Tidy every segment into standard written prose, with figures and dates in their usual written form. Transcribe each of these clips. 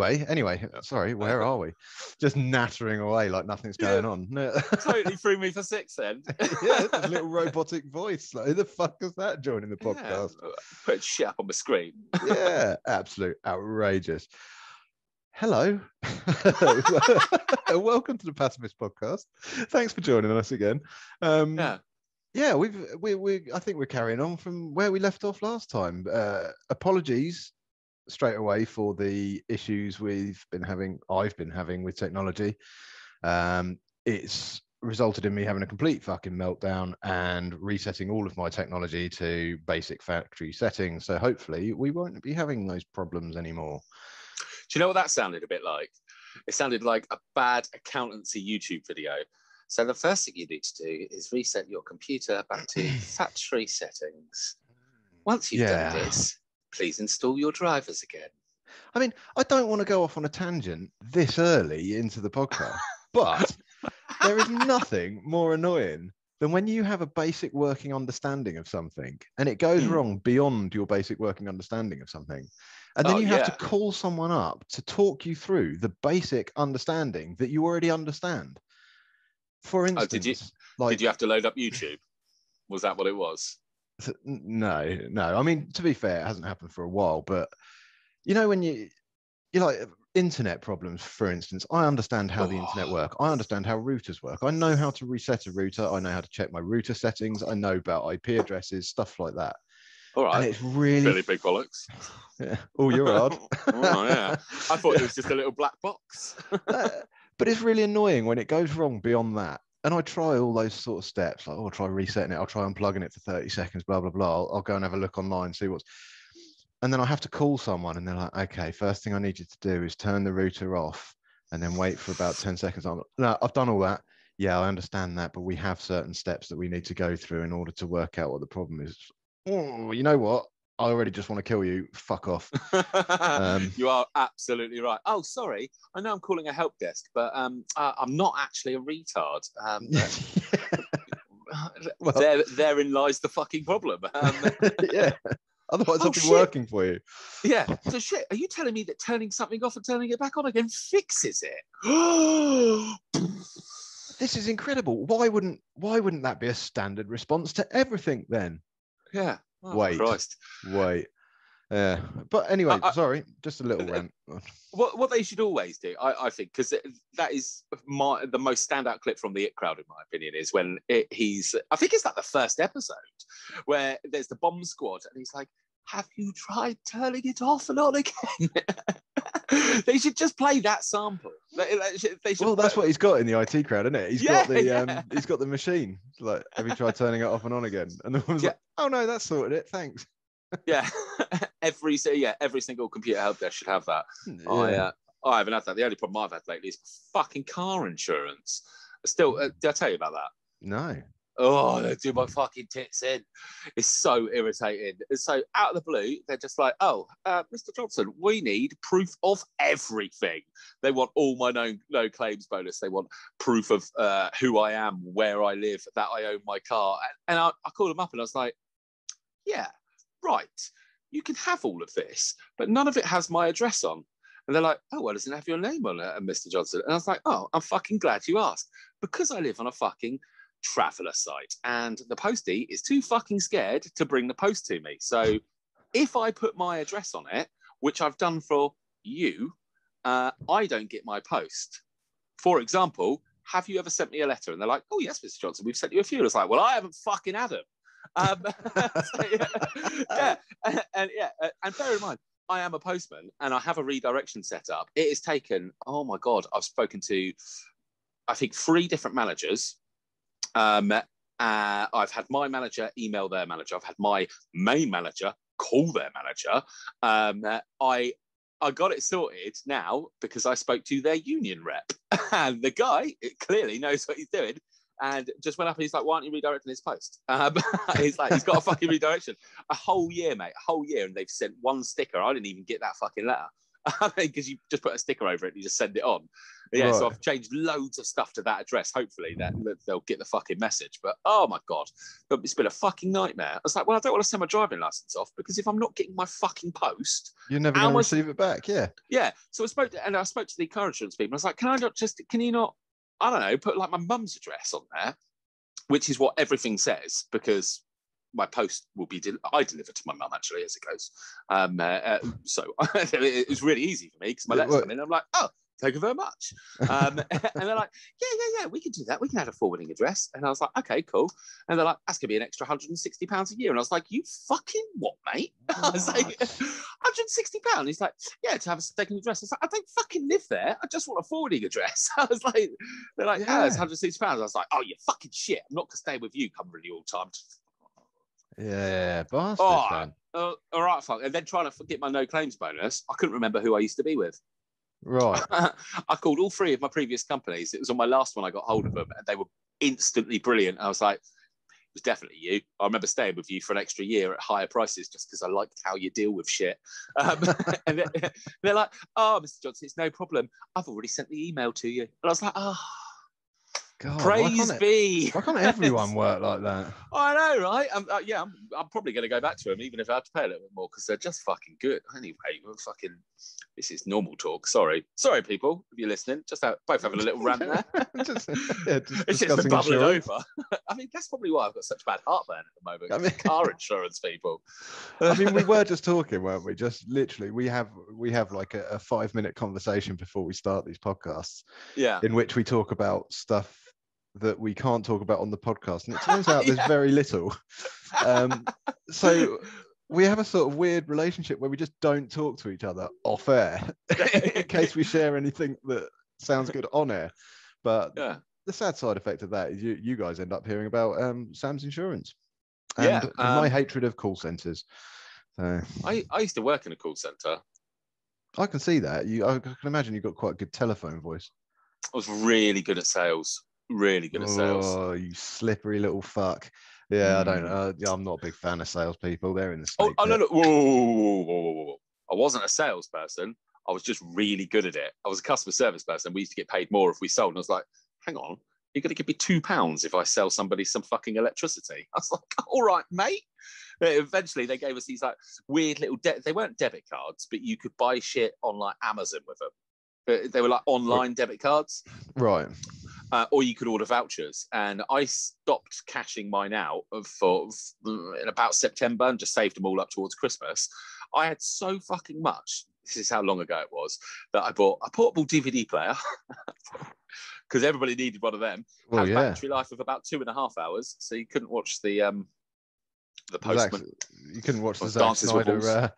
Anyway, sorry, where are we? Just nattering away like nothing's going on. Totally threw me for six then. Yeah, it's a little robotic voice. Like, who the fuck is that joining the podcast? Yeah. Put shit up on my screen. Yeah, absolute outrageous. Hello. Welcome to the Pacifist Podcast. Thanks for joining us again. Yeah, I think we're carrying on from where we left off last time. Apologies straight away for the issues I've been having with technology. It's resulted in me having a complete fucking meltdown and resetting all of my technology to basic factory settings. So hopefully we won't be having those problems anymore. Do you know what that sounded a bit like? It sounded like a bad accountancy YouTube video. So the first thing you need to do is reset your computer back to factory settings. Once you've done this, please install your drivers again. I mean, I don't want to go off on a tangent this early into the podcast, but there is nothing more annoying than when you have a basic working understanding of something and it goes wrong beyond your basic working understanding of something. And then you have to call someone up to talk you through the basic understanding that you already understand. For instance, did you have to load up YouTube? Was that what it was? No. I mean, to be fair, it hasn't happened for a while, but you know, when you like internet problems, for instance, I understand how the internet works. I understand how routers work. I know how to reset a router. I know how to check my router settings. I know about IP addresses, stuff like that. All right. And it's really big bollocks. Yeah. Oh, you're odd. Oh, yeah. I thought it was just a little black box. But it's really annoying when it goes wrong beyond that. And I try all those sort of steps, like, I'll try resetting it, I'll try unplugging it for 30 seconds, blah, blah, blah. I'll go and have a look online, see what's... And then I have to call someone and they're like, okay, first thing I need you to do is turn the router off and then wait for about 10 seconds. No, I've done all that. Yeah, I understand that, but we have certain steps that we need to go through in order to work out what the problem is. Oh, you know what? I already just want to kill you. Fuck off. You are absolutely right. Oh, sorry. I know I'm calling a help desk, but I'm not actually a retard. Well, therein lies the fucking problem. Yeah. Otherwise, I'll be working for you. Yeah. So shit. Are you telling me that turning something off and turning it back on again fixes it? This is incredible. Why wouldn't that be a standard response to everything then? Yeah. Oh, wait. Yeah. But anyway, sorry, just a little rant. What they should always do, I think, because that is the most standout clip from the It Crowd, in my opinion, is when I think it's like the first episode, where there's the bomb squad, and he's like, have you tried turning it off and on again? They should just play that sample. They should that's what he's got in the IT crowd, isn't it? He's got the machine. Like, have you tried turning it off and on again? And the woman's like, oh no, that sorted it. Thanks. Yeah, every single computer help desk should have that. Yeah. I haven't had that. The only problem I've had lately is fucking car insurance. Still, did I tell you about that? No. Oh, they do my fucking tits in. It's so irritating. So out of the blue, they're just like, oh, Mr. Johnson, we need proof of everything. They want all my no claims bonus. They want proof of who I am, where I live, that I own my car. And I called them up and I was like, yeah, right. You can have all of this, but none of it has my address on. And they're like, oh, well, doesn't it have your name on it, Mr. Johnson? And I was like, oh, I'm fucking glad you asked. Because I live on a fucking traveller site and the postie is too fucking scared to bring the post to me. So if I put my address on it, which I've done for you, I don't get my post. For example, have you ever sent me a letter? And they're like, oh, yes, Mr. Johnson, we've sent you a few. And it's like, well, I haven't fucking had them. And bear in mind, I am a postman and I have a redirection set up. It has taken, oh my God, I've spoken to, I think, 3 different managers. I've had my manager email their manager. I've had my main manager call their manager. I got it sorted now because I spoke to their union rep. And the guy clearly knows what he's doing. And just went up and he's like, why aren't you redirecting his post? He's like, he's got a fucking redirection. A whole year, mate, a whole year. And they've sent 1 sticker. I didn't even get that fucking letter. because you just put a sticker over it and you just send it on. Yeah, Right. so I've changed loads of stuff to that address. Hopefully that they'll get the fucking message. But oh my God, it's been a fucking nightmare. I was like, well, I don't want to send my driving license off because if I'm not getting my fucking post, you're never going to receive it back. Yeah. Yeah. So I spoke to the car insurance people. I was like, can you not, I don't know, put like my mum's address on there, which is what everything says, because my post will be I deliver to my mum actually as it goes. So it was really easy for me because my letters come in. I'm like, oh, thank you very much. And they're like, yeah, we can do that. We can add a forwarding address. And I was like, okay, cool. And they're like, that's going to be an extra £160 a year. And I was like, you fucking what, mate? I was like, £160? He's like, yeah, to have a second address. I was like, I don't fucking live there. I just want a forwarding address. I was like, they're like, yeah, it's £160. I was like, oh, you fucking shit. I'm not going to stay with you come renewal time. Yeah, bastard. All right, fuck. And then trying to get my no claims bonus, I couldn't remember who I used to be with. Right. I called all three of my previous companies. It was on my last one I got hold of them, and they were instantly brilliant. I was like, it was definitely you. I remember staying with you for an extra year at higher prices just because I liked how you deal with shit. And they're like, oh, Mr. Johnson, it's no problem. I've already sent the email to you. And I was like, oh, God, praise be. Why can't everyone work like that? I know, right? I'm probably going to go back to them, even if I have to pay a little bit more, because they're just fucking good. Anyway, this is normal talk. Sorry, people, if you're listening. Just both having a little rant there. It's just been bubbling over. I mean, that's probably why I've got such bad heartburn at the moment. I mean, car insurance, people. I mean, we were just talking, weren't we? Just literally, we have like a 5-minute conversation before we start these podcasts. Yeah. In which we talk about stuff that we can't talk about on the podcast, and it turns out there's very little. So we have a sort of weird relationship where we just don't talk to each other off air in case we share anything that sounds good on air. But the sad side effect of that is you guys end up hearing about Sam's insurance and my hatred of call centers. So I used to work in a call center. I can see that. I can imagine you've got quite a good telephone voice. I was really good at sales. Really good at sales. Oh, you slippery little fuck. Yeah, I don't know. I'm not a big fan of salespeople. They're in the snake no. Whoa. I wasn't a salesperson. I was just really good at it. I was a customer service person. We used to get paid more if we sold. And I was like, hang on, you're going to give me £2 if I sell somebody some fucking electricity. I was like, all right, mate. But eventually, they gave us these like weird little, they weren't debit cards, but you could buy shit on like Amazon with them. They were like online debit cards. Right. Or you could order vouchers. And I stopped cashing mine out in about September and just saved them all up towards Christmas. I had so fucking much, this is how long ago it was, that I bought a portable DVD player because everybody needed one of them. Well, had battery life of about 2.5 hours, so you couldn't watch the Postman. You couldn't watch the Zack Snyder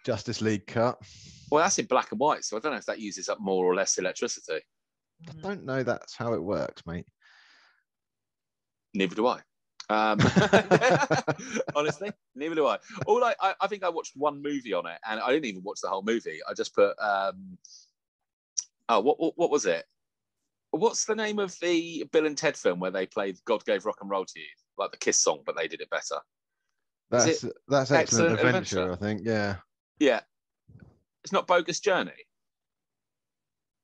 Justice League cut. Well, that's in black and white, so I don't know if that uses up more or less electricity. I don't know that's how it works, mate. Neither do I. Honestly, neither do I. I think I watched one movie on it, and I didn't even watch the whole movie. I just put what was it? What's the name of the Bill and Ted film where they played "God Gave Rock and Roll to You," like the Kiss song, but they did it better? That's Excellent Adventure, I think. Yeah. It's not Bogus Journey.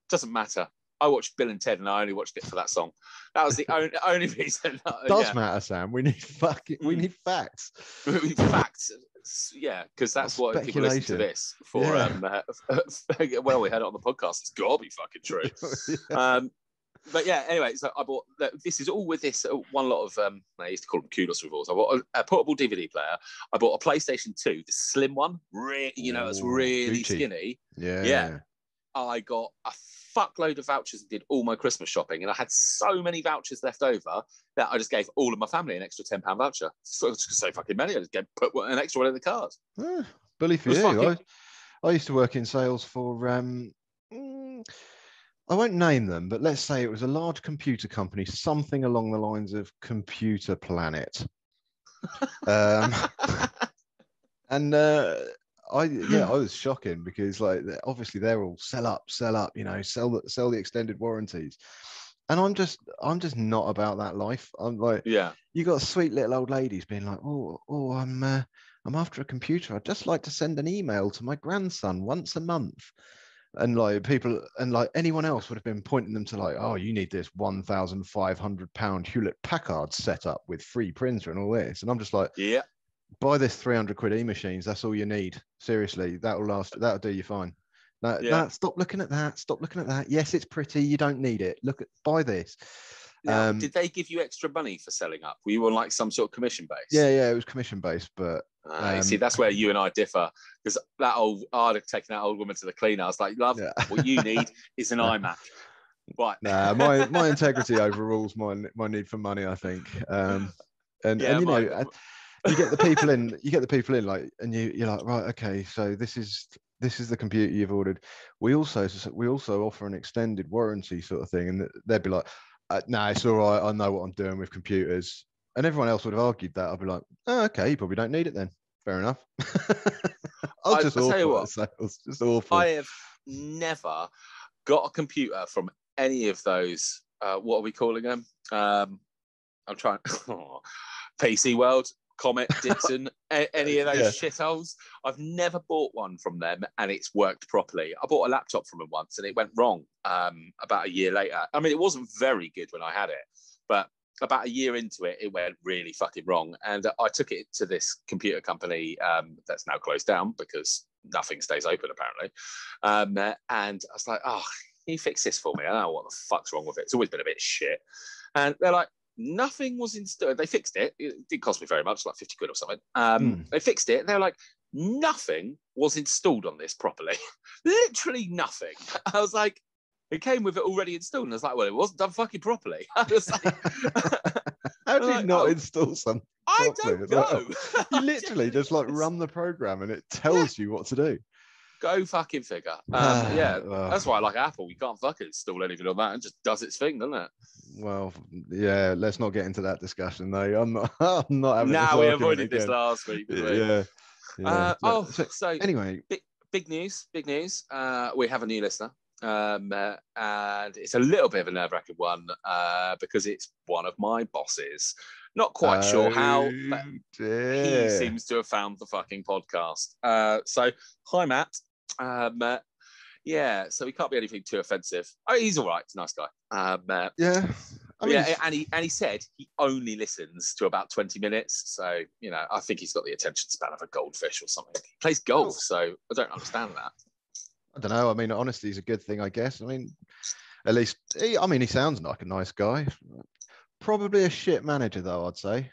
Doesn't matter. I watched Bill and Ted, and I only watched it for that song. That was the only reason. Does matter, Sam. We need facts. We need facts. Yeah, because that's what people listen to this for. Well, we had it on the podcast. It's got to be fucking true. But yeah, anyway, so I bought. This is all with this one lot of. I used to call them kudos revolves. I bought a portable DVD player. I bought a PlayStation 2, the slim one. It's really Gucci. Skinny. Yeah. I got a fuckload of vouchers and did all my Christmas shopping, and I had so many vouchers left over that I just gave all of my family an extra £10 voucher. So fucking many. I just put an extra one in the card. Bully for you. I used to work in sales for I won't name them, but let's say it was a large computer company, something along the lines of Computer Planet. And I was shocking because obviously they're all sell up, sell the extended warranties. And I'm just not about that life. I'm like, you got sweet little old ladies being like, I'm after a computer. I'd just like to send an email to my grandson once a month. And like people and like anyone else would have been pointing them to like, oh, you need this £1,500 Hewlett Packard setup with free printer and all this. And I'm just like, yeah. Buy this 300 quid e-machines. That's all you need. Seriously, that'll last. That'll do you fine. No, Yeah. stop looking at that. Stop looking at that. Yes, it's pretty. You don't need it. Buy this. Now, did they give you extra money for selling up? Were you on like some sort of commission base? Yeah, it was commission based, but you see, that's where you and I differ, because I'd have taken that old woman to the cleaner. I was like, love, what you need is an iMac. Right. Nah, my integrity overrules my need for money, I think. And you know, you get the people in like, and you're like, right, okay, so this is the computer you've ordered. We also offer an extended warranty sort of thing, and they'd be like, nah, it's all right, I know what I'm doing with computers. And everyone else would have argued that. I'd be like, oh, okay, you probably don't need it then. Fair enough. I'll tell you what, it's just awful. I have never got a computer from any of those. What are we calling them? I'm trying. PC World, Comet, Dixon, any of those shitholes. I've never bought one from them and it's worked properly. I bought a laptop from them once and it went wrong about a year later. I mean, it wasn't very good when I had it, but about a year into it, it went really fucking wrong. And I took it to this computer company that's now closed down because nothing stays open, apparently. And I was like, oh, can you fix this for me? I don't know what the fuck's wrong with it. It's always been a bit shit. And they're like, nothing was installed. They fixed it. It didn't cost me very much, like 50 quid or something. They fixed it. And they were like, nothing was installed on this properly. Literally nothing. I was like, it came with it already installed. And I was like, well, it wasn't done fucking properly. I was like, how do you not install something? I don't know. You literally just like run the program and it tells you what to do. Go fucking figure. That's why I like Apple. You can't fucking install anything on that and just does its thing, doesn't it? Well, yeah, let's not get into that discussion though. I'm not having this we avoided again. This last week. So anyway, big news. We have a new listener. And it's a little bit of a nerve-wracking one because it's one of my bosses. Not quite sure how, but he seems to have found the fucking podcast. So, hi, Matt. So he can't be anything too offensive. Oh, he's all right. He's a nice guy. And he said he only listens to about 20 minutes. So, you know, I think he's got the attention span of a goldfish or something. He plays golf, so I don't understand that. I don't know. I mean, honesty is a good thing, I guess. I mean, at least, he sounds like a nice guy. Probably a shit manager, though, I'd say.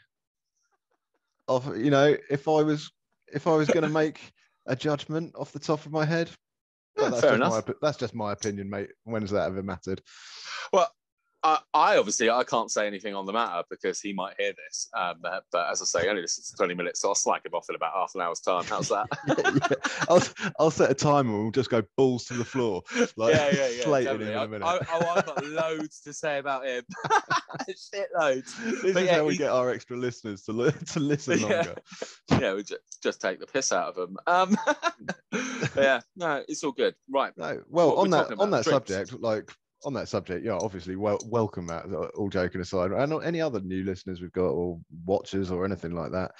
If I was going to make a judgment off the top of my head, fair enough. That's just my opinion, mate. When has that ever mattered? Well, I can't say anything on the matter because he might hear this. But as I say, only listen to 20 minutes, so I'll slack him off in about half an hour's time. How's that? I'll set a timer and we'll just go balls to the floor. Like, slating him in a minute. I've got loads to say about him. Shit loads. This is how we get our extra listeners to listen longer. Yeah, we just take the piss out of them. No, it's all good. Right. No, well, on that subject, on that subject, obviously, welcome that, all joking aside. And any other new listeners we've got or watchers or anything like that,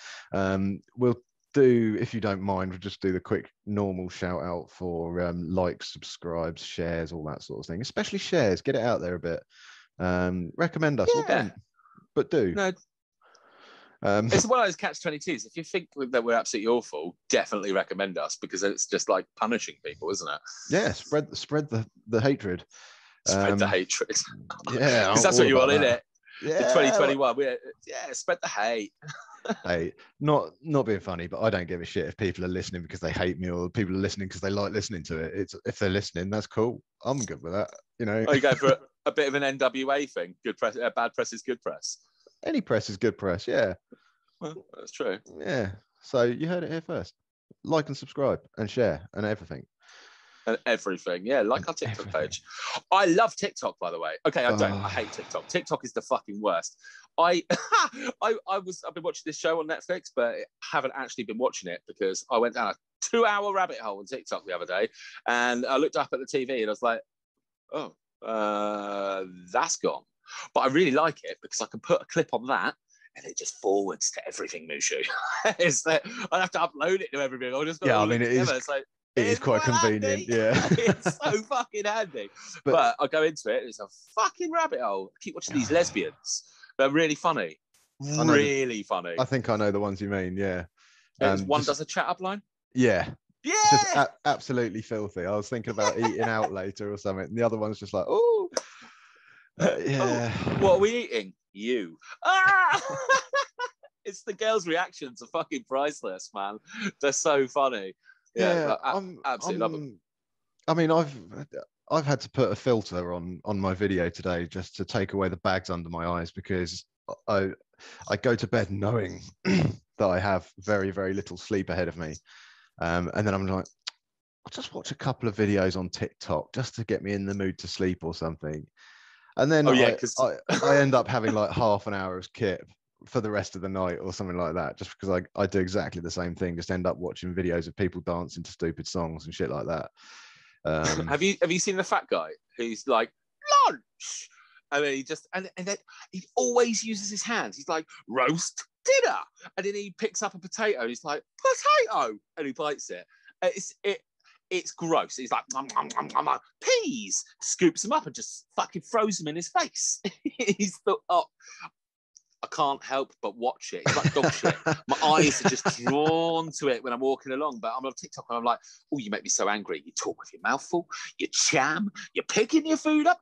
we'll do, if you don't mind, we'll just do the quick normal shout out for likes, subscribes, shares, all that sort of thing, especially shares. Get it out there a bit. Recommend us, but do. No. It's one of those catch-22s. If you think that we're absolutely awful, definitely recommend us because it's just like punishing people, isn't it? Yeah, spread the hatred. Spread the hatred. Yeah, because that's what you want, isn't it? Yeah, in 2021. Spread the hate. Hey, not being funny, but I don't give a shit if people are listening because they hate me or people are listening because they like listening to it. It's if they're listening, that's cool. I'm good with that. You know. Oh, you go for a bit of an NWA thing. Good press, bad press is good press. Any press is good press. Yeah. Well, that's true. Yeah. So you heard it here first. Like and subscribe and share and everything. And everything, like our TikTok page. I love TikTok, by the way. Okay, I don't. I hate TikTok. TikTok is the fucking worst. I've been watching this show on Netflix, but I haven't actually been watching it because I went down a 2-hour rabbit hole on TikTok the other day, and I looked up at the TV and I was like, oh, that's gone. But I really like it because I can put a clip on that. And it just forwards to everything, Mushu. It's that I have to upload it to everything. I just it is. It is quite convenient, yeah. It's so fucking handy. But I go into it, it's a fucking rabbit hole. I keep watching these lesbians. They're really funny. Really funny. I think I know the ones you mean, yeah. One does a chat up line? Yeah. Yeah. Just absolutely filthy. I was thinking about eating out later or something. And the other one's just like, oh, yeah. Oh, what are we eating? You. Ah! It's the girls' reactions are fucking priceless, man. They're so funny. Yeah, absolutely love them. I mean, I've had to put a filter on my video today just to take away the bags under my eyes, because I go to bed knowing that I have very, very little sleep ahead of me. And then I'm like, I'll just watch a couple of videos on TikTok just to get me in the mood to sleep or something. And then I end up having like half an hour of kip for the rest of the night or something like that, just because I do exactly the same thing, just end up watching videos of people dancing to stupid songs and shit like that. Have you seen the fat guy who's like, lunch? And then he just and then he always uses his hands. He's like, roast dinner. And then he picks up a potato and he's like, potato, and he bites it. It's gross. He's like, peas, scoops them up and just fucking throws them in his face. He's the I can't help but watch it. It's like dog shit. My eyes are just drawn to it when I'm walking along. But I'm on TikTok and I'm like, oh, you make me so angry. You talk with your mouth full, you jam, you're picking your food up,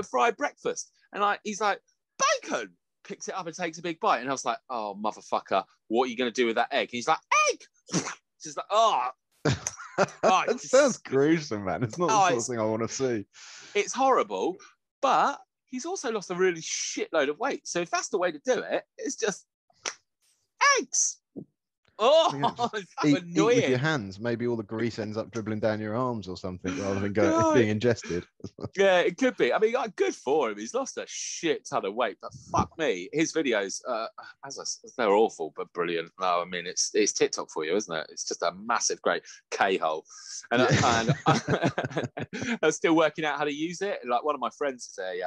fried breakfast. And he's like, bacon. Picks it up and takes a big bite. And I was like, oh, motherfucker, what are you going to do with that egg? And he's like, egg. Just like, oh. That sounds gruesome, man. It's not the sort of thing I want to see. It's horrible, but he's also lost a really shitload of weight. So if that's the way to do it, it's just eggs. Oh, it's annoying. Eat with your hands. Maybe all the grease ends up dribbling down your arms or something rather than being ingested. Yeah, it could be. I mean, good for him. He's lost a shit ton of weight, but fuck me, his videos, they're awful but brilliant. No, I mean, it's TikTok for you, isn't it? It's just a massive, great K-hole. And I'm still working out how to use it. Like one of my friends is a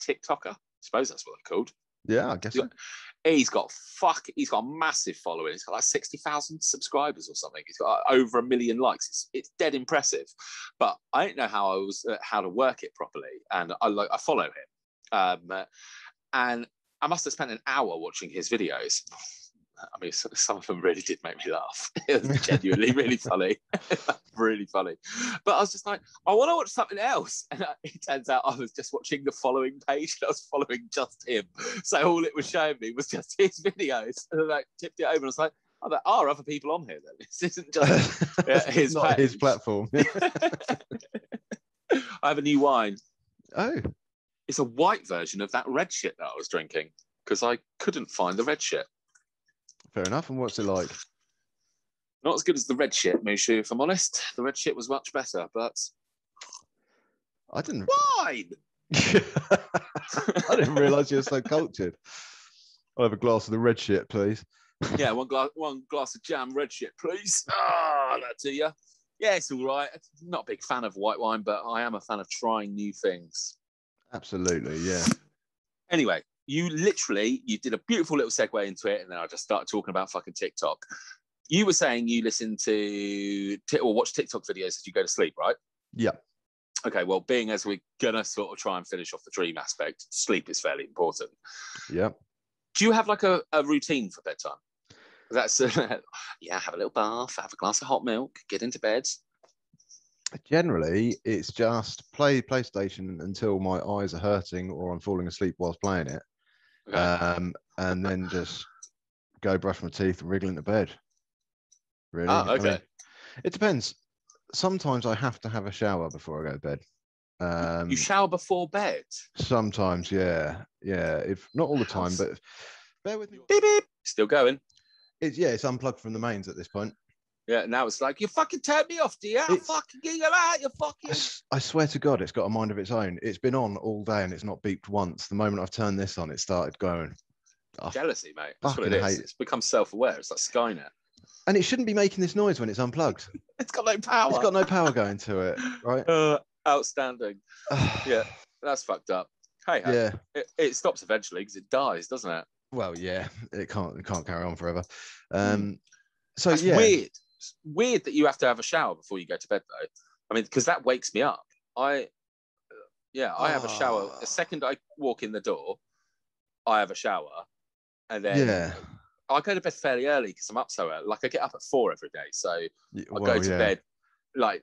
TikToker. I suppose that's what they're called. Yeah, I guess so. He's got a massive following. He's got like 60,000 subscribers or something. He's got over 1 million likes. It's dead impressive. But I don't know how to work it properly. And I follow him. And I must have spent an hour watching his videos. I mean, some of them really did make me laugh. It was genuinely really funny. Really funny. But I was just like, I want to watch something else. And it turns out I was just watching the following page. And I was following just him. So all it was showing me was just his videos. And I tipped it over and I was like, oh, there are other people on here then. This isn't just his not his platform. I have a new wine. Oh. It's a white version of that red shit that I was drinking because I couldn't find the red shit. Fair enough. And what's it like? Not as good as the red shit, Mushu, if I'm honest. The red shit was much better, but I didn't. Wine! I didn't realise you were so cultured. I'll have a glass of the red shit, please. Yeah, one glass of jam red shit, please. Ah, that to you. Yeah, it's all right. I'm not a big fan of white wine, but I am a fan of trying new things. Absolutely, yeah. Anyway, you did a beautiful little segue into it, and then I just started talking about fucking TikTok. You were saying you listen to or watch TikTok videos as you go to sleep, right? Yeah. Okay, well, being as we're going to sort of try and finish off the dream aspect, sleep is fairly important. Yeah. Do you have like a routine for bedtime? That's, yeah, have a little bath, have a glass of hot milk, get into bed. Generally, it's just play PlayStation until my eyes are hurting or I'm falling asleep whilst playing it. Okay. And then just go brush my teeth and wriggle into bed. Really? Oh, okay. I mean, it depends. Sometimes I have to have a shower before I go to bed. You shower before bed? Sometimes, yeah. Yeah, if not all the time, but bear with me. Beep, beep. Still going? It's unplugged from the mains at this point. Yeah, now it's like, you fucking turned me off, dear. I fucking get you out, you fucking... I swear to God, it's got a mind of its own. It's been on all day and it's not beeped once. The moment I've turned this on, it started going. Jealousy, mate. That's what it is. It's become self-aware. It's like Skynet. And it shouldn't be making this noise when it's unplugged. It's got no power. It's got no power going to it, right? Outstanding. Yeah, that's fucked up. Hey, yeah. It stops eventually because it dies, doesn't it? Well, yeah, it can't carry on forever. That's weird. It's weird that you have to have a shower before you go to bed, though. I mean, because that wakes me up. I have a shower. The second I walk in the door, I have a shower. And then I go to bed fairly early because I'm up so early. Like, I get up at 4 every day. So I go to bed, like,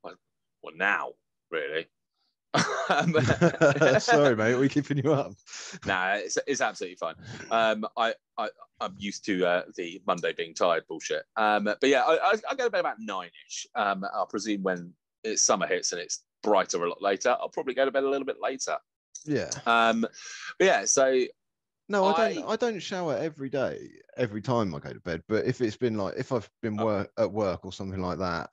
well, now, really. Sorry, mate. We're keeping you up. Nah, it's absolutely fine. I'm used to the Monday being tired bullshit. But yeah, I go to bed about 9ish. I presume when it's summer hits and it's brighter a lot later, I'll probably go to bed a little bit later. Yeah. But yeah, so no, I don't shower every day, every time I go to bed. But if it's been like, if I've been at work or something like that,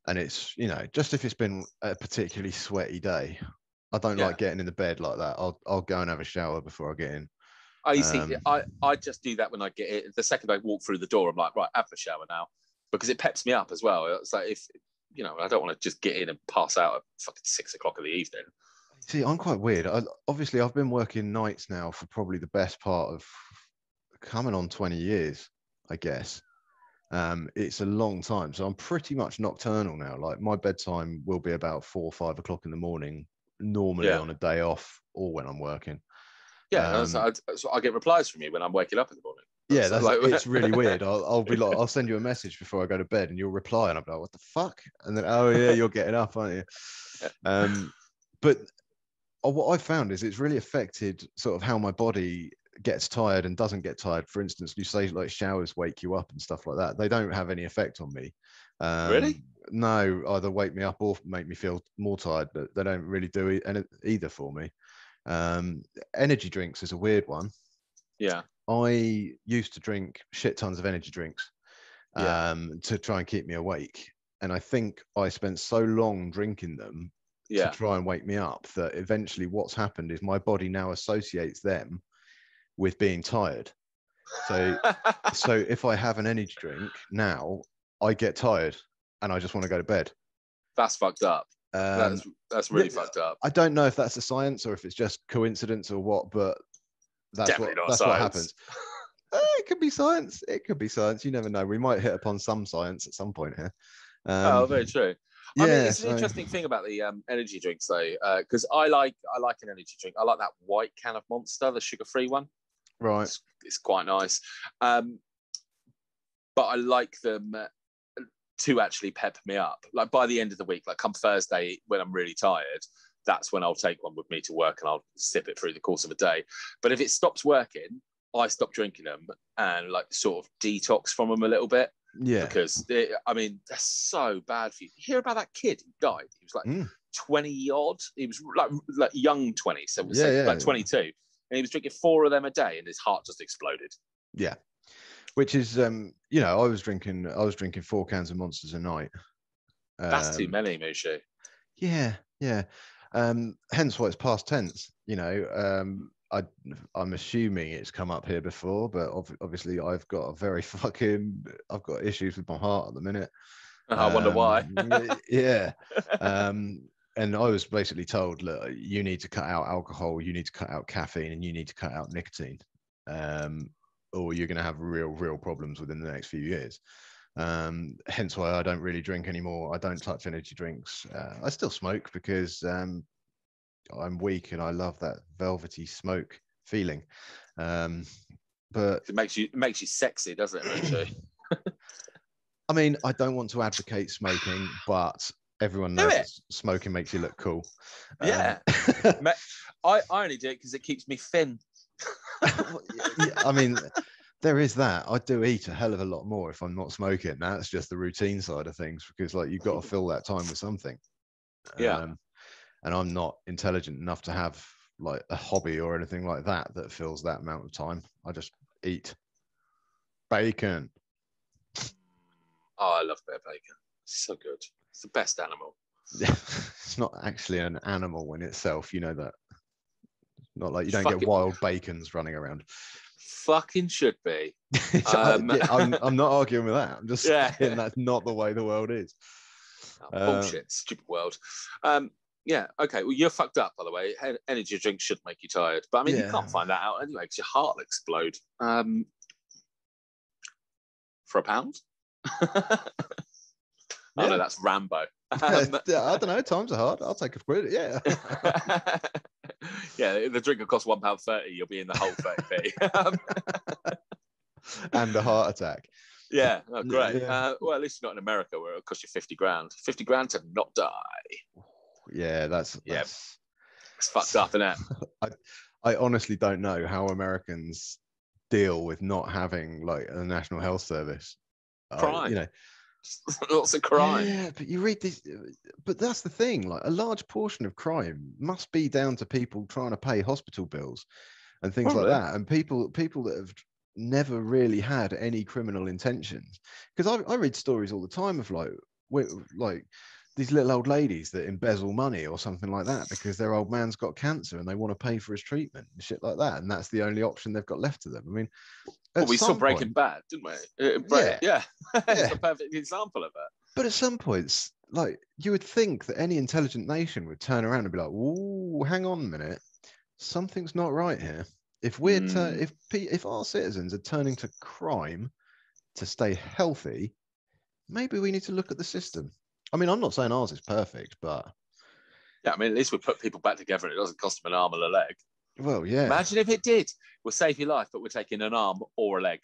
and it's, you know, just if it's been a particularly sweaty day, I don't like getting in the bed like that. I'll go and have a shower before I get in. You see, I just do that when I get it. The second I walk through the door, I'm like, right, have a shower now, because it peps me up as well. It's like, if, you know, I don't want to just get in and pass out at fucking 6 o'clock in the evening. See, I'm quite weird. Obviously, I've been working nights now for probably the best part of coming on 20 years, I guess. It's a long time, so I'm pretty much nocturnal now. Like, my bedtime will be about 4 or 5 o'clock in the morning, normally on a day off or when I'm working. Yeah, so I get replies from you when I'm waking up in the morning. That's like, it's really weird. I'll be like, I'll send you a message before I go to bed, and you'll reply, and I'll be like, what the fuck? And then, oh yeah, you're getting up, aren't you? But what I've found is it's really affected sort of how my body gets tired and doesn't get tired. For instance, you say like showers wake you up and stuff like that. They don't have any effect on me. Really? No, either wake me up or make me feel more tired. But they don't really do either for me. Energy drinks is a weird one. Yeah. I used to drink shit tons of energy drinks to try and keep me awake. And I think I spent so long drinking them to try and wake me up that eventually what's happened is my body now associates them with being tired. So if I have an energy drink now, I get tired and I just want to go to bed. That's fucked up. That's really fucked up. I don't know if that's a science or if it's just coincidence or what, but that's what happens. It could be science. It could be science. You never know. We might hit upon some science at some point here. Very true. I mean, it's an interesting thing about the energy drinks, though, because I like an energy drink. I like that white can of Monster, the sugar-free one. Right. It's quite nice. But I like them to actually pep me up. Like, by the end of the week, like come Thursday when I'm really tired, that's when I'll take one with me to work and I'll sip it through the course of a day. But if it stops working, I stop drinking them and like sort of detox from them a little bit. Yeah. Because, they're so bad for you. You hear about that kid who died? He was like 20 odd. He was like young 20, so we'll say like 22. And he was drinking 4 of them a day and his heart just exploded. Yeah. Which is, I was drinking 4 cans of Monsters a night. That's too many, Mushu. Yeah. Hence why it's past tense. I'm assuming it's come up here before, but obviously I've got issues with my heart at the minute. I wonder why. Yeah. And I was basically told, look, you need to cut out alcohol, you need to cut out caffeine, and you need to cut out nicotine, or you're going to have real problems within the next few years. Hence why I don't really drink anymore. I don't touch energy drinks. I still smoke because I'm weak and I love that velvety smoke feeling. But it makes you sexy, doesn't it, Richie? I mean, I don't want to advocate smoking, but everyone knows that smoking makes you look cool. Yeah. I only do it because it keeps me thin. I mean, there is that. I do eat a hell of a lot more if I'm not smoking. That's just the routine side of things, because like you've got to fill that time with something. And I'm not intelligent enough to have like a hobby or anything like that fills that amount of time. I just eat bacon. Oh, I love bear bacon. It's so good. It's the best animal. It's not actually an animal in itself, you know that. Not like you don't get wild bacons running around. Fucking should be. I'm not arguing with that. I'm just saying that's not the way the world is. Bullshit, stupid world. Okay. Well, you're fucked up, by the way. Energy drinks should make you tired, but I mean, you can't find that out anyway because your heart will explode. for £1. Oh no, that's Rambo. I don't know. Times are hard. I'll take a quid. Yeah. Yeah, the drink will cost £1.30. You'll be in the whole 30p. And a heart attack. Yeah, oh, great. Yeah. Well, at least you're not in America where it'll cost you 50 grand. 50 grand to not die. Yeah, that's it's fucked up, isn't it? I honestly don't know how Americans deal with not having like a national health service. Crime. Lots of crime. Yeah, but you read these, but that's the thing. Like a large portion of crime must be down to people trying to pay hospital bills and things like that, and people that have never really had any criminal intentions. Because I read stories all the time of like these little old ladies that embezzle money or something like that because their old man's got cancer and they want to pay for his treatment and shit like that, and that's the only option they've got left to them. I mean, we saw Breaking Bad, didn't we? Yeah. It's a perfect example of it. But at some points, like you would think that any intelligent nation would turn around and be like, "Ooh, hang on a minute, something's not right here." If we're if our citizens are turning to crime to stay healthy, maybe we need to look at the system. I mean, I'm not saying ours is perfect, but yeah, I mean, at least we put people back together and it doesn't cost them an arm and a leg. Well, yeah. Imagine if it did. We'll save your life, but we're taking an arm or a leg.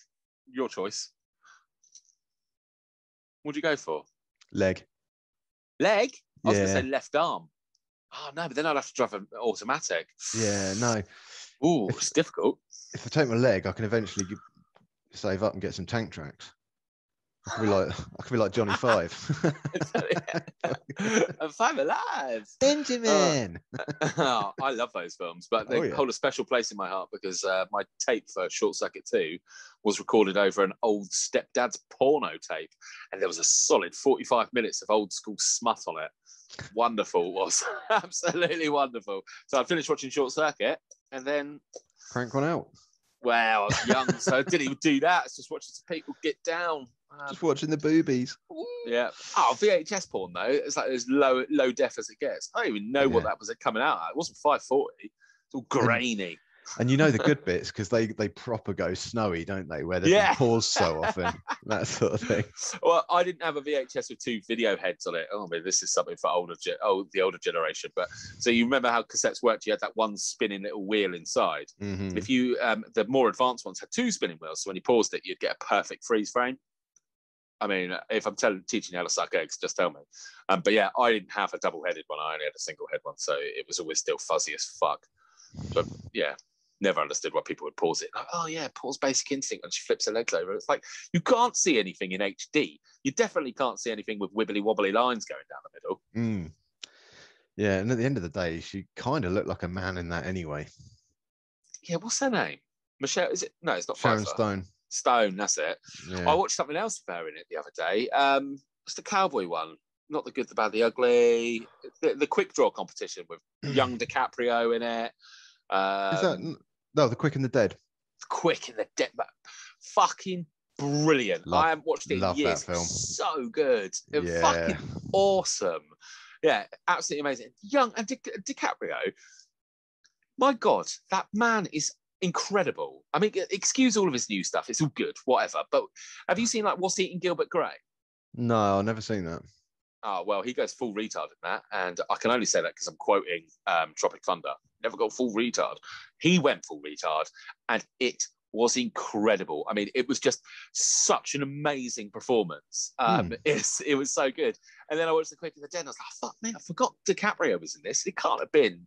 Your choice. What'd you go for? Leg. Leg? I was going to say left arm. Oh, no, but then I'd have to drive an automatic. Yeah, no. Ooh, it's difficult. If I take my leg, I can eventually save up and get some tank tracks. I could be like Johnny Five. I'm five alive. Benjamin. I love those films, but they hold a special place in my heart because my tape for Short Circuit 2 was recorded over an old stepdad's porno tape, and there was a solid 45 minutes of old school smut on it. Wonderful it was. Absolutely wonderful. So I finished watching Short Circuit and then crank one out. Well, I was young, so I didn't even do that. It's just watching some people get down. Just watching the boobies. Yeah. Oh, VHS porn though. It's like as low def as it gets. I don't even know what that was coming out at. It wasn't 540. It's all grainy. And you know the good bits because they proper go snowy, don't they? Where they pause so often, that sort of thing. Well, I didn't have a VHS with 2 video heads on it. Oh, man, this is something for the older generation. But so you remember how cassettes worked? You had that one spinning little wheel inside. Mm-hmm. If you, the more advanced ones had 2 spinning wheels, so when you paused it, you'd get a perfect freeze frame. I mean, if I'm teaching you how to suck eggs, just tell me. But yeah, I didn't have a double-headed one. I only had a single-head one, so it was always still fuzzy as fuck. But yeah. Never understood why people would pause it. Like, oh yeah, pause Basic Instinct, and she flips her legs over. It's like you can't see anything in HD. You definitely can't see anything with wibbly wobbly lines going down the middle. Yeah, and at the end of the day, she kind of looked like a man in that anyway. Yeah, what's her name? Michelle? Is it? No, it's not Sharon Pfeiffer. Stone. Stone, that's it. Yeah. I watched something else with her in it the other day. It's the cowboy one. Not the good, the bad, the ugly. The quick draw competition with young DiCaprio in it. Is that? No, The Quick and the Dead. The Quick and the Dead. Fucking brilliant. I haven't watched it in years. That film. So good. Fucking awesome. Yeah, absolutely amazing. Young and DiCaprio. My God, that man is incredible. I mean, excuse all of his new stuff. It's all good, whatever. But have you seen like What's Eating Gilbert Grape? No, I've never seen that. Oh, well, he goes full retard in that. And I can only say that because I'm quoting Tropic Thunder. Never got full retard. He went full retard, and it was incredible. I mean, it was just such an amazing performance. It was so good. And then I watched The Quick and the Dead, and I was like, fuck me, I forgot DiCaprio was in this. It can't have been.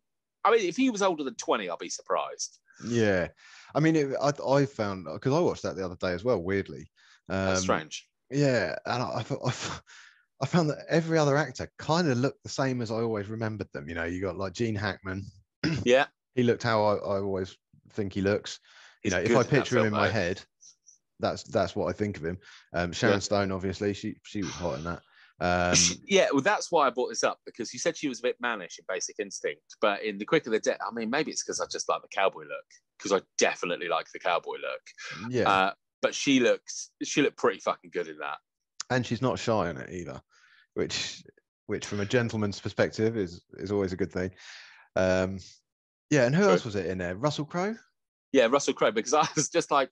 I mean, if he was older than 20, I'll be surprised. Yeah. I mean, I found, because I watched that the other day as well, weirdly. That's strange. Yeah, and I found that every other actor kind of looked the same as I always remembered them. You know, you got like Gene Hackman. Yeah. He looked how I always think he looks. You know, if I picture him in my head, that's what I think of him. Sharon Stone, obviously, she was hot in that. Yeah, well, that's why I brought this up, because you said she was a bit mannish in Basic Instinct, but in The Quick and the Dead, I mean, maybe it's because I just like the cowboy look, because I definitely like the cowboy look. Yeah. But she looked pretty fucking good in that. And she's not shy in it either, which from a gentleman's perspective is always a good thing. Yeah, and who else was it in there? Russell Crowe? Yeah, Russell Crowe, because I was just like,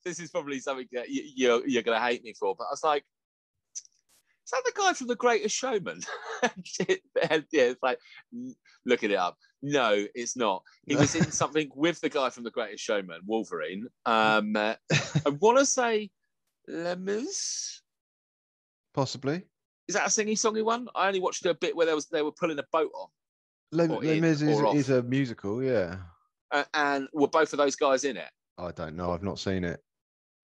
this is probably something that you're going to hate me for, but I was like, is that the guy from The Greatest Showman? Yeah, it's like, looking it up. No, it's not. He was in something with the guy from The Greatest Showman, Wolverine. I want to say Les Mis? Possibly. Is that a singy-songy one? I only watched a bit where they were pulling a boat on. Les Mis is a musical, yeah. And were both of those guys in it? I don't know. I've not seen it.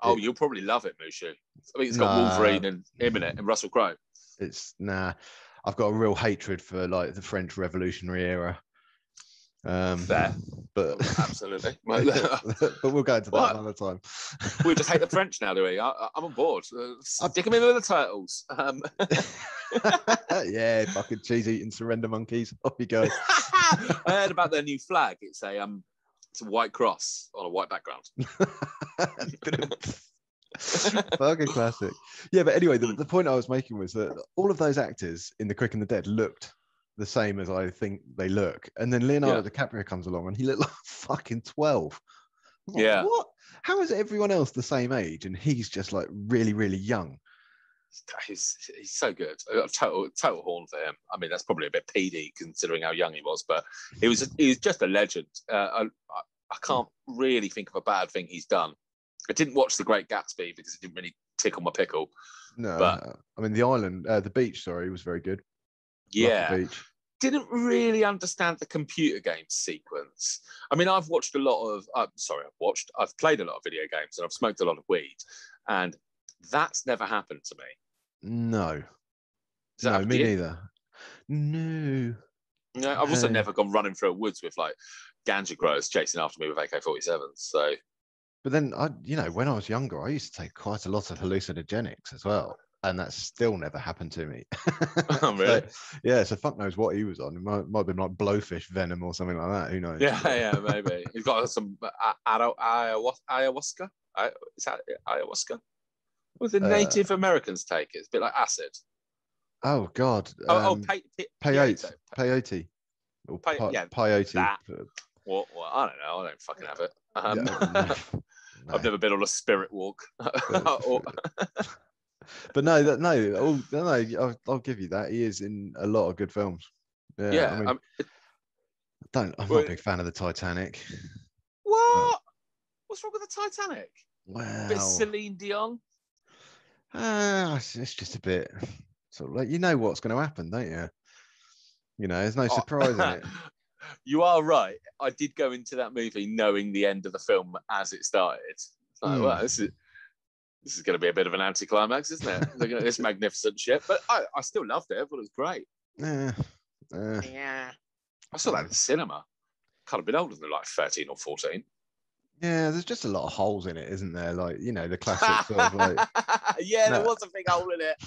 Oh, you'll probably love it, Mushu. I mean, it's got Wolverine and him in it, and Russell Crowe. I've got a real hatred for like the French Revolutionary era. Fair, but absolutely. But we'll go into that another time. We just hate the French now, do we? I'm on board. Stick them in with the turtles. Yeah, fucking cheese-eating surrender monkeys. Off you go. I heard about their new flag. It's a white cross on a white background. Fucking classic. Yeah, but anyway, the point I was making was that all of those actors in The Quick and the Dead looked the same as I think they look, and then Leonardo DiCaprio comes along and he looked like fucking 12. Like, yeah. What? How is everyone else the same age and he's just like really, really young? He's so good. Total horn for him. I mean, that's probably a bit PD considering how young he was, but he was just a legend. I can't really think of a bad thing he's done. I didn't watch The Great Gatsby because it didn't really tickle my pickle. No, but I mean the beach. Sorry, was very good. Yeah, the beach. Didn't really understand the computer game sequence. I mean, I've watched a lot of. I've played a lot of video games and I've smoked a lot of weed, and that's never happened to me. No, me neither. No. No, I've also never gone running through woods with like ganja growers chasing after me with AK-47s. So. But then, when I was younger, I used to take quite a lot of hallucinogenics as well, and that still never happened to me. Oh, really? So fuck knows what he was on. It might have been like blowfish venom or something like that. Who knows? Yeah, maybe. He's got some ayahuasca. Is that ayahuasca? What do the Native Americans take? It's a bit like acid. Oh, God. Peyote. Peyote. Or peyote. That. Well, I don't know. I don't fucking have it. No. I've never been on a spirit walk. But I'll give you that. He is in a lot of good films. Yeah. I'm not a big fan of the Titanic. What? What's wrong with the Titanic? Well, a bit Celine Dion. It's just a bit sort of like, you know what's going to happen, don't you? There's no surprise in it. You are right. I did go into that movie knowing the end of the film as it started. Well, this is going to be a bit of an anticlimax, isn't it? Looking at this magnificent ship, but I still loved it. I thought it was great. Yeah. I saw that in the cinema. Can't have been older than like 13 or 14. Yeah, there's just a lot of holes in it, isn't there? Like, the classic sort of like. There was a big hole in it.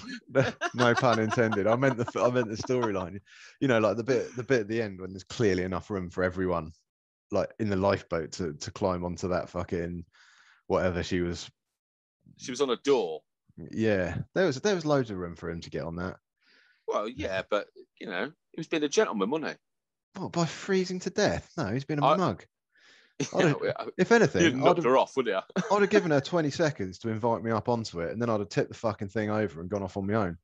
No pun intended. I meant the storyline. Like the bit at the end when there's clearly enough room for everyone, like in the lifeboat to climb onto that fucking whatever she was. She was on a door. Yeah, there was loads of room for him to get on that. Well, yeah, but he was being a gentleman, wasn't he? What, by freezing to death? No, he's been a mug. If anything, you'd knocked her off, wouldn't you? I'd have given her 20 seconds to invite me up onto it, and then I'd have tipped the fucking thing over and gone off on my own.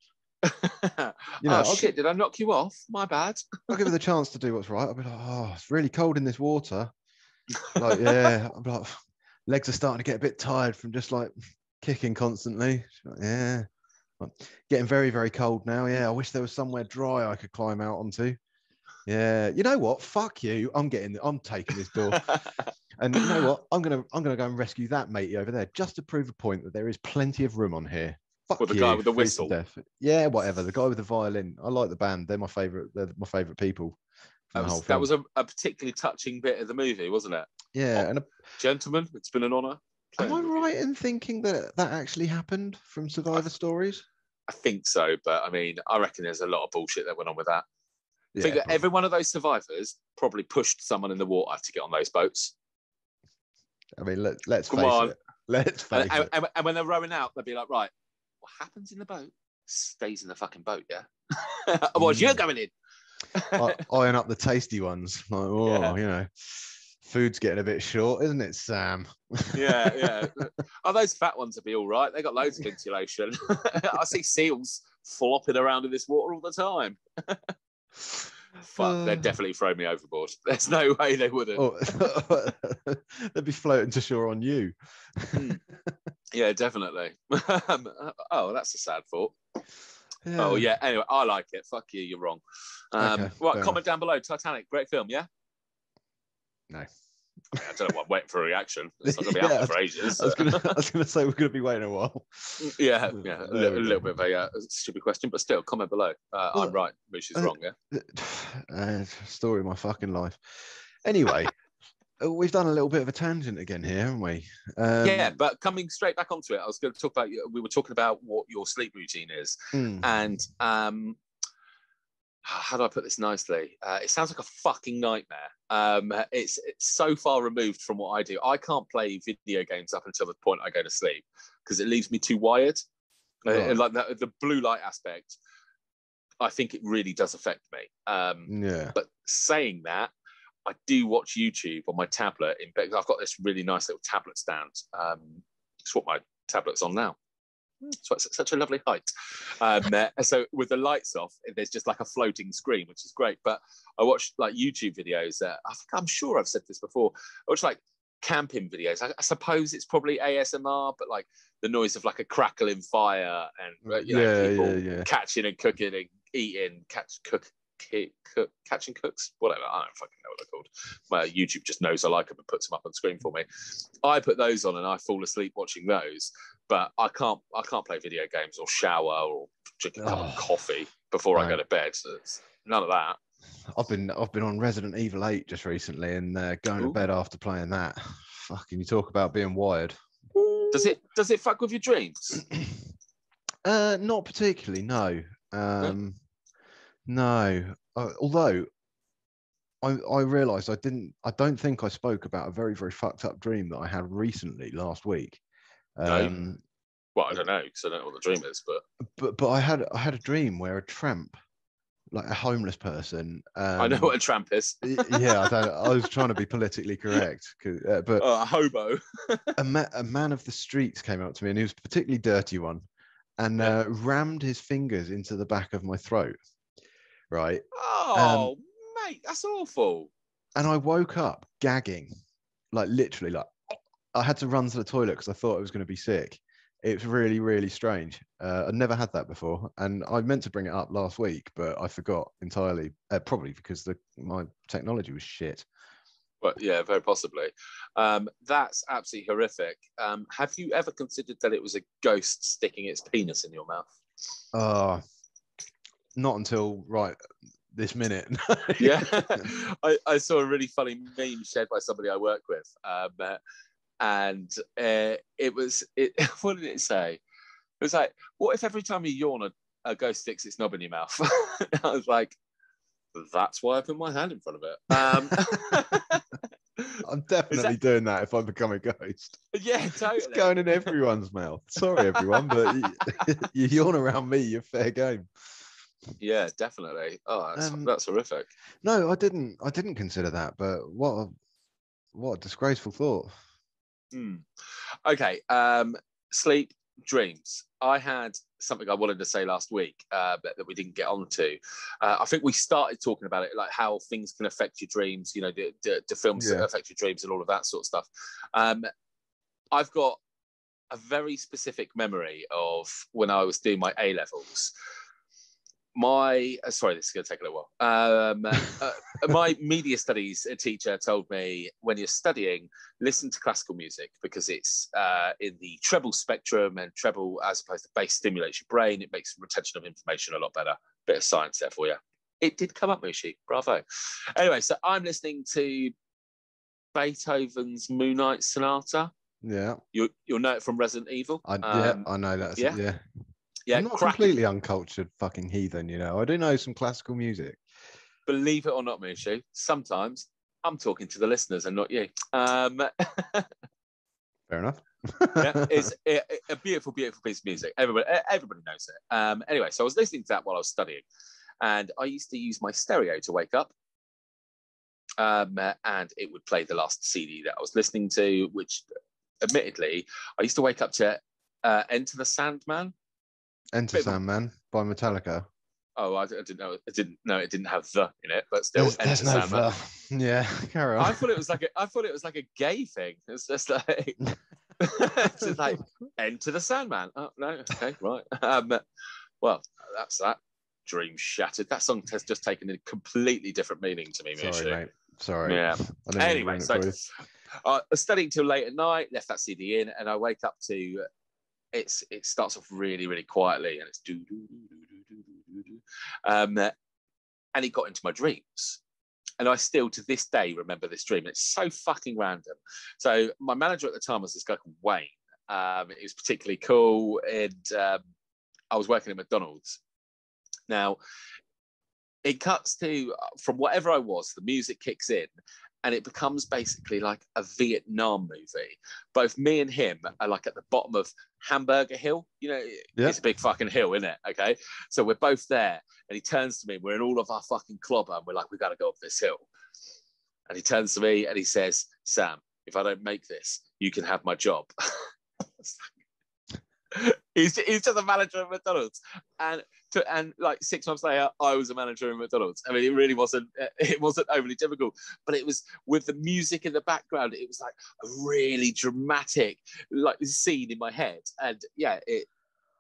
Shit, did I knock you off? My bad. I'll give her the chance to do what's right. I'll be like, oh, it's really cold in this water. Like, yeah. I'm like, legs are starting to get a bit tired from just like kicking constantly. Like, yeah. Getting very, very cold now. Yeah, I wish there was somewhere dry I could climb out onto. Yeah, you know what? Fuck you. I'm taking this door. And you know what? I'm gonna go and rescue that matey over there just to prove a point that there is plenty of room on here. Fuck you. The guy with the whistle. Yeah, whatever. The guy with the violin. I like the band. They're my favorite. They're my favorite people. That was a particularly touching bit of the movie, wasn't it? Yeah. Gentlemen, it's been an honour. Am I right in thinking that actually happened from Survivor stories? I think so, but I mean, I reckon there's a lot of bullshit that went on with that. Yeah, I think that every one of those survivors probably pushed someone in the water to get on those boats. I mean, let's face it. Let's face it. And when they're rowing out, they'll be like, right, what happens in the boat stays in the fucking boat, yeah? Otherwise, you're going in. Eyeing up the tasty ones. Like, Food's getting a bit short, isn't it, Sam? Yeah. Oh, those fat ones would be all right. They got loads of insulation. I see seals flopping around in this water all the time. Fuck, they'd definitely throw me overboard. There's no way they wouldn't. They'd be floating to shore on you. Yeah, definitely. Oh, that's a sad thought. Yeah. Oh, yeah. Anyway, I like it. Fuck you, you're wrong. Okay, Right, comment down below. Titanic, great film, yeah? No. I don't know what, waiting for a reaction. It's not going to be out there for ages. I was going to say we're going to be waiting a while. Yeah, a little bit of a stupid question, but still, comment below. I'm right, Moosh is wrong, yeah? Story of my fucking life. Anyway, we've done a little bit of a tangent again here, haven't we? Yeah, but coming straight back onto it, I was going to talk about, we were talking about what your sleep routine is. And how do I put this nicely? It sounds like a fucking nightmare. It's so far removed from what I do. I can't play video games up until the point I go to sleep because it leaves me too wired. Right. Like the blue light aspect, I think it really does affect me. Yeah. But saying that, I do watch YouTube on my tablet. I've got this really nice little tablet stand. It's what my tablet's on now. So it's such a lovely height. So with the lights off, there's just like a floating screen, which is great. But I watch like YouTube videos. I'm sure I've said this before. I watch like camping videos. I suppose it's probably ASMR, but like the noise of like a crackling fire and people catching and cooking and eating, catching cooks, whatever. I don't fucking know what they're called. Well, YouTube just knows I like them and puts them up on screen for me. I put those on and I fall asleep watching those. But I can't play video games or shower or drink a cup of coffee before I go to bed. So it's none of that. I've been on Resident Evil 8 just recently and going to bed after playing that. Fucking, you talk about being wired. Does it fuck with your dreams? Not particularly, no. No. Although I realised I don't think I spoke about a very, very fucked up dream that I had recently last week. No. Well, I don't know because I don't know what the dream is, but I had a dream where a tramp, like a homeless person. I know what a tramp is. Yeah, I was trying to be politically correct, but a hobo. a man of the streets came up to me, and he was a particularly dirty one, and rammed his fingers into the back of my throat. Right. Oh, mate, that's awful. And I woke up gagging, like literally, like I had to run to the toilet because I thought I was going to be sick. It was really, really strange. I'd never had that before, and I meant to bring it up last week, but I forgot entirely. Probably because my technology was shit. But yeah, very possibly. That's absolutely horrific. Have you ever considered that it was a ghost sticking its penis in your mouth? Not until right this minute. Yeah, I saw a really funny meme shared by somebody I work with. And it was, what did it say? It was like, what if every time you yawn, a ghost sticks its knob in your mouth? I was like, that's why I put my hand in front of it. I'm definitely doing that if I become a ghost. Yeah, totally. It's going in everyone's mouth. Sorry, everyone, but you yawn around me, you're fair game. Yeah, definitely. Oh, that's horrific. No, I didn't consider that, but what a disgraceful thought. Okay. Sleep, dreams. I had something I wanted to say last week that we didn't get onto. I think we started talking about it, like how things can affect your dreams, you know, the films that affect your dreams and all of that sort of stuff. I've got a very specific memory of when I was doing my A-levels. Sorry, this is going to take a little while. My media studies teacher told me, when you're studying, listen to classical music because it's in the treble spectrum, and treble, as opposed to bass, stimulates your brain. It makes retention of information a lot better. Bit of science there for you. It did come up, Mushi. Bravo. Anyway, so I'm listening to Beethoven's Moonlight Sonata. Yeah. You'll know it from Resident Evil. I know that. Yeah. Yeah, I'm not completely uncultured fucking heathen, you know. I do know some classical music. Believe it or not, Mushu, sometimes I'm talking to the listeners and not you. Fair enough. Yeah, it's a beautiful, beautiful piece of music. Everybody knows it. Anyway, so I was listening to that while I was studying, and I used to use my stereo to wake up. and it would play the last CD that I was listening to, which, admittedly, I used to wake up to Enter the Sandman. Enter Sandman by Metallica. Oh, I didn't know. It didn't have the in it, but still, there's no Sandman. Yeah, carry on. I thought it was like a gay thing. It's just like, it's just like Enter the Sandman. Oh no, okay, right. Well, that's that. Dream shattered. That song has just taken a completely different meaning to me. Sorry, mate. Sorry. Yeah. Anyway, so I was studying till late at night. Left that CD in, and I wake up to it starts off really, really quietly, and it's do do do do do do do. And it got into my dreams. And I still, to this day, remember this dream. It's so fucking random. So my manager at the time was this guy called Wayne. It was particularly cool, and I was working at McDonald's. Now, it cuts to, from whatever I was, the music kicks in, and it becomes basically like a Vietnam movie. Both me and him are like at the bottom of Hamburger Hill. You know, It's a big fucking hill, isn't it? Okay. So we're both there, and he turns to me. We're in all of our fucking clobber, and we're like, we got to go up this hill. And he turns to me and he says, Sam, if I don't make this, you can have my job. He's just a manager at McDonald's, and like 6 months later, I was a manager at McDonald's. I mean, it really wasn't overly difficult, but it was with the music in the background. It was like a really dramatic like scene in my head, and it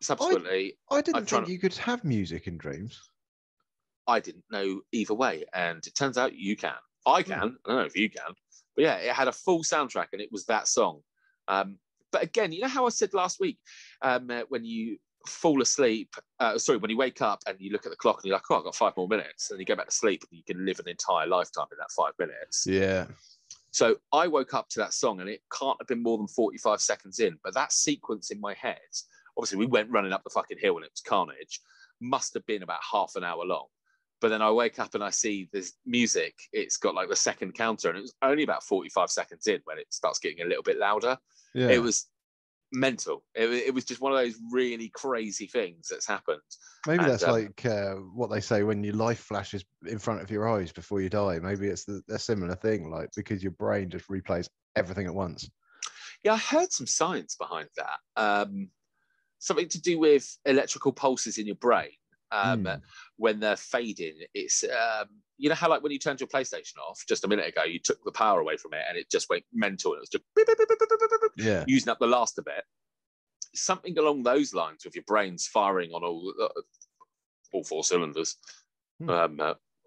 subsequently. I didn't think you could have music in dreams. I didn't know either way, and it turns out you can. I can. I don't know if you can, but yeah, it had a full soundtrack, and it was that song. But again, you know how I said last week, when you fall asleep, when you wake up and you look at the clock and you're like, oh, I've got 5 more minutes, and you go back to sleep and you can live an entire lifetime in that 5 minutes. Yeah. So I woke up to that song, and it can't have been more than 45 seconds in, but that sequence in my head, obviously we went running up the fucking hill and it was carnage, must have been about half an hour long. But then I wake up and I see this music. It's got like the second counter, and it was only about 45 seconds in when it starts getting a little bit louder. Yeah. It was mental. It was just one of those really crazy things that's happened. Maybe that's like what they say when your life flashes in front of your eyes before you die. Maybe it's a similar thing, like because your brain just replays everything at once. Yeah, I heard some science behind that. Something to do with electrical pulses in your brain. When they're fading, it's you know how like when you turned your PlayStation off just a minute ago, you took the power away from it and it just went mental, and it was just beep, beep, beep, beep, beep, beep, beep, using up the last of it. Something along those lines, with your brain's firing on all 4 cylinders. Yeah,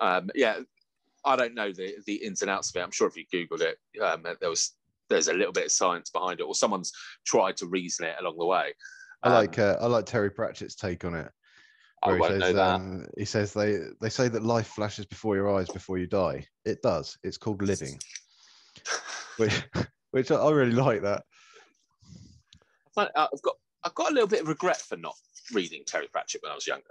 I don't know the ins and outs of it. I'm sure if you Googled it, there's a little bit of science behind it, or someone's tried to reason it along the way. I like Terry Pratchett's take on it. I won't know that. He says they say that life flashes before your eyes before you die. It does. It's called living. which I really like that. I've got a little bit of regret for not reading Terry Pratchett when I was younger.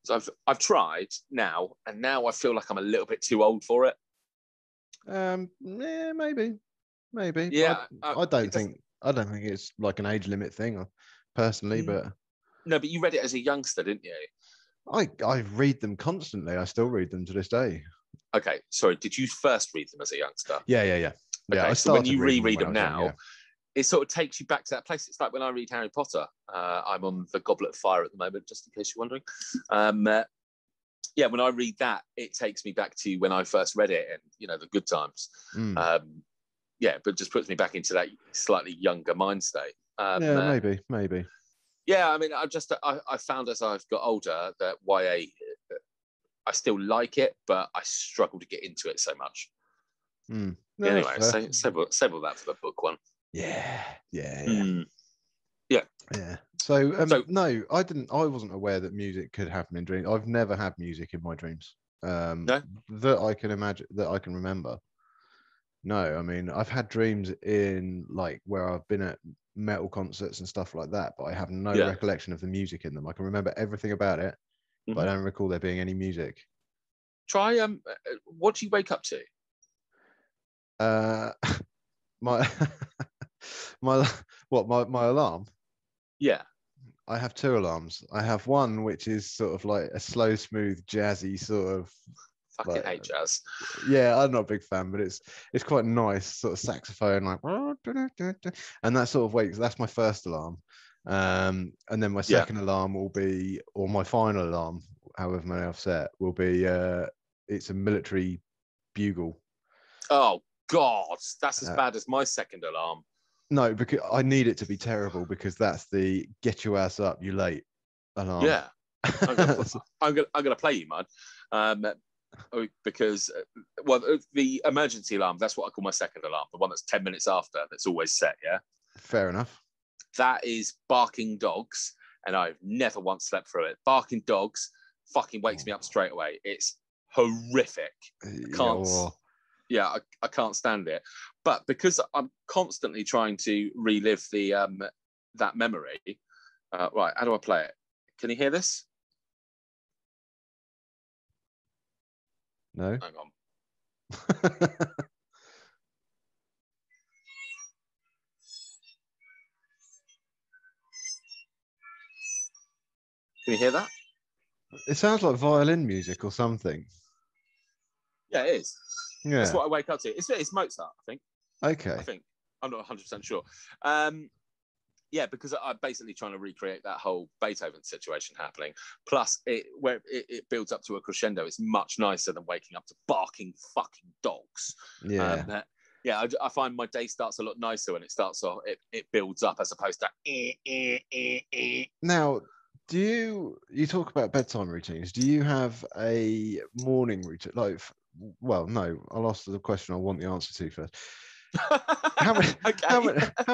So I've tried now, and now I feel like I'm a little bit too old for it. Maybe. Yeah, I don't think it's like an age limit thing, personally, but. No, but you read it as a youngster, didn't you? I read them constantly. I still read them to this day. Okay, sorry. Did you first read them as a youngster? Yeah. Okay, so when you reread them now, it sort of takes you back to that place. It's like when I read Harry Potter. I'm on the Goblet of Fire at the moment, just in case you're wondering. When I read that, it takes me back to when I first read it, and the good times. But just puts me back into that slightly younger mind state. Maybe. Yeah, I mean, I found as I've got older that YA, I still like it, but I struggle to get into it so much. No, anyway, save all that for the book one. Yeah. So no, I didn't. I wasn't aware that music could happen in dreams. I've never had music in my dreams. No? That I can imagine, that I can remember. No, I mean, I've had dreams in like where I've been at metal concerts and stuff like that, but I have no recollection of the music in them. I can remember everything about it, but I don't recall there being any music. Try what do you wake up to? My alarm? Yeah. I have 2 alarms. I have one which is sort of like a slow, smooth, jazzy sort of Fucking hate jazz. Yeah, I'm not a big fan, but it's quite nice, sort of saxophone, like, and that sort of wakes. That's my first alarm, and then my second alarm will be, or my final alarm, however many I've set, will be. It's a military bugle. Oh God, that's as bad as my second alarm. No, because I need it to be terrible, because that's the get your ass up, you late alarm. Yeah, I'm gonna play you, man. Because the emergency alarm, that's what I call my second alarm, the one that's 10 minutes after, that's always set. Yeah, fair enough. That is barking dogs, and I've never once slept through it. Barking dogs fucking wakes me up straight away. It's horrific. I can't stand it. But because I'm constantly trying to relive the that memory, right, how do I play it? Can you hear this? No. Hang on. Can you hear that? It sounds like violin music or something. Yeah, it is. Yeah. That's what I wake up to. It's Mozart, I think. Okay. I think. I'm not 100% sure. Yeah, because I'm basically trying to recreate that whole Beethoven situation happening. Plus, where it builds up to a crescendo, it's much nicer than waking up to barking fucking dogs. Yeah. I find my day starts a lot nicer when it starts off. It builds up as opposed to. Now, do you talk about bedtime routines? Do you have a morning routine? Like, well, no. I'll ask the question I want the answer to first. How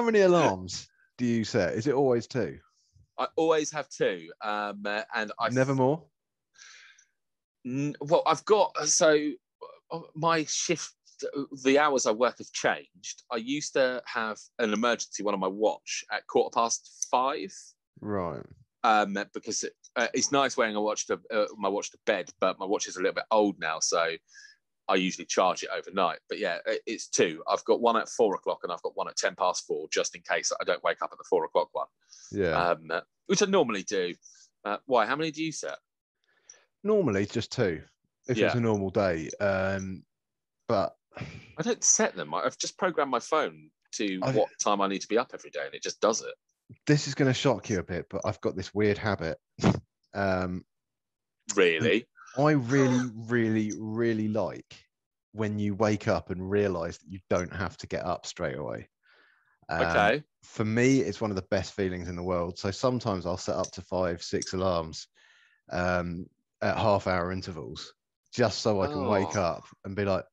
many alarms do you set? Is it always 2? I always have 2, and I never more. Well, I've got my shift. The hours I work have changed. I used to have an emergency one on my watch at 5:15. Right. Because it's nice wearing my watch to bed, but my watch is a little bit old now, so I usually charge it overnight. But yeah, it's 2. I've got one at 4:00 and I've got one at 4:10, just in case I don't wake up at the 4:00 one. Yeah. Which I normally do. Why? How many do you set? Normally just 2, if it's a normal day. But I don't set them. I've just programmed my phone to what time I need to be up every day, and it just does it. This is going to shock you a bit, but I've got this weird habit. Really? I really, really, really like when you wake up and realize that you don't have to get up straight away. Okay. For me, it's one of the best feelings in the world. So sometimes I'll set up to 5, 6 alarms at half-hour intervals, just so I can wake up and be like,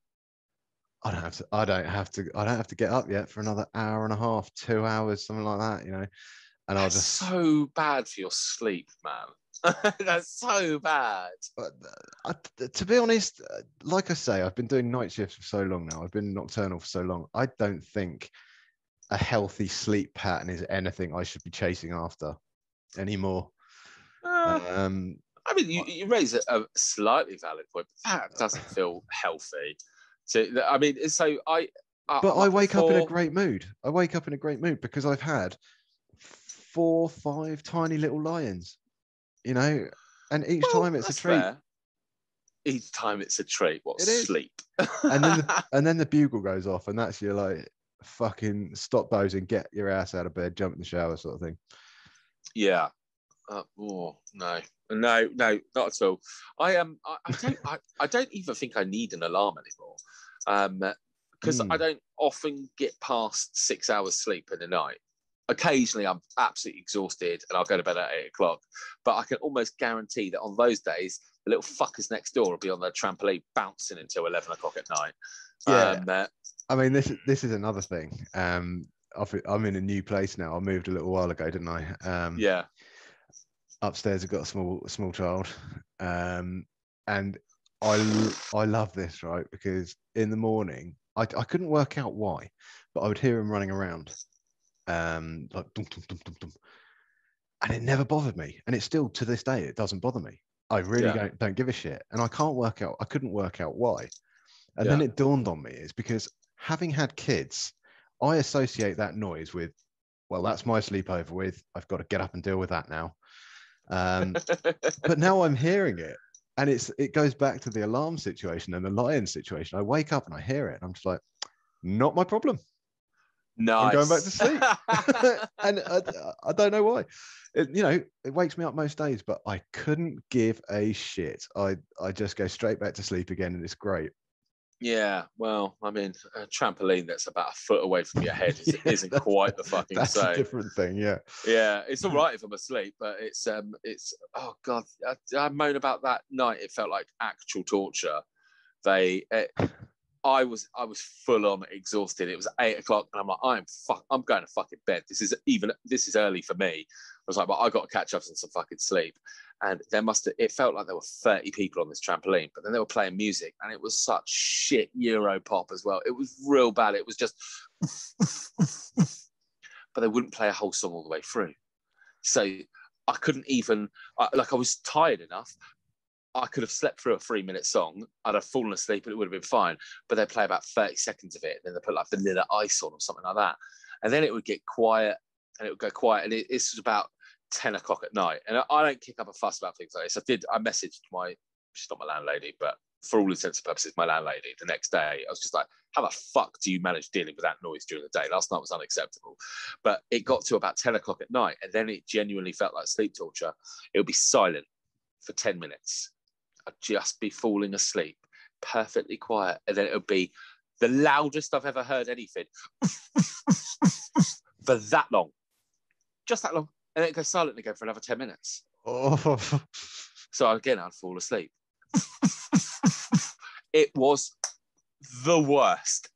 I don't have to get up yet for another hour and a half, 2 hours, something like that, you know. And That's so bad for your sleep, man. That's so bad. To be honest, like I say, I've been doing night shifts for so long now. I've been nocturnal for so long. I don't think a healthy sleep pattern is anything I should be chasing after anymore. I mean, you raise a slightly valid point, but that doesn't feel healthy. So, I mean, I wake up in a great mood. I wake up in a great mood because I've had 4, 5 tiny little lions, you know, and each time it's a treat. Fair. Each time it's a treat. What sleep? and then the bugle goes off, and that's your like fucking stop dozing, get your ass out of bed, jump in the shower, sort of thing. Yeah. No, not at all. I don't even think I need an alarm anymore, because I don't often get past 6 hours sleep in the night. Occasionally, I'm absolutely exhausted and I'll go to bed at 8:00. But I can almost guarantee that on those days, the little fuckers next door will be on their trampoline bouncing until 11:00 at night. Yeah. I mean, this is another thing. I'm in a new place now. I moved a little while ago, didn't I? Yeah. Upstairs, I've got a small child, and I love this, right? Because in the morning, I couldn't work out why, but I would hear him running around, like dum, dum, dum, dum, dum. And it never bothered me, and it still to this day it doesn't bother me. I really don't give a shit, and I couldn't work out why. And then it dawned on me, it's because having had kids, I associate that noise with, well, that's my sleepover with. I've got to get up and deal with that now. But now I'm hearing it, And it goes back to the alarm situation and the lion situation. I wake up and I hear it, and I'm just like, not my problem. Nice. I'm going back to sleep. And I don't know why. It wakes me up most days, but I couldn't give a shit. I just go straight back to sleep again, and it's great. Yeah, well, I mean, a trampoline that's about a foot away from your head isn't quite the fucking that's same. That's a different thing, yeah. Yeah, it's all right if I'm asleep, but it's oh god, I moan about that night. It felt like actual torture. I was full on exhausted. It was 8 o'clock, and I'm like, I'm going to fucking bed. This is early for me. I was like, but I got to catch up on some fucking sleep. And it felt like there were 30 people on this trampoline, but then they were playing music, and it was such shit Euro pop as well. It was real bad. It was just, but they wouldn't play a whole song all the way through. So I couldn't even, I was tired enough. I could have slept through a 3-minute song. I'd have fallen asleep and it would have been fine. But they'd play about 30 seconds of it. And then they put like Vanilla Ice on or something like that. And then it would get quiet, and it would go quiet. And it was about 10 o'clock at night. And I don't kick up a fuss about things like this. I messaged she's not my landlady, but for all intents and purposes, my landlady the next day. I was just like, how the fuck do you manage dealing with that noise during the day? Last night was unacceptable. But it got to about 10 o'clock at night, and then it genuinely felt like sleep torture. It would be silent for 10 minutes. I'd just be falling asleep, perfectly quiet. And then it would be the loudest I've ever heard anything for that long. Just that long. And then it goes silent again for another 10 minutes. Oh. So again, I'd fall asleep. It was the worst.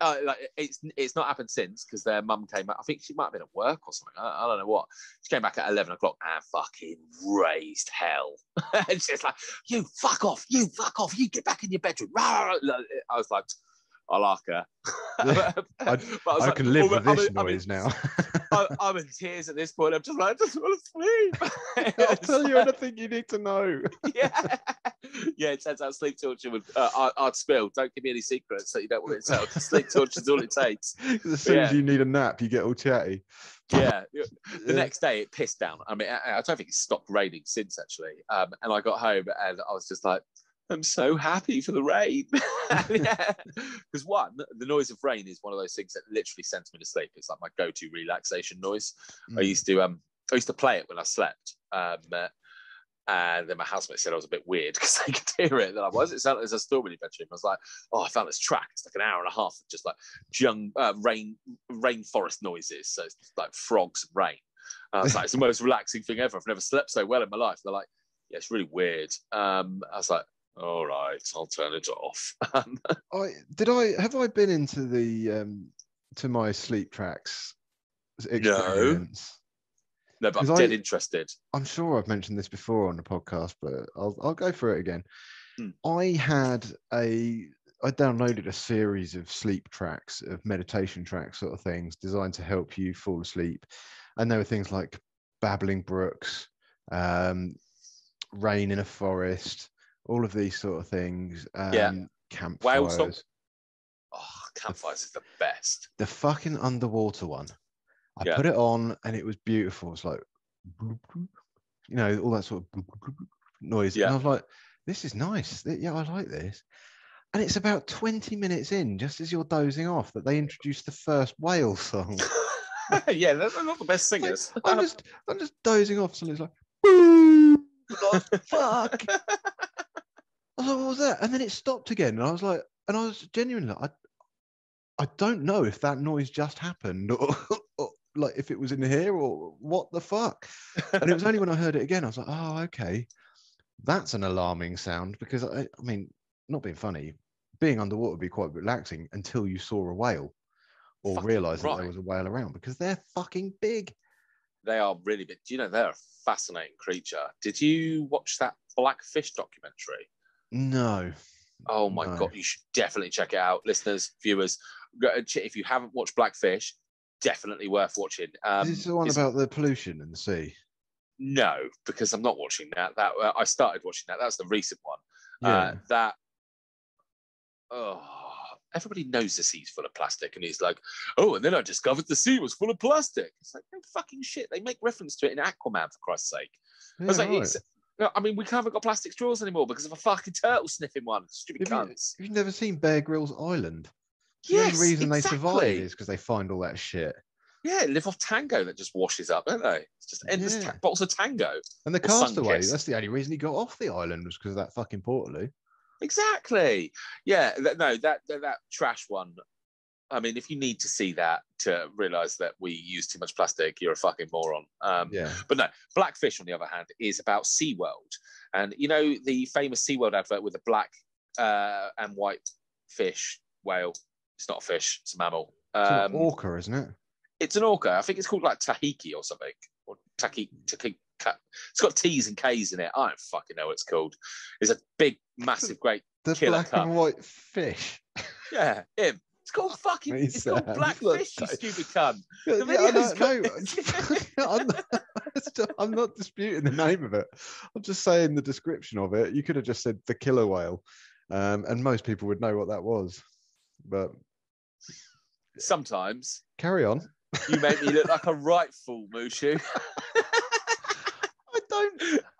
It's not happened since, because their mum came back. I think she might have been at work or something. I don't know what. She came back at 11 o'clock and fucking raised hell. And she's like, you fuck off, you get back in your bedroom. I was like, I like her. I can live with this noise now. I'm in tears at this point. I'm just like, I just want to sleep. I'll tell you anything you need to know. Yeah, it turns out sleep torture would, I'd spill. Don't give me any secrets that you don't want it to tell. Sleep torture is all it takes. As soon as you need a nap, you get all chatty. Yeah. The next day, it pissed down. I mean, I don't think it's stopped raining since, actually. And I got home and I was just like, I'm so happy for the rain. Because one, the noise of rain is one of those things that literally sends me to sleep. It's like my go-to relaxation noise. I used to play it when I slept. And then my housemate said I was a bit weird because they could hear it. They're like, why does it sound like there's a storm in your bedroom? I was like, I found this track. It's like an hour and a half of just like rainforest noises. So it's like frogs and rain. And I was like, it's the most relaxing thing ever. I've never slept so well in my life. They're like, yeah, it's really weird. I was like, all right, I'll turn it off. Have I been into the to my sleep tracks experience? No, but I'm dead interested. I'm sure I've mentioned this before on the podcast, but I'll go for it again. I downloaded a series of sleep tracks, of meditation tracks, sort of things, designed to help you fall asleep. And there were things like babbling brooks, rain in a forest, all of these sort of things. Campfires. Campfires is the best. The fucking underwater one. I put it on and it was beautiful. It's like, all that sort of noise. Yeah. And I was like, this is nice. Yeah, I like this. And it's about 20 minutes in, just as you're dozing off, that they introduced the first whale song. Yeah, they're not the best singers. Like, I'm just dozing off. Somebody's like, boom! Like, fuck! I was like, what was that? And then it stopped again. And I was genuinely like, I don't know if that noise just happened or like if it was in here or what the fuck. And it was only when I heard it again, I was like, oh, okay. That's an alarming sound, because I mean, not being funny, being underwater would be quite relaxing until you saw a whale or realised that there was a whale around, because they're fucking big. They are really big. Do you know, they're a fascinating creature. Did you watch that Blackfish documentary? No. Oh my God, you should definitely check it out. Listeners, viewers, if you haven't watched Blackfish, definitely worth watching. Is this the one about the pollution in the sea? No, because I'm not watching that. I started watching that. That's the recent one. Yeah. Everybody knows the sea's full of plastic, and he's like, oh, and then I discovered the sea was full of plastic. It's like, no fucking shit. They make reference to it in Aquaman, for Christ's sake. Yeah, I was like, right. No, I mean, we haven't got plastic straws anymore because of a fucking turtle sniffing one. Stupid cunts. Have you never seen Bear Grylls Island? Yes, the only reason they survive exactly. is because they find all that shit. Yeah, live off Tango that just washes up, don't they? It's just endless bottles of Tango. And the castaway, that's the only reason he got off the island was because of that fucking Portaloo. Exactly. Yeah, that trash one. I mean, if you need to see that to realise that we use too much plastic, you're a fucking moron. But no, Blackfish, on the other hand, is about SeaWorld. And you know the famous SeaWorld advert with the black and white fish, whale. It's not a fish, it's a mammal. It's an orca, isn't it? It's an orca. I think it's called like Tahiki or something. Or Taki. It's got T's and K's in it. I don't fucking know what it's called. It's a big, massive, great the killer black and white fish. Yeah, him. It's called fucking. It's called Blackfish, you stupid cunt. I'm not disputing the name of it. I'm just saying the description of it. You could have just said the killer whale, and most people would know what that was. But sometimes, carry on. You make me look like a right fool, Mushu.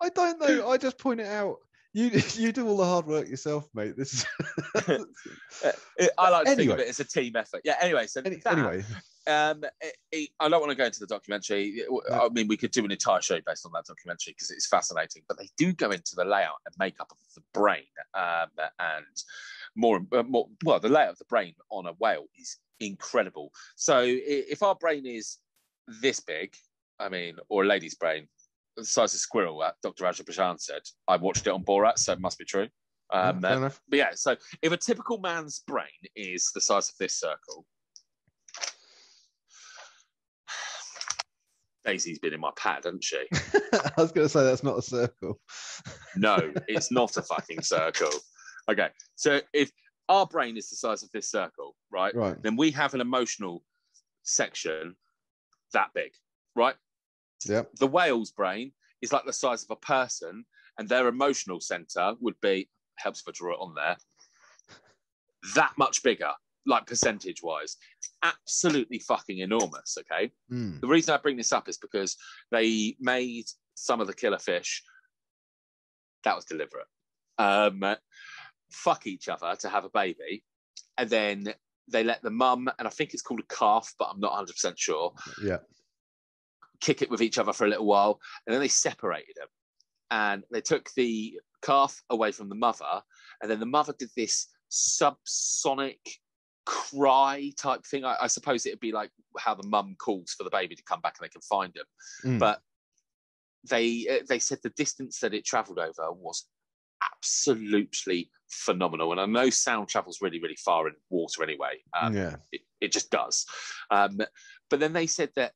I don't know. I just point it out. You do all the hard work yourself, mate. This is. I like to think of it as a team effort. Yeah. Anyway, so anyway, I don't want to go into the documentary. No. I mean, we could do an entire show based on that documentary because it's fascinating. But they do go into the layout and makeup of the brain, and more. Well, the layout of the brain on a whale is incredible. So if our brain is this big, I mean, or a lady's brain, the size of squirrel, Dr. Ajapashan said. I watched it on Borat, so it must be true. But yeah, so if a typical man's brain is the size of this circle, Daisy's been in my pad, hasn't she? I was going to say that's not a circle. No, it's not a fucking circle. Okay, so if our brain is the size of this circle, right? Then we have an emotional section that big, right? Yeah. The whale's brain is like the size of a person, and their emotional center would be, helps if I draw it on there, that much bigger, like percentage wise. Absolutely fucking enormous. Okay. The reason I bring this up is because they made some of the killer fish, that was deliberate, fuck each other to have a baby, and then they let the mum, and I think it's called a calf, but I'm not 100% sure. Yeah. Kick it with each other for a little while, and then they separated them, and they took the calf away from the mother, and then the mother did this subsonic cry type thing. I suppose it'd be like how the mum calls for the baby to come back and they can find him. But they said the distance that it traveled over was absolutely phenomenal, and I know sound travels really, really far in water anyway. It just does. But then they said that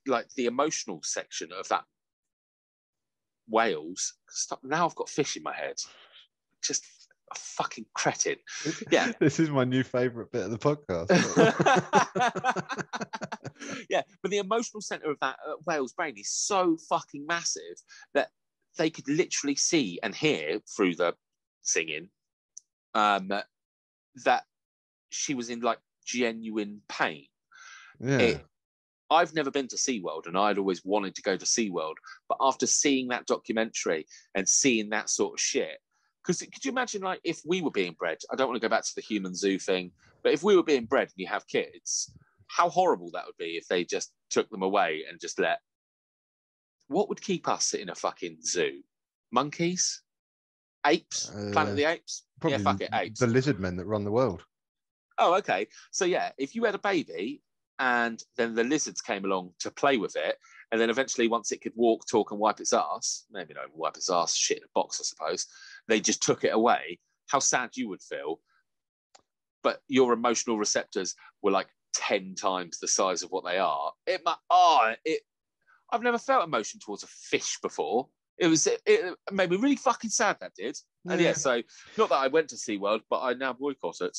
like the emotional section of that whales. Now I've got fish in my head. Just a fucking cretin. Yeah. This is my new favourite bit of the podcast. Yeah, but the emotional centre of that whale's brain is so fucking massive that they could literally see and hear through the singing that she was in like genuine pain. Yeah. I've never been to SeaWorld, and I'd always wanted to go to SeaWorld. But after seeing that documentary and seeing that sort of shit, because could you imagine, like, if we were being bred, I don't want to go back to the human zoo thing, but if we were being bred and you have kids, how horrible that would be if they just took them away and just let... What would keep us in a fucking zoo? Monkeys? Apes? Planet of the Apes? Probably yeah, fuck it, apes. The lizard men that run the world. Oh, okay. So, yeah, if you had a baby... and then the lizards came along to play with it, and then eventually once it could walk, talk, and wipe its ass, maybe not wipe its ass, shit in a box, I suppose, they just took it away, how sad you would feel. But your emotional receptors were like 10 times the size of what they are. I've never felt emotion towards a fish before. It made me really fucking sad, that did. And yeah, so not that I went to SeaWorld, but I now boycott it.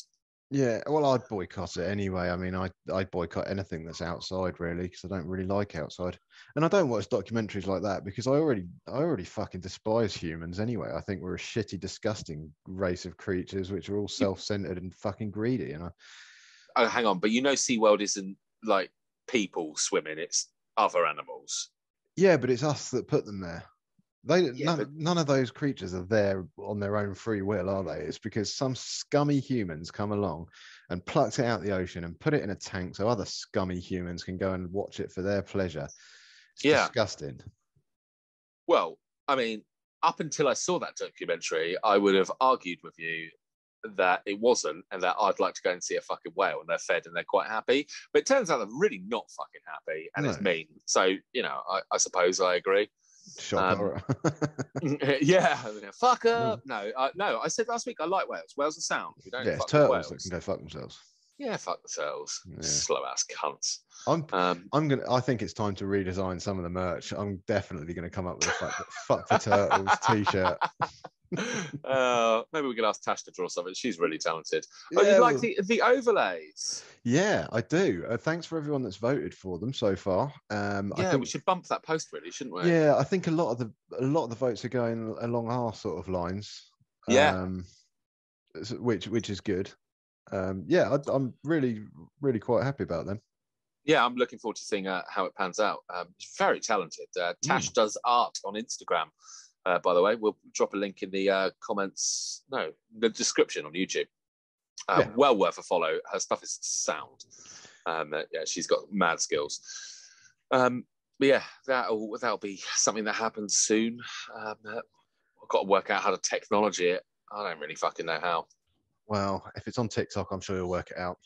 Yeah, well, I'd boycott it anyway. I mean, I'd boycott anything that's outside, really, because I don't really like outside. And I don't watch documentaries like that because I already fucking despise humans anyway. I think we're a shitty, disgusting race of creatures which are all self-centered and fucking greedy, you know? Oh, hang on, but you know SeaWorld isn't like people swimming, it's other animals. Yeah, but it's us that put them there. None of those creatures are there on their own free will, are they? It's because some scummy humans come along and plucked it out of the ocean and put it in a tank so other scummy humans can go and watch it for their pleasure. It's disgusting. Well, I mean, up until I saw that documentary, I would have argued with you that it wasn't, and that I'd like to go and see a fucking whale, and they're fed and they're quite happy. But it turns out they're really not fucking happy, and it's mean. So, I suppose I agree. Shock horror. Yeah, fuck up. No, I said last week I like whales. Whales are sound. We don't fuck turtles whales that can go fuck themselves. Yeah, fuck themselves. Yeah. Slow ass cunts. I think it's time to redesign some of the merch. I'm definitely gonna come up with a fuck the turtles t-shirt. Maybe we can ask Tash to draw something. She's really talented. You like the overlays? Yeah, I do. Thanks for everyone that's voted for them so far. I think we should bump that post, really, shouldn't we? Yeah, I think a lot of the votes are going along our sort of lines. Yeah, which is good. I'm really, really quite happy about them. Yeah, I'm looking forward to seeing how it pans out. It's very talented. Tash does art on Instagram. By the way, we'll drop a link in the the description on YouTube. Well worth a follow. Her stuff is sound. She's got mad skills. But yeah, that'll be something that happens soon. I've got to work out how to technology it. I don't really fucking know how. Well, if it's on TikTok, I'm sure you'll work it out.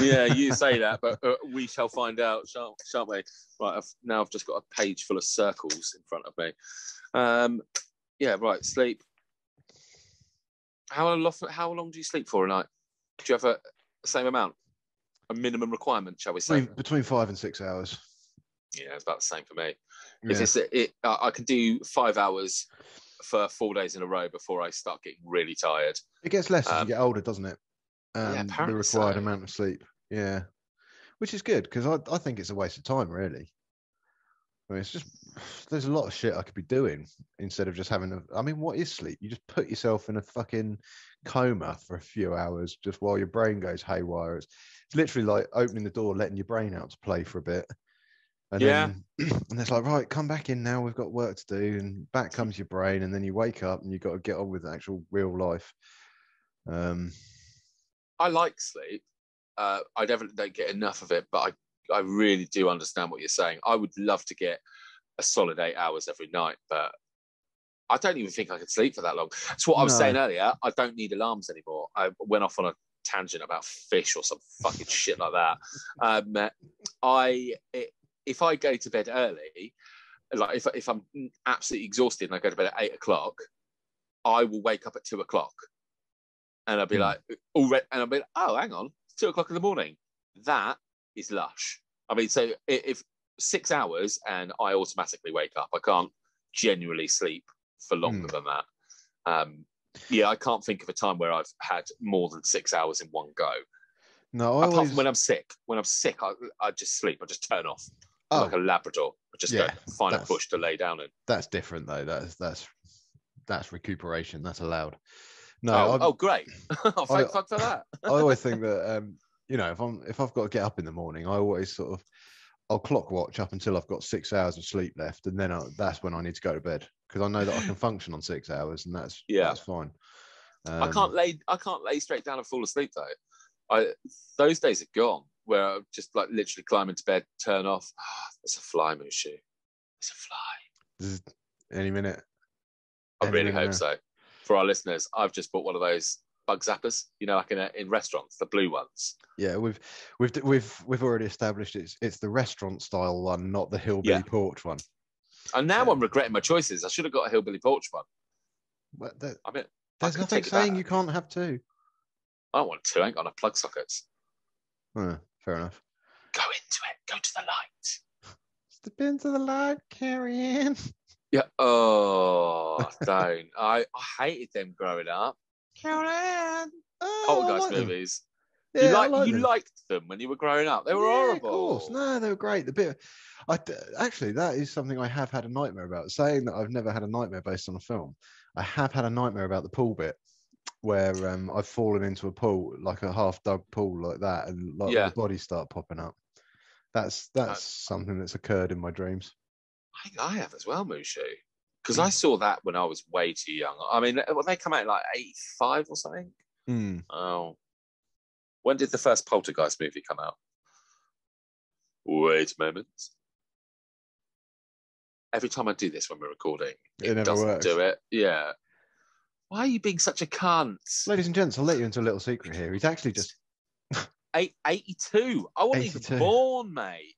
Yeah, you say that, but we shall find out, shan't we? Right, I've just got a page full of circles in front of me. Right, sleep. How long do you sleep for a night? Do you have a same amount? A minimum requirement, shall we say? Between 5 and 6 hours. Yeah, it's about the same for me. Yeah. I can do 5 hours for 4 days in a row before I start getting really tired. It gets less as you get older, doesn't it? The required amount of sleep. Yeah, which is good because I think it's a waste of time, really. I mean, it's just there's a lot of shit I could be doing instead of just having what is sleep? You just put yourself in a fucking coma for a few hours just while your brain goes haywire. It's literally like opening the door, letting your brain out to play for a bit. And then and it's like, right, come back in now, we've got work to do, and back comes your brain, and then you wake up and you've got to get on with the actual real life. I like sleep. I definitely don't get enough of it, but I really do understand what you're saying. I would love to get a solid 8 hours every night, but I don't even think I could sleep for that long. That's what I was saying earlier. I don't need alarms anymore. I went off on a tangent about fish or some fucking shit like that. If I go to bed early, like if I'm absolutely exhausted and I go to bed at 8 o'clock, I will wake up at 2 o'clock. And I'll be like, oh, hang on, it's 2 o'clock in the morning. That is lush. I mean, so if 6 hours and I automatically wake up, I can't genuinely sleep for longer than that. I can't think of a time where I've had more than 6 hours in one go. No, apart from when I'm sick. When I'm sick, I just sleep. I just turn off like a Labrador. I just go find a bush to lay down in. That's different though. That's recuperation. That's allowed. No. Great. Thank fuck for that. I always think that if I've got to get up in the morning, I always I'll clock watch up until I've got 6 hours of sleep left, and then that's when I need to go to bed because I know that I can function on 6 hours, and that's fine. I can't lay straight down and fall asleep though. Those days are gone where I just like literally climb into bed, turn off. There's a fly, Mushu. There's a fly. Any minute. I really hope so. For our listeners, I've just bought one of those bug zappers, like in restaurants, the blue ones. Yeah, we've already established it's the restaurant style one, not the hillbilly porch one. And now I'm regretting my choices. I should have got a hillbilly porch one. Well, there's nothing saying you can't have two. I don't want two. I ain't got enough plug sockets. Fair enough. Go into it. Go to the light. Step into the light, carry on. Yeah. Oh, don't. I hated them growing up. Carry on. Poltergeist movies. Yeah, you liked them when you were growing up. They were horrible. Of course. No, they were great. Actually, that is something I have had a nightmare about. Saying that I've never had a nightmare based on a film, I have had a nightmare about the pool bit where I've fallen into a pool, like a half-dug pool like that, and the bodies start popping up. That's something that's occurred in my dreams. I have as well, Mushu. Because I saw that when I was way too young. I mean, when they come out in like 85 or something. Oh. When did the first Poltergeist movie come out? Wait a moment. Every time I do this when we're recording, it never doesn't works. do it. Yeah. Why are you being such a cunt? Ladies and gents, I'll let you into a little secret here. He's actually just 82. I wasn't 82. even born, mate.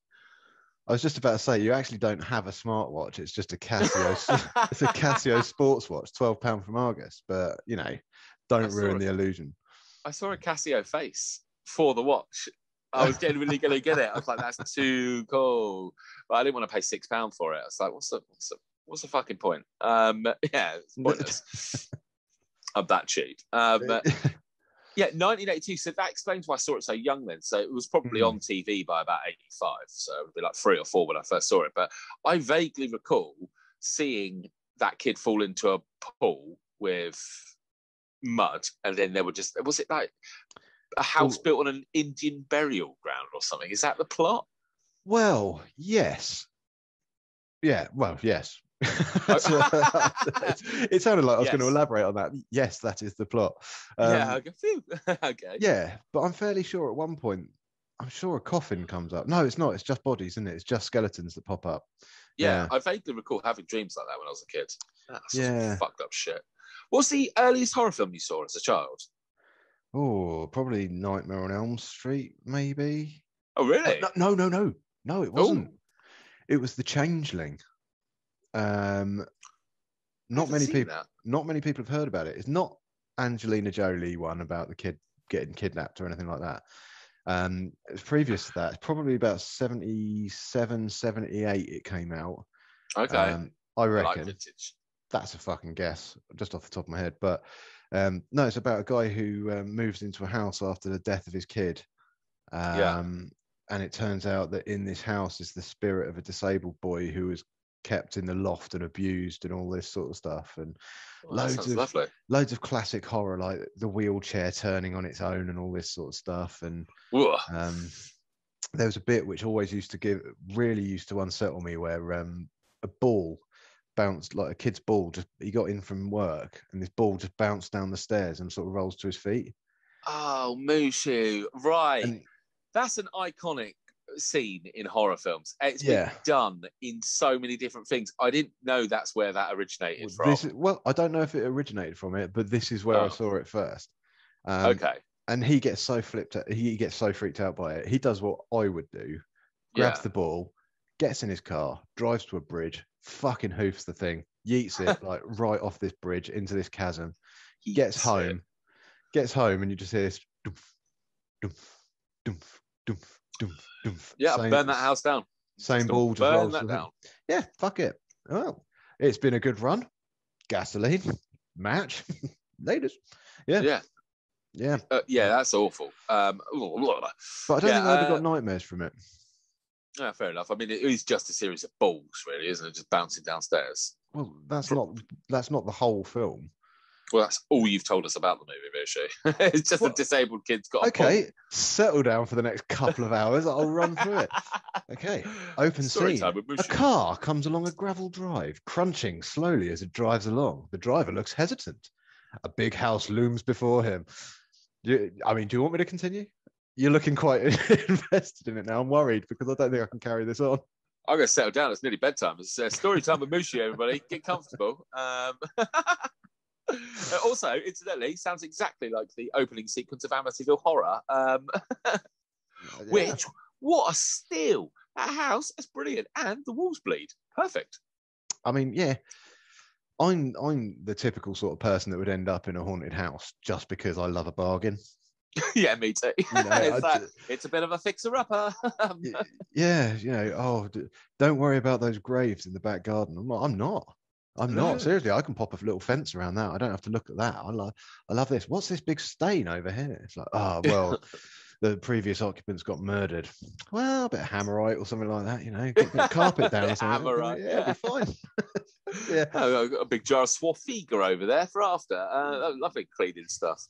I was just about to say, you actually don't have a smartwatch. It's just a Casio. It's a Casio sports watch, £12 from Argus. But, you know, don't ruin the illusion. I saw a Casio face for the watch. I was genuinely going to get it. I was like, that's too cool. But I didn't want to pay £6 for it. I was like, what's the fucking point? Yeah, it's pointless. I'm that cheap. Yeah, 1982. So that explains why I saw it so young then. So it was probably on TV by about 85. So it would be like 3 or 4 when I first saw it. But I vaguely recall seeing that kid fall into a pool with mud, and then there were just, was it like a house built on an Indian burial ground or something? Is that the plot? Well, yes. Yeah, well, yes. It sounded like I was going to elaborate on that. Yes, that is the plot. Okay. Yeah, but I'm fairly sure at one point, I'm sure a coffin comes up. No, it's not. It's just bodies, isn't it? It's just skeletons that pop up. Yeah. I vaguely recall having dreams like that when I was a kid. That's fucked up shit. What's the earliest horror film you saw as a child? Oh, probably Nightmare on Elm Street, maybe. Oh, really? No, it wasn't. Ooh. It was The Changeling. Not many people have heard about it. It's not Angelina Jolie one about the kid getting kidnapped or anything like that. It's previous to that. It's probably about 77, 78 it came out. Okay. I reckon. That's a fucking guess, just off the top of my head. But no, it's about a guy who moves into a house after the death of his kid. And it turns out that in this house is the spirit of a disabled boy who was kept in the loft and abused and all this sort of stuff. And loads of classic horror, like the wheelchair turning on its own and all this sort of stuff. And there was a bit which always used to unsettle me, where a ball bounced, like a kid's ball, he got in from work and this ball just bounced down the stairs and sort of rolls to his feet. Oh, Mushu, right. That's an iconic scene in horror films. It's been done in so many different things. I didn't know that's where that originated from. I don't know if it originated from it, but this is where I saw it first. Okay. And he gets so freaked out by it. He does what I would do, grabs the ball, gets in his car, drives to a bridge, fucking hoofs the thing, yeets it like right off this bridge into this chasm, gets home, and you just hear this doof, doof, doof, doof, doof, doof. Yeah, burn that house down. Same ball just rolls that down. Yeah, fuck it. Well, it's been a good run. Gasoline, match, ladies. Yeah, that's awful. But I don't think I ever got nightmares from it. Yeah, fair enough. I mean, it is just a series of balls, really, isn't it? Just bouncing downstairs. Well, that's not the whole film. Well, that's all you've told us about the movie, Vishy. It's just a disabled kid's got a ball. Settle down for the next couple of hours. I'll run through it. Okay, open scene. A car comes along a gravel drive, crunching slowly as it drives along. The driver looks hesitant. A big house looms before him. Do you want me to continue? You're looking quite invested in it now. I'm worried because I don't think I can carry this on. I'm going to settle down. It's nearly bedtime. It's story time with Mushi, everybody. Get comfortable. Also, incidentally, sounds exactly like the opening sequence of Amityville Horror. Which, what a steal. That house is brilliant. And the walls bleed. Perfect. I mean, yeah. I'm the typical sort of person that would end up in a haunted house just because I love a bargain. Yeah, me too. It's a bit of a fixer-upper. Don't worry about those graves in the back garden. I'm not. Seriously, I can pop a little fence around that. I don't have to look at that. I love this. What's this big stain over here? It's like, the previous occupants got murdered. Well, a bit of hammerite or something like that, get a bit of carpet down or something. Hammerite, it'll be fine. Yeah. I've got a big jar of Swafiga over there for after. Lovely cleaning stuff.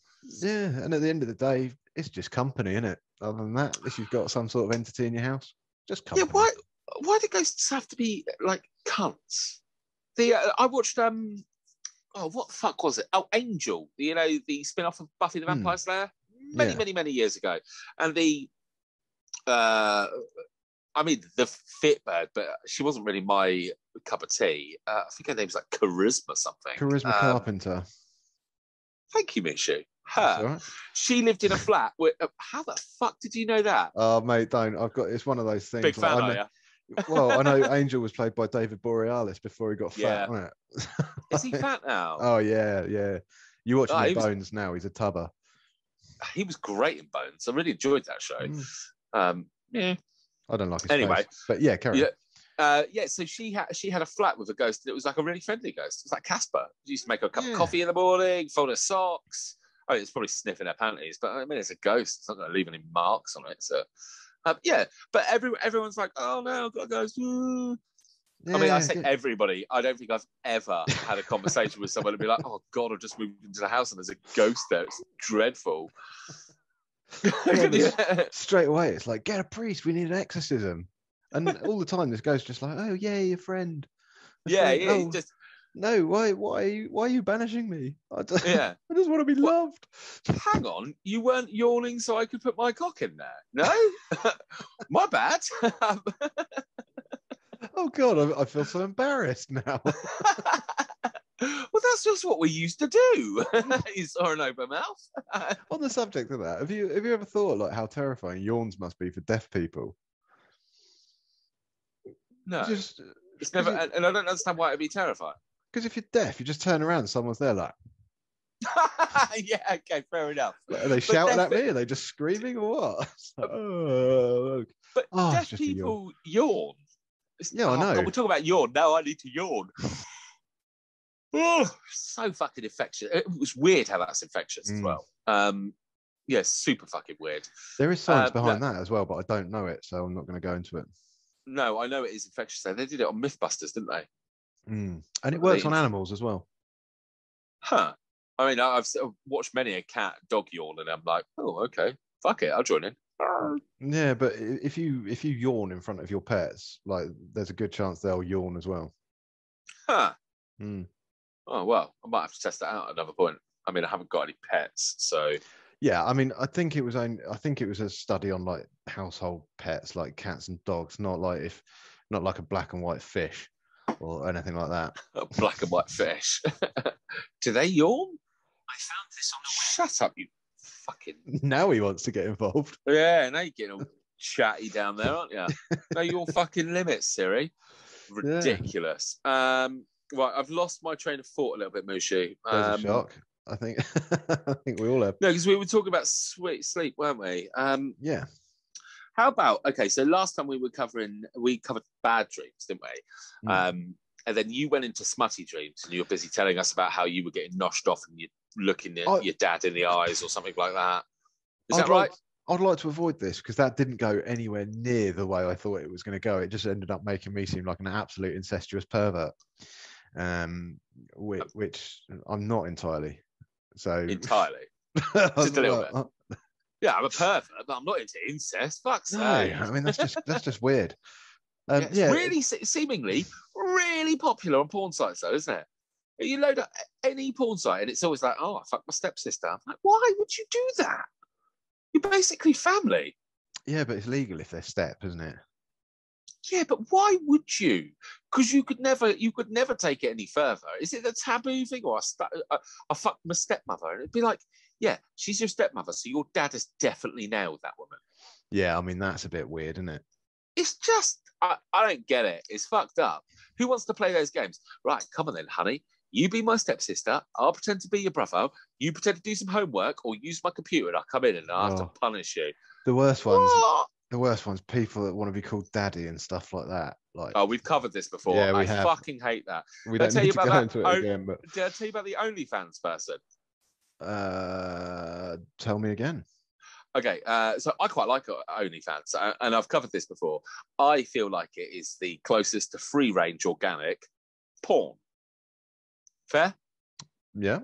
Yeah, and at the end of the day, it's just company, isn't it? Other than that, at least you've got some sort of entity in your house. Just company. Yeah, why do ghosts have to be like cunts? I watched what the fuck was it? Oh, Angel, the spin-off of Buffy the Vampire Slayer, many years ago, and the Fitbird, but she wasn't really my cup of tea. I think her name's like Charisma something. Charisma Carpenter. Thank you, Mishu. That's Her. all right. She lived in a flat. How the fuck did you know that? Oh, mate, don't. It's one of those things. Big fan, are you? Well, I know Angel was played by David Borealis before he got fat, wasn't it? Is he fat now? Oh, yeah. You watch him in Bones now, he's a tubber. He was great in Bones. I really enjoyed that show. Yeah. I don't like his face. But yeah, carry on. So she had a flat with a ghost. It was like a really friendly ghost. It was like Casper. She used to make her a cup of coffee in the morning, fold her socks. I mean, it's probably sniffing her panties, but I mean, it's a ghost. It's not going to leave any marks on it. So, but everyone's like, oh no, I've got a ghost. I mean, I say everybody. I don't think I've ever had a conversation with someone and be like, oh God, I've just moved into the house and there's a ghost there. It's dreadful. Straight away, it's like, get a priest. We need an exorcism. And all the time, this ghost just like, oh yeah, your friend. Just. No, why are you banishing me? I just want to be loved. Hang on, you weren't yawning so I could put my cock in there? No? My bad. Oh God, I feel so embarrassed now. Well, that's just what we used to do. You saw an open mouth. On the subject of that, have you ever thought like how terrifying yawns must be for deaf people? No, it's never, and I don't understand why it'd be terrifying. Because if you're deaf, you just turn around and someone's there like... Yeah, okay, fair enough. Are they shouting at me? Are they just screaming or what? But deaf people yawn. Yeah, I know. God, we're talking about yawn. Now I need to yawn. Oh, so fucking infectious. It was weird how that's infectious as well. Super fucking weird. There is science behind that as well, but I don't know it, so I'm not going to go into it. No, I know it is infectious. They did it on Mythbusters, didn't they? And it works on animals as well. Huh. I mean, I've watched many a cat, dog yawn, and I'm like, oh, okay, fuck it, I'll join in. Yeah, but if you yawn in front of your pets, like, there's a good chance they'll yawn as well. Huh. Oh well, I might have to test that out at another point. I mean, I haven't got any pets, so. Yeah, I mean, I think it was a study on like household pets, like cats and dogs, not like a black and white fish or anything like that. A black and white fish. Do they yawn? I found this on the web. Shut up, you fucking. Now he wants to get involved. Yeah, now you're getting all chatty down there, aren't you? Know your fucking limits, Siri. Ridiculous. Yeah. Right, I've lost my train of thought a little bit, Mushu. There's a shock. I think we all have. No, because we were talking about sweet sleep, weren't we? Yeah. How about, okay, so last time we covered bad dreams, didn't we? And then you went into smutty dreams and you were busy telling us about how you were getting noshed off and you're looking at your dad in the eyes or something like that. Is that right? I'd like to avoid this because that didn't go anywhere near the way I thought it was going to go. It just ended up making me seem like an absolute incestuous pervert, which I'm not entirely. So entirely, just a little bit. Yeah, I'm a pervert, but I'm not into incest. Fuck's sake. I mean, that's just weird. It's really seemingly really popular on porn sites, though, isn't it? You load up any porn site, and it's always like, "Oh, I fucked my stepsister." I'm like, why would you do that? You're basically family. Yeah, but it's legal if they're step, isn't it? Yeah, but why would you? Because you could never take it any further. Is it a taboo thing, or I fucked my stepmother? And it'd be like, yeah, she's your stepmother, so your dad has definitely nailed that woman. Yeah, I mean, that's a bit weird, isn't it? It's just, I don't get it. It's fucked up. Who wants to play those games? Right, come on then, honey. You be my stepsister. I'll pretend to be your brother. You pretend to do some homework or use my computer, and I'll come in and I'll have to punish you. The worst ones. What? The worst ones, people that want to be called daddy and stuff like that. Like, oh, we've covered this before. Yeah, I fucking hate that. We don't need to go into it again. But did I tell you about the OnlyFans person? Tell me again. Okay, so I quite like OnlyFans, and I've covered this before. I feel like it is the closest to free-range organic porn. Fair? Yeah.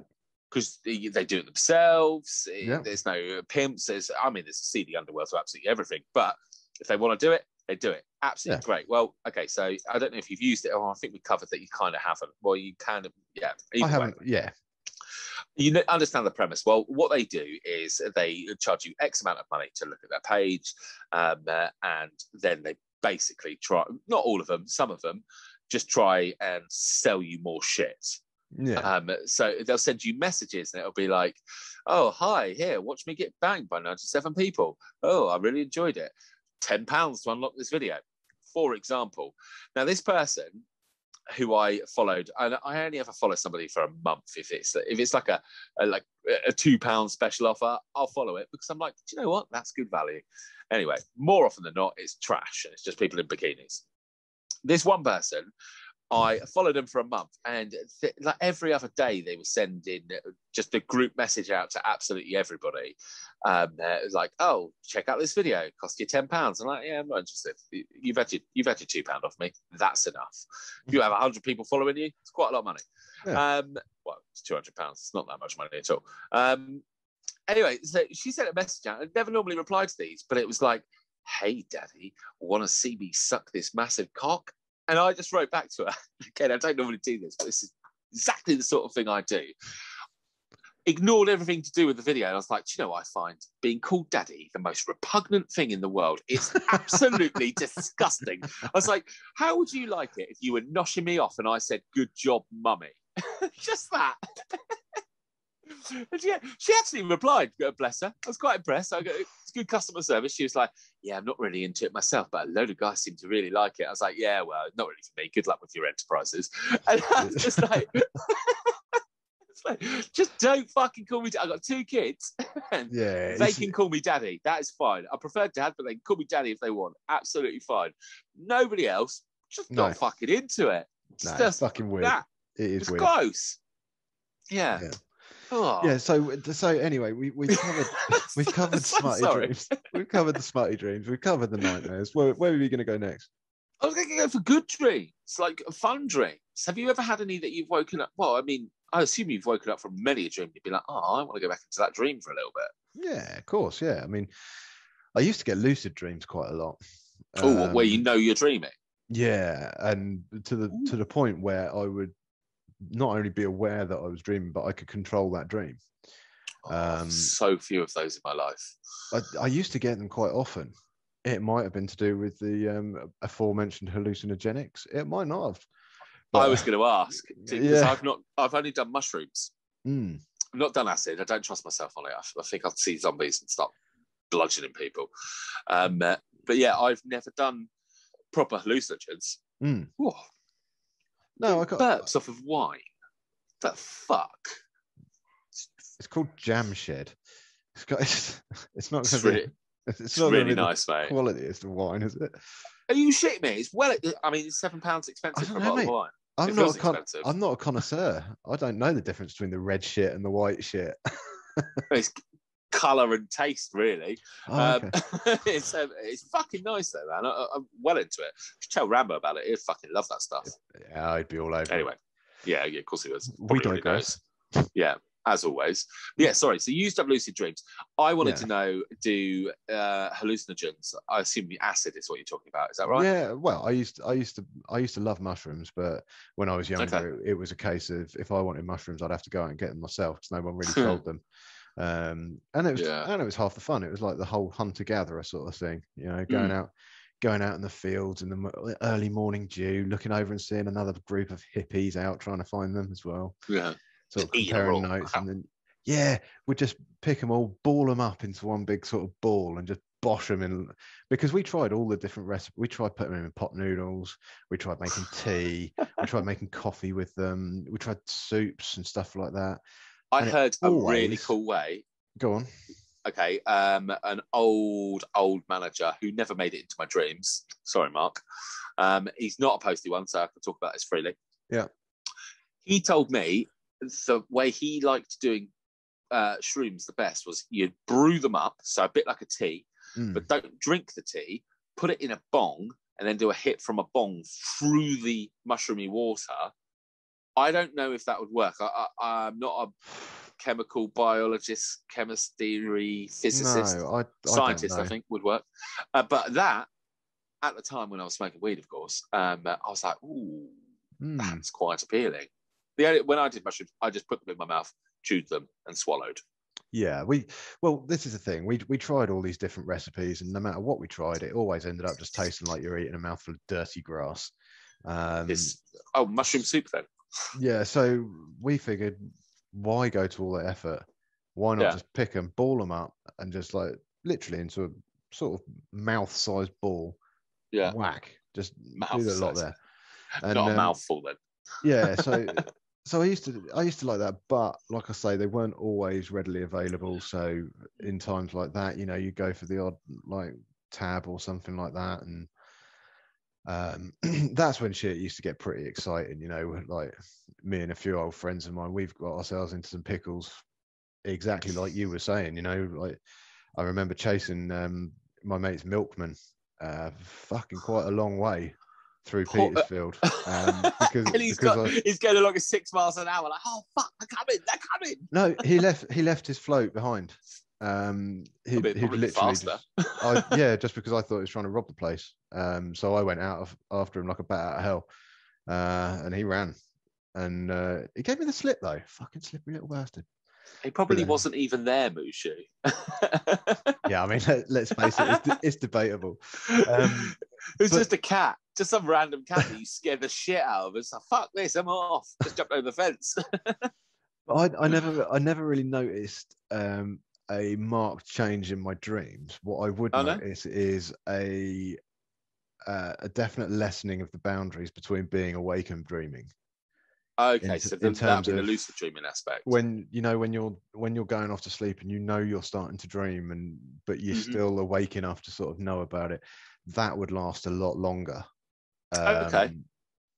Because they do it themselves. There's no pimps. There's a seedy underworld for absolutely everything. But if they want to do it, they do it. Absolutely great. Well, okay, so I don't know if you've used it. I think we covered that you kind of haven't. Well, you kind of, yeah. I haven't, yeah. You understand the premise. Well, what they do is they charge you X amount of money to look at their page, and then they basically try, not all of them, some of them, just try and sell you more shit. Yeah. So they'll send you messages and it'll be like, oh, hi, here, watch me get banged by 97 people. Oh, I really enjoyed it. £10 to unlock this video, for example. Now, this person who I followed, and I only ever follow somebody for a month. If it's like a £2 special offer, I'll follow it because I'm like, do you know what? That's good value. Anyway, more often than not, it's trash and it's just people in bikinis. This one person, I followed them for a month, and like every other day they were sending just a group message out to absolutely everybody. It was like, oh, check out this video, it cost you £10. I'm like, yeah, I'm not interested. You've had your £2 off me. That's enough. If you have 100 people following you, it's quite a lot of money. Yeah. Well, it's £200. It's not that much money at all. Anyway, so she sent a message out. I never normally reply to these, but it was like, hey, daddy, want to see me suck this massive cock? And I just wrote back to her. Again, I don't normally do this, but this is exactly the sort of thing I do. Ignored everything to do with the video. And I was like, do you know what I find? Being called daddy the most repugnant thing in the world. It's absolutely disgusting. I was like, how would you like it if you were noshing me off and I said, good job, mummy? Just that. And she actually replied, bless her. I was quite impressed. It's good customer service. She was like, yeah, I'm not really into it myself, but a load of guys seem to really like it. I was like, yeah, well, not really for me. Good luck with your enterprises. And I was just like, just don't fucking call me. I got 2 kids. And they can call me daddy. That is fine. I prefer dad, but they can call me daddy if they want. Absolutely fine. Nobody else, just not fucking into it. It's fucking weird. It is weird. It's gross. Yeah. Oh. Yeah, so anyway, we've covered smutty dreams. We've covered the smutty dreams. We've covered the nightmares. Where are we going to go next? I was going to go for good dreams, like fun dreams. Have you ever had any that you've woken up? Well, I mean, I assume you've woken up from many a dream. You'd be like, oh, I want to go back into that dream for a little bit. Yeah, of course. Yeah, I mean, I used to get lucid dreams quite a lot. Where you know you're dreaming. Yeah, and to the point where I would not only be aware that I was dreaming, but I could control that dream. So few of those in my life. I used to get them quite often. It might have been to do with the aforementioned hallucinogenics. It might not have. But, I was going to ask because I've only done mushrooms. I've not done acid. I don't trust myself on it. I think I'd see zombies and start bludgeoning people. But yeah, I've never done proper hallucinogens. No, I got burps off of wine. The fuck? It's called Jam Shed. It's not it's really nice, mate. Quality is the wine, is it? Are you shitting me? It's £7 expensive for a bottle of wine. I'm not a connoisseur. I don't know the difference between the red shit and the white shit. It's colour and taste, really. Okay. It's fucking nice though, man. I'm well into it. Just tell Rambo about it. He'd fucking love that stuff. Yeah, I'd be all over. Anyway, yeah, of course he was. We digress. Yeah, as always. Yeah, sorry. So you used to have lucid dreams. I wanted to know, do hallucinogens? I assume the acid is what you're talking about. Is that right? Yeah. Well, I used to love mushrooms, but when I was younger, it was a case of if I wanted mushrooms, I'd have to go out and get them myself because no one really sold them. And it was half the fun. It was like the whole hunter-gatherer sort of thing, you know, going out in the fields in the early morning dew, looking over and seeing another group of hippies out trying to find them as well. Yeah, sort of comparing notes, and then we'd just pick them all, ball them up into one big sort of ball, and just bosh them in. Because we tried all the different recipes. We tried putting them in pot noodles. We tried making tea. We tried making coffee with them. We tried soups and stuff like that. I heard a really cool way. Go on. Okay, an old manager who never made it into my dreams. Sorry, Mark. He's not a posty one, so I can talk about this freely. Yeah. He told me the way he liked doing shrooms the best was you'd brew them up, so a bit like a tea, but don't drink the tea. Put it in a bong, and then do a hit from a bong through the mushroomy water. I don't know if that would work. I'm not a chemical biologist, chemistry, physicist, scientist. I think would work. But that at the time when I was smoking weed, of course, I was like, ooh, that's quite appealing. When I did mushrooms, I just put them in my mouth, chewed them, and swallowed. Yeah, this is the thing. We tried all these different recipes, and no matter what we tried, it always ended up just tasting like you're eating a mouthful of dirty grass. Mushroom soup then. Yeah, so we figured, why go to all that effort? Why not just pick them, ball them up, and just like literally into a sort of mouth-sized ball. Yeah, whack. Just mouth do a lot there. And, not a mouthful then. Yeah, so I used to like that, but like I say, they weren't always readily available. So in times like that, you go for the odd like tab or something like that, and that's when shit used to get pretty exciting. Like me and a few old friends of mine, we've got ourselves into some pickles, exactly like you were saying. Like I remember chasing my mate's milkman fucking quite a long way through Petersfield, because he's going along at 6 miles an hour, like, oh fuck, they're coming. No, he left his float behind. He'd literally faster. Just because I thought he was trying to rob the place. So I went after him like a bat out of hell, and he ran, and he gave me the slip though. Fucking slippery little bastard. He probably wasn't even there, Mushu. Yeah, I mean, let's face it, it's debatable. It was just a cat, just some random cat that you scared the shit out of. It's like, fuck this, I'm off. Just jumped over the fence. I never really noticed a marked change in my dreams. What I would notice is a definite lessening of the boundaries between being awake and dreaming. Okay, so in terms of the lucid dreaming aspect, when you're going off to sleep and you're starting to dream, but you're still awake enough to sort of know about it, that would last a lot longer. Okay.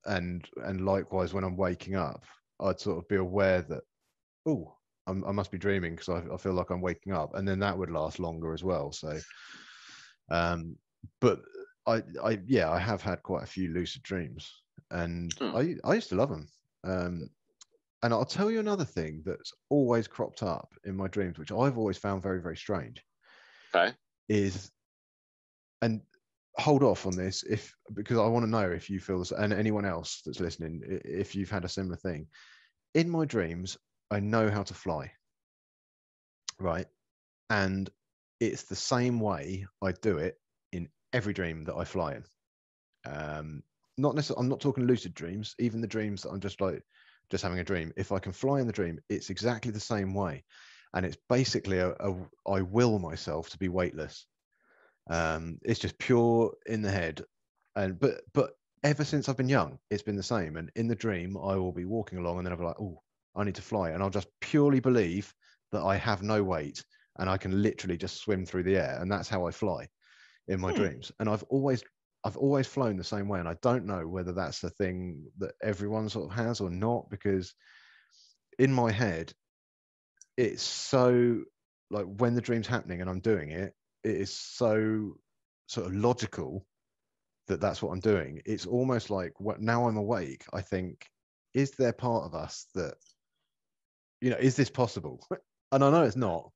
And likewise, when I'm waking up, I'd sort of be aware that, I must be dreaming because I feel like I'm waking up, and then that would last longer as well. So, but I have had quite a few lucid dreams, and I used to love them. And I'll tell you another thing that's always cropped up in my dreams, which I've always found very, very strange. Okay. And hold off on this because I want to know if you feel this, and anyone else that's listening, if you've had a similar thing. In my dreams, I know how to fly, right? And it's the same way I do it in every dream that I fly in. Not necessarily, I'm not talking lucid dreams, even the dreams that I'm just having a dream. If I can fly in the dream, it's exactly the same way. And it's basically I will myself to be weightless. It's just pure in the head. But ever since I've been young, it's been the same. And in the dream, I will be walking along and then I'll be like, oh, I need to fly. And I'll just purely believe that I have no weight and I can literally just swim through the air. And that's how I fly in my dreams. And I've always flown the same way, and I don't know whether that's the thing that everyone sort of has or not, because in my head, it's so like when the dream's happening and I'm doing it, it is so sort of logical that that's what I'm doing. It's almost like now I'm awake, I think, is there part of us that, is this possible? And I know it's not,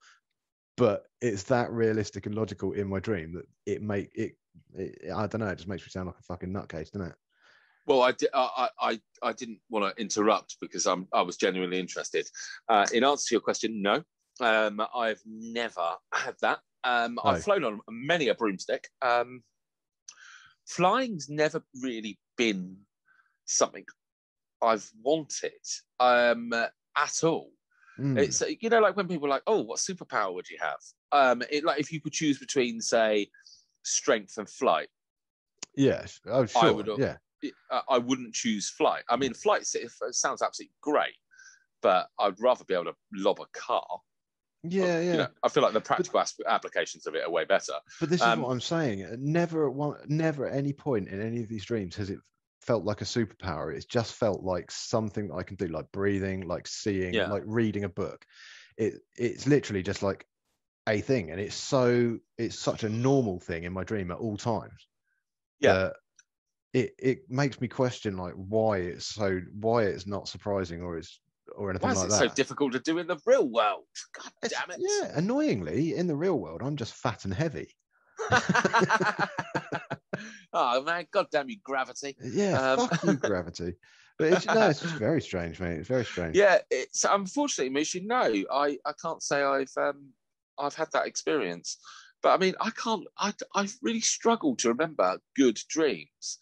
but it's that realistic and logical in my dream that I don't know, it just makes me sound like a fucking nutcase, doesn't it? Well, I didn't want to interrupt because I was genuinely interested. In answer to your question, no, I've never had that. I've flown on many a broomstick. Flying's never really been something I've wanted at all. It's like when people are like, oh, what superpower would you have? Like if you could choose between, say, strength and flight. Yes. Oh, sure. I wouldn't choose flight. I mean, flight sounds absolutely great, but I'd rather be able to lob a car. Yeah. I feel like the practical applications of it are way better. But this is what I'm saying. Never at any point in any of these dreams has it felt like a superpower. It's just felt like something that I can do, like breathing, like seeing, like reading a book. It's literally just like a thing, and it's such a normal thing in my dream at all times. That it makes me question like why it's not surprising or anything like that. Why is it so difficult to do in the real world? God damn it! Yeah, annoyingly in the real world, I'm just fat and heavy. Oh man, goddamn you, gravity. Yeah, fuck you, gravity. But it's just very strange, mate. It's very strange. Yeah, it's unfortunately, Mish, I can't say I've had that experience. But I mean, I really struggle to remember good dreams.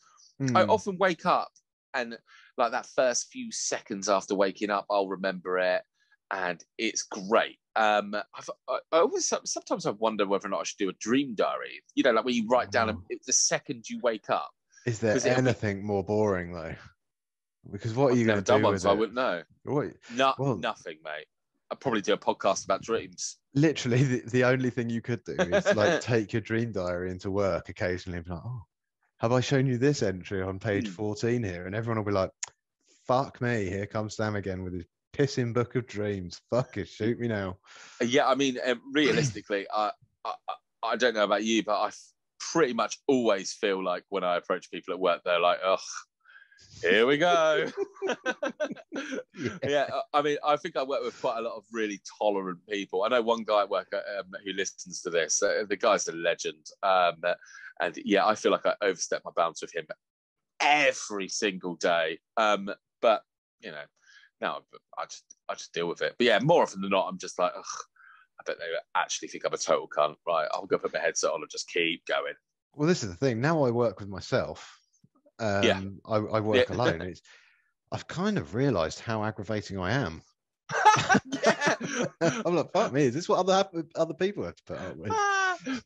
I often wake up and like that first few seconds after waking up, I'll remember it and it's great. I always, sometimes I wonder whether or not I should do a dream diary, you know, like where you write down the second you wake up. Is there anything more boring though? Because what are you going to do with it? I wouldn't know. What? Nothing, mate. I'd probably do a podcast about dreams. Literally, the only thing you could do is like take your dream diary into work occasionally and be like, oh, have I shown you this entry on page 14 here? And everyone will be like, fuck me, here comes Sam again with his pissing book of dreams. Fuck it, shoot me now. Yeah, I mean, realistically, I don't know about you, but I pretty much always feel like when I approach people at work, they're like, ugh, here we go. Yeah, I mean, I think I work with quite a lot of really tolerant people. I know one guy at work who listens to this. The guy's a legend. And yeah, I feel like I overstep my bounds with him every single day. But, you know, no, I just deal with it. But yeah, more often than not, I'm just like, ugh, I bet they actually think I'm a total cunt. Right, I'll go put my headset on and just keep going. Well, this is the thing. Now I work with myself. I work alone. I've kind of realised how aggravating I am. I'm like, fuck me. Is this what other people have to put up with?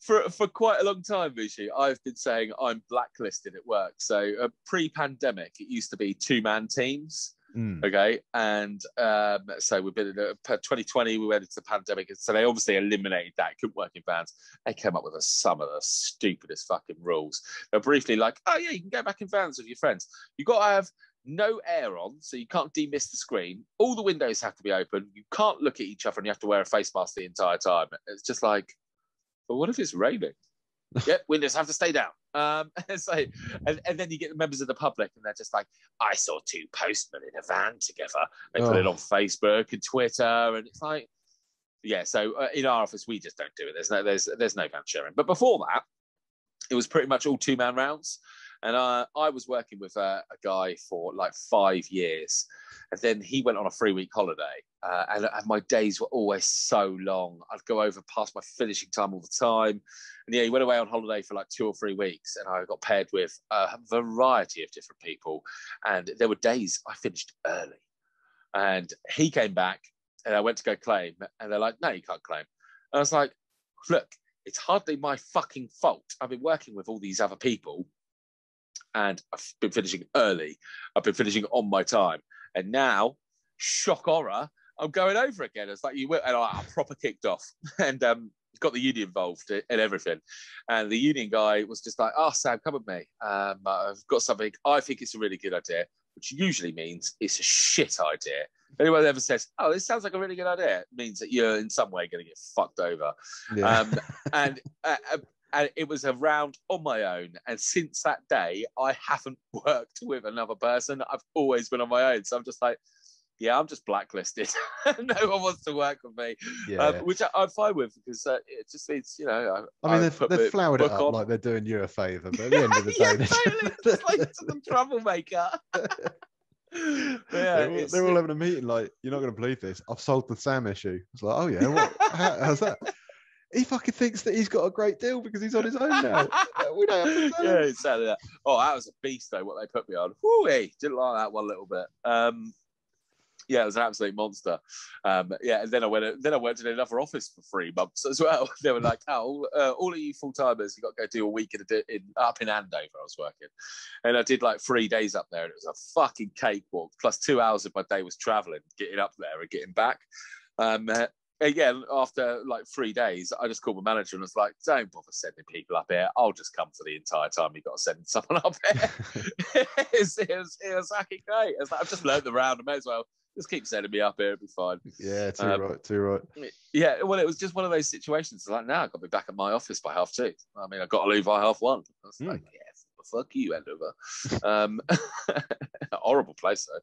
For quite a long time, Mishi, I've been saying I'm blacklisted at work. So pre-pandemic, it used to be 2-man teams. Okay, and so we've been in 2020. We went into the pandemic, and so they obviously eliminated that. Couldn't work in vans. They came up with some of the stupidest fucking rules. They're briefly like, oh yeah, you can go back in vans with your friends. You got to have no air on, so you can't demist the screen. All the windows have to be open. You can't look at each other, and you have to wear a face mask the entire time. It's just like, but what if it's raining? Yeah, windows have to stay down. And then you get the members of the public, and they're just like, I saw 2 postmen in a van together. They put it on Facebook and Twitter, and it's like, yeah. So in our office, we just don't do it. There's no van sharing. But before that, it was pretty much all 2-man rounds. And I was working with a guy for like 5 years. And then he went on a 3-week holiday. And my days were always so long. I'd go over past my finishing time all the time. And yeah, he went away on holiday for like 2 or 3 weeks. And I got paired with a variety of different people. And there were days I finished early. And he came back and I went to go claim. And they're like, no, you can't claim. And I was like, look, it's hardly my fucking fault. I've been working with all these other people. And I've been finishing early. I've been finishing on my time. And now, shock horror, I'm going over again. It's like you will, and I proper kicked off and got the union involved and everything. And the union guy was just like, oh, Sam, come with me. I've got something. I think it's a really good idea, which usually means it's a shit idea. If anyone ever says, oh, this sounds like a really good idea, it means that you're in some way going to get fucked over. Yeah. And it was a round on my own. And since that day, I haven't worked with another person. I've always been on my own. So I'm just like, yeah, I'm just blacklisted. No one wants to work with me, which I'm fine with because it just means, you know. I mean, they've flowered it up like they're doing you a favour, but at the end of the day, totally. It's like some troublemaker. Yeah, they're all having a meeting like, you're not going to believe this. I've solved the Sam issue. It's like, oh yeah, what? How's that? He fucking thinks that he's got a great deal because he's on his own now. We don't have to tell him. Yeah, exactly that. Oh, that was a beast though, what they put me on. Whoo-wee, didn't like that one little bit. Yeah, it was an absolute monster. Yeah, and then I worked in another office for 3 months as well. They were like, oh, all of you full-timers, you got to go do a week up in Andover. I was working. And I did like 3 days up there, and it was a fucking cakewalk. Plus 2 hours of my day was traveling, getting up there and getting back. Again, after like 3 days, I just called my manager and was like, don't bother sending people up here. I'll just come for the entire time. You've got to send someone up here. it was fucking great. It's like, I've just learned the round. I may as well just keep sending me up here. It'll be fine. Yeah, too right. Yeah, well, it was just one of those situations. Like, now I've got to be back at my office by 2:30. I mean, I've got to leave by 1:30. I was like, yes, fuck you, Andover. Horrible place, though.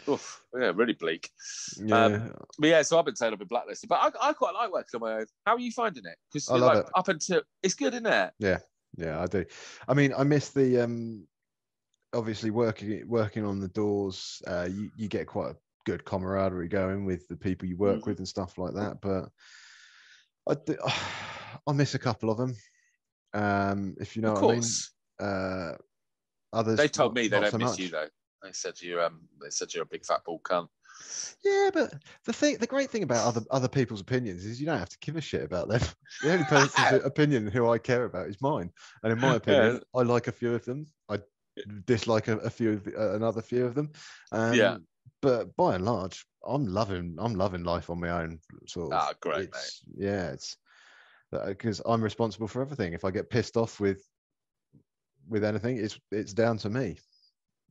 Oof, yeah, really bleak. Yeah. But yeah, so I've been saying I've been blacklisted, but I quite like working on my own. How are you finding it? Because I love it. Up until it's good, isn't it? Yeah, Yeah, I do. I mean, I miss the obviously working on the doors. You get quite a good camaraderie going with the people you work with and stuff like that. But I miss a couple of them. If you know Of what I mean. course. Others, They told me they not don't so miss much. you though. They said you're a big fat bald cunt. Yeah, but the great thing about other people's opinions is you don't have to give a shit about them. The only person's opinion who I care about is mine, and in my opinion, I like a few of them. I dislike a few of another few of them. But by and large, I'm loving life on my own. Sort of. Great, mate. Yeah, it's because I'm responsible for everything. If I get pissed off with anything, it's down to me.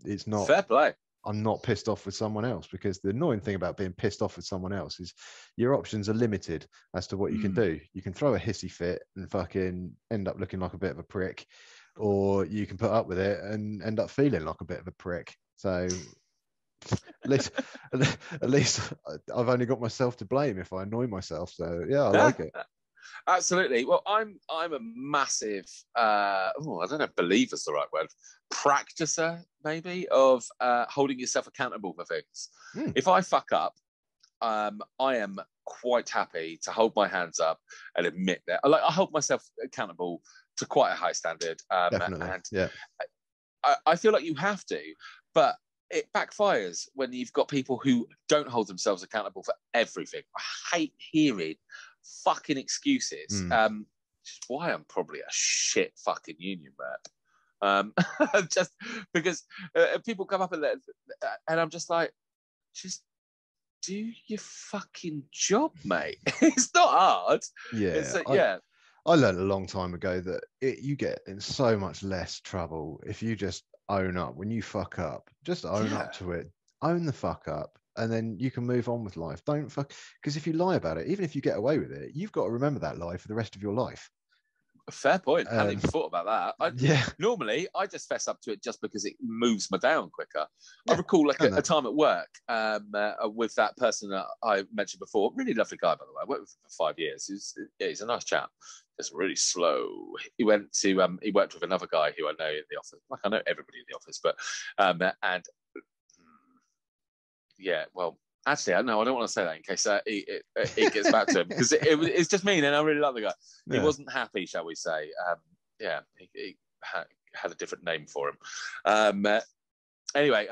It's not fair play. I'm not pissed off with someone else, because the annoying thing about being pissed off with someone else is your options are limited as to what you can do. You can throw a hissy fit and fucking end up looking like a bit of a prick, or you can put up with it and end up feeling like a bit of a prick. So at least I've only got myself to blame if I annoy myself. So yeah, I like it. Absolutely. Well, I'm a massive I don't know if believer's the right word, practicer maybe of holding yourself accountable for things. If I fuck up, I am quite happy to hold my hands up and admit that. I hold myself accountable to quite a high standard. Definitely. And yeah. I feel like you have to, but it backfires when you've got people who don't hold themselves accountable for everything. I hate hearing fucking excuses. Which is why I'm probably a shit fucking union rep. Just because people come up and I'm just like, just do your fucking job, mate. It's not hard. Yeah. I learned a long time ago that you get in so much less trouble if you just own up. When you fuck up, just own up to it. Own the fuck up, and then you can move on with life. Don't fuck, because if you lie about it, even if you get away with it, you've got to remember that lie for the rest of your life. Fair point. I hadn't even thought about that. Normally, I just fess up to it just because it moves me down quicker. I recall a time at work with that person that I mentioned before. Really lovely guy, by the way. I worked with him for 5 years. He's a nice chap. Just really slow. He worked with another guy who I know in the office. Like, I know everybody in the office, but well, actually, no, I don't want to say that in case it gets back to him, because it's just mean, and I really love the guy. He wasn't happy, shall we say. He had a different name for him. Anyway,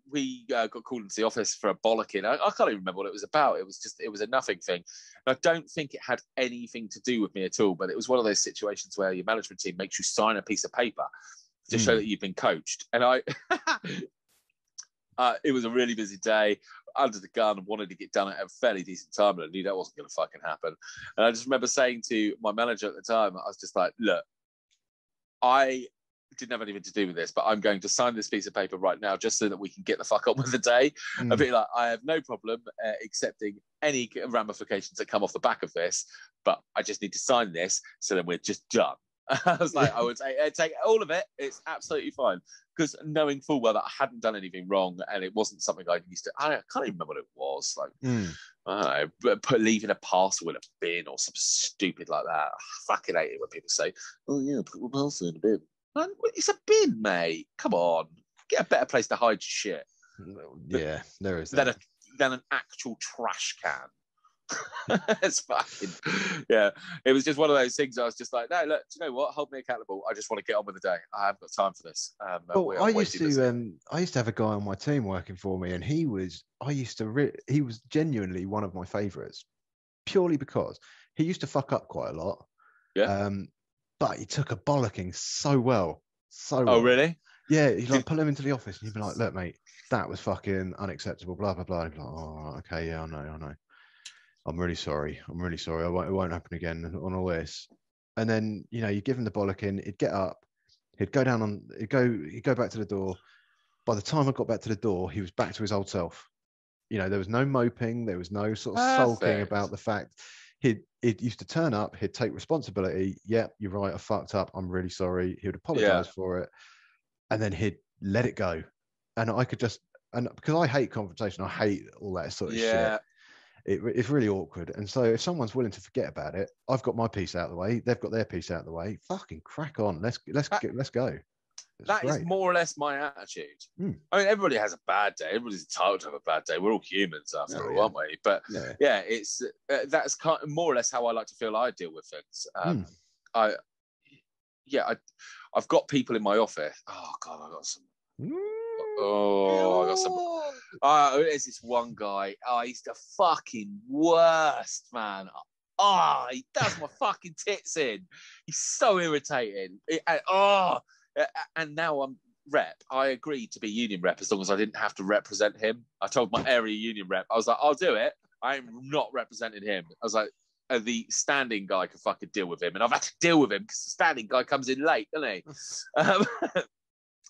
we got called into the office for a bollocking. I can't even remember what it was about. It was a nothing thing. And I don't think it had anything to do with me at all, but it was one of those situations where your management team makes you sign a piece of paper to show that you've been coached. And it was a really busy day, under the gun, and wanted to get done at a fairly decent time, and I knew that wasn't going to fucking happen. And I just remember saying to my manager at the time, I was just like, look, I didn't have anything to do with this, but I'm going to sign this piece of paper right now just so that we can get the fuck on with the day. A bit like, I have no problem accepting any ramifications that come off the back of this, but I just need to sign this so that we're just done. I was like, I would take all of it. It's absolutely fine, because knowing full well that I hadn't done anything wrong, and it wasn't something I used to. I can't even remember what it was. Like, I don't know, leaving a parcel in a bin or something stupid like that. I fucking hate it when people say, "Oh yeah, put my parcel in a bin." Man, it's a bin, mate. Come on, get a better place to hide your shit. Yeah, there is that. Than an actual trash can. It's fucking it was just one of those things. I was just like, no, look, do you know what, hold me accountable. I just want to get on with the day. I haven't got time for this. I used to have a guy on my team working for me, and he was genuinely one of my favorites, purely because he used to fuck up quite a lot, but he took a bollocking so well. Oh, really? Yeah, he'd like pull him into the office and he'd be like, look, mate, that was fucking unacceptable, blah blah blah. And he'd be like, oh, okay, yeah, I know. I'm really sorry. It won't happen again on all this. And then, you give him the bollocking, he'd get up, he'd go back to the door. By the time I got back to the door, he was back to his old self. There was no moping, there was no sort of sulking about the fact. He'd used to turn up, he'd take responsibility. Yeah, you're right, I fucked up, I'm really sorry. He would apologize for it. And then he'd let it go. And I could because I hate confrontation, I hate all that sort of shit. it's really awkward. And so if someone's willing to forget about it, I've got my piece out of the way, they've got their piece out of the way. Fucking crack on. Let's go. That is more or less my attitude. I mean, everybody has a bad day. Everybody's entitled to have a bad day. We're all humans after all, aren't we? But it's that's kind of more or less how I like to feel I deal with things. I've got people in my office. Oh God, I got some. There's this one guy. Oh, he's the fucking worst, man. Oh, he does my fucking tits in. He's so irritating. And now I'm rep. I agreed to be union rep as long as I didn't have to represent him. I told my area union rep, I was like, I'll do it. I'm not representing him. I was like, the standing guy can fucking deal with him. And I've had to deal with him because the standing guy comes in late, doesn't he?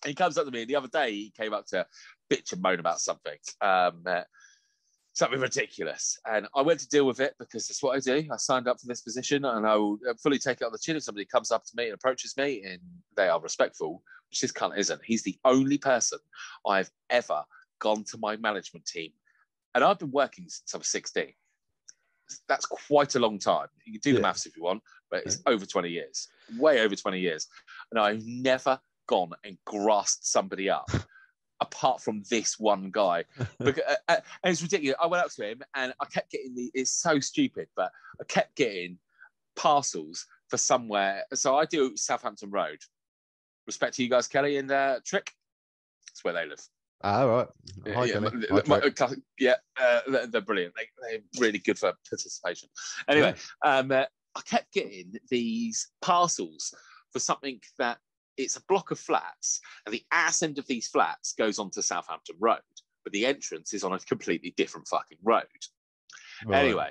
He comes up to me the other day. He came up to bitch and moan about something. Something ridiculous. And I went to deal with it because that's what I do. I signed up for this position and I will fully take it on the chin if somebody comes up to me and approaches me and they are respectful, which this cunt isn't. He's the only person I've ever gone to my management team. And I've been working since I was 16. That's quite a long time. You can do the maths if you want, but it's over 20 years, way over 20 years. And I've never gone and grasped somebody up apart from this one guy. Because, and it's ridiculous. I went up to him and I kept getting it's so stupid, but I kept getting parcels for somewhere. So I do Southampton Road. Respect to you guys, Kelly and Trick. That's where they live. Right. Hi, they're brilliant. They're really good for participation. Anyway, I kept getting these parcels for something that it's a block of flats, and the ass end of these flats goes onto Southampton Road, but the entrance is on a completely different fucking road. Right. Anyway,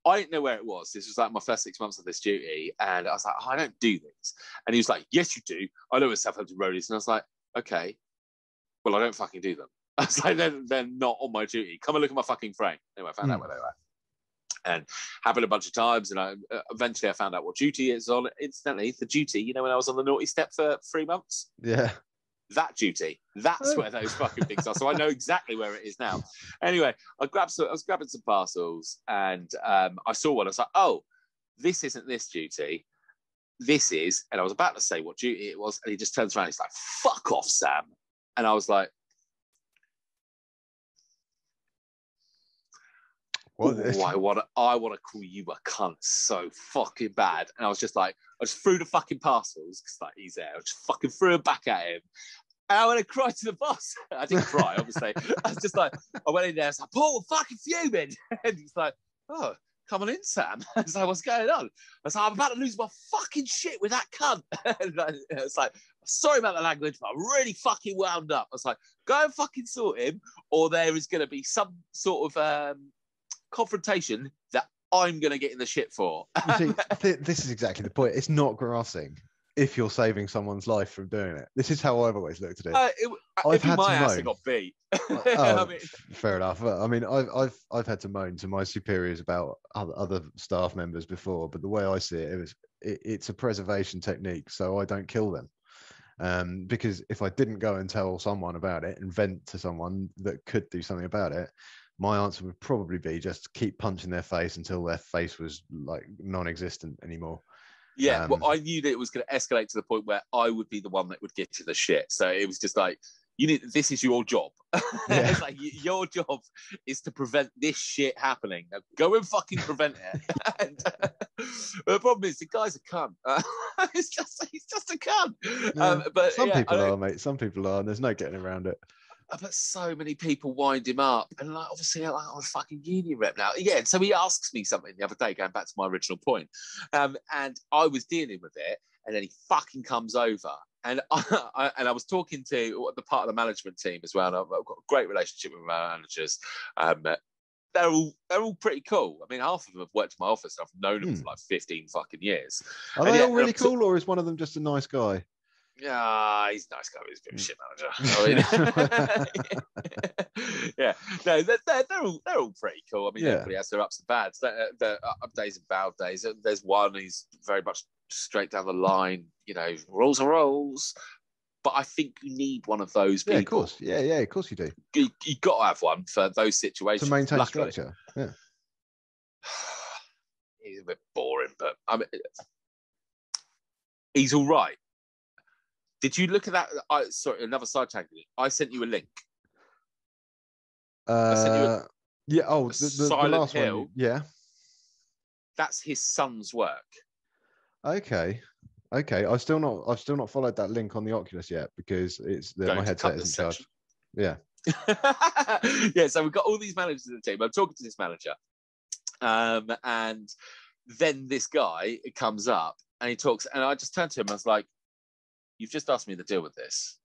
I didn't know where it was. This was like my first 6 months of this duty, and I was like, I don't do this. And he was like, yes, you do. I know where Southampton Road is. And I was like, okay, well, I don't fucking do them. I was like, they're not on my duty. Come and look at my fucking frame. Anyway, I found out where they were. And happened a bunch of times, and eventually I found out what duty it's on. Incidentally, the duty, when I was on the naughty step for 3 months, that duty, that's where those fucking things are. So I know exactly where it is now. Anyway, I was grabbing some parcels, and I saw one. I was like, oh, this isn't this duty. This is, and I was about to say what duty it was, and he just turns around. He's like, "Fuck off, Sam," and I was like, I want to call you a cunt so fucking bad. And I was just like, I just threw the fucking parcels because like he's there. I just fucking threw them back at him. And I went and cried to the boss. I didn't cry, obviously. I was just like, I went in there. I was like, Paul, I'm fucking fuming. And he's like, oh, come on in, Sam. I was like, what's going on? I was like, I'm about to lose my fucking shit with that cunt. And I was like, sorry about the language, but I'm really fucking wound up. I was like, go and fucking sort him, or there is going to be some sort of confrontation that I'm going to get in the shit for. You see, this is exactly the point. It's not grassing if you're saving someone's life from doing it. This is how I've always looked at it. I've had my to ass moan. Got beat. I mean, fair enough. I mean, I've had to moan to my superiors about other staff members before, but the way I see it, it's a preservation technique, so I don't kill them. Because if I didn't go and tell someone about it and vent to someone that could do something about it, my answer would probably be just keep punching their face until their face was like non-existent anymore. Yeah, well, I knew that it was going to escalate to the point where I would be the one that would get to the shit. So it was just like, this is your job. Yeah. It's like, your job is to prevent this shit happening. Now, go and fucking prevent it. And the problem is, the guy's a cunt. He's just a cunt. Yeah. But some people are, mate. Some people are, and there's no getting around it. But so many people wind him up, and like obviously I'm a fucking union rep now. Yeah, so he asks me something the other day, going back to my original point, and I was dealing with it, and then he fucking comes over, and I was talking to the part of the management team as well. And I've got a great relationship with my managers. They're all pretty cool. I mean, half of them have worked in my office. And I've known them for like 15 fucking years. Are they all really cool, or is one of them just a nice guy? Yeah, he's a nice guy. He's a bit of a shit manager. Yeah, no, they're all pretty cool. I mean, everybody has their ups and downs. Their up days and bad days. There's one who's very much straight down the line. Rules are rules. But I think you need one of those people. Yeah, of course. Yeah, of course you do. You got to have one for those situations. To maintain structure. Yeah. He's a bit boring, but I mean, he's all right. Did you look at that? Sorry, another side tangent. I sent you a link. I sent you yeah. Oh, the last Hill. one. Yeah. That's his son's work. Okay. I've still not followed that link on the Oculus yet because my headset isn't charged. Yeah. Yeah. So we've got all these managers in the team. I'm talking to this manager, and then this guy comes up and he talks, and I just turned to him. I was like, "You've just asked me to deal with this.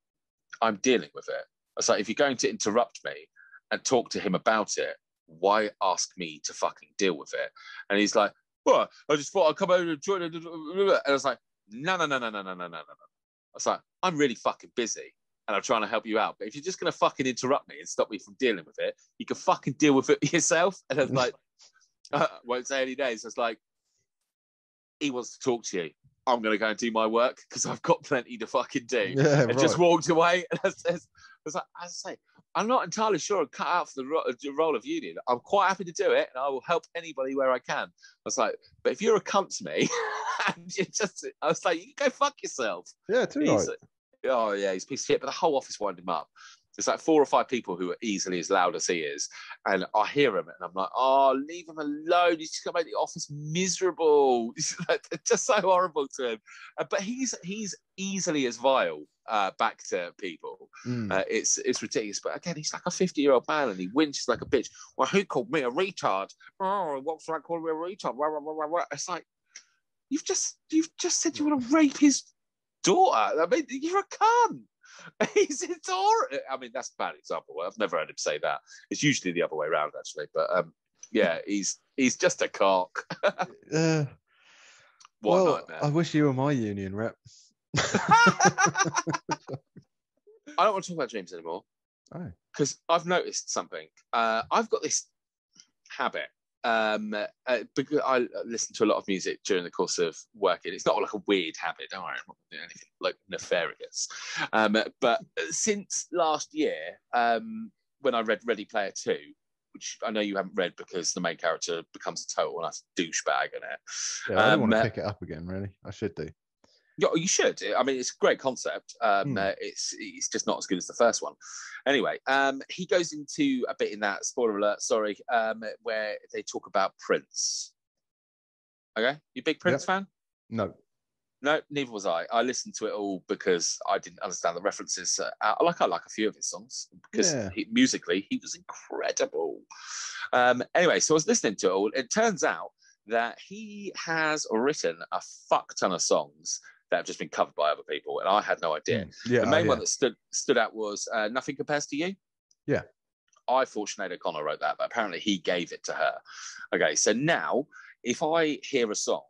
I'm dealing with it." I was like, "If you're going to interrupt me and talk to him about it, why ask me to fucking deal with it?" And he's like, "Well, I just thought I'd come over and join." And I was like, No. I was like, "I'm really fucking busy and I'm trying to help you out. But if you're just going to fucking interrupt me and stop me from dealing with it, you can fucking deal with it yourself." And I was like, won't say any names. I was like, "He wants to talk to you. I'm going to go and do my work because I've got plenty to fucking do." Yeah, and just walked away. And I was like, as I say, I'm not entirely sure I'm cut out for the role of union. I'm quite happy to do it, and I will help anybody where I can. I was like, but if you're a cunt to me, and I was like, you can go fuck yourself. Yeah, too right. Oh yeah, he's a piece of shit. But the whole office wound him up. There's like 4 or 5 people who are easily as loud as he is, and I hear him, and I'm like, "Oh, leave him alone. He's just gonna make the office miserable." It's just so horrible to him. But he's easily as vile back to people. It's ridiculous. But again, he's like a 50-year-old man, and he whinges like a bitch. "Well, who called me a retard? Oh, what's that called me a retard?" It's like you've just said you want to rape his daughter. I mean, you're a cunt. He's adorable. I mean, that's a bad example. I've never heard him say that. It's usually the other way around, actually. But yeah, he's just a cock. What a nightmare. I wish you were my union rep. I don't want to talk about dreams anymore. Because I've noticed something. I've got this habit. Because I listen to a lot of music during the course of working. It's not like a weird habit. Don't worry, I'm not doing anything like nefarious. But since last year, when I read Ready Player 2, which I know you haven't read because the main character becomes a total nice douchebag in it. Yeah, I don't want to pick it up again, really. I should do. Yeah, you should. I mean, it's a great concept. It's just not as good as the first one. Anyway, he goes into a bit in that, spoiler alert, sorry, where they talk about Prince. Okay? You a big Prince fan? No. No, neither was I. I listened to it all because I didn't understand the references. I like a few of his songs because musically he was incredible. Anyway, so I was listening to it all. It turns out that he has written a fuck ton of songs that have just been covered by other people, and I had no idea. The main one that stood out was "Nothing Compares to You." Yeah, I thought Sinead O'Connor wrote that, but apparently he gave it to her. Okay, so now if I hear a song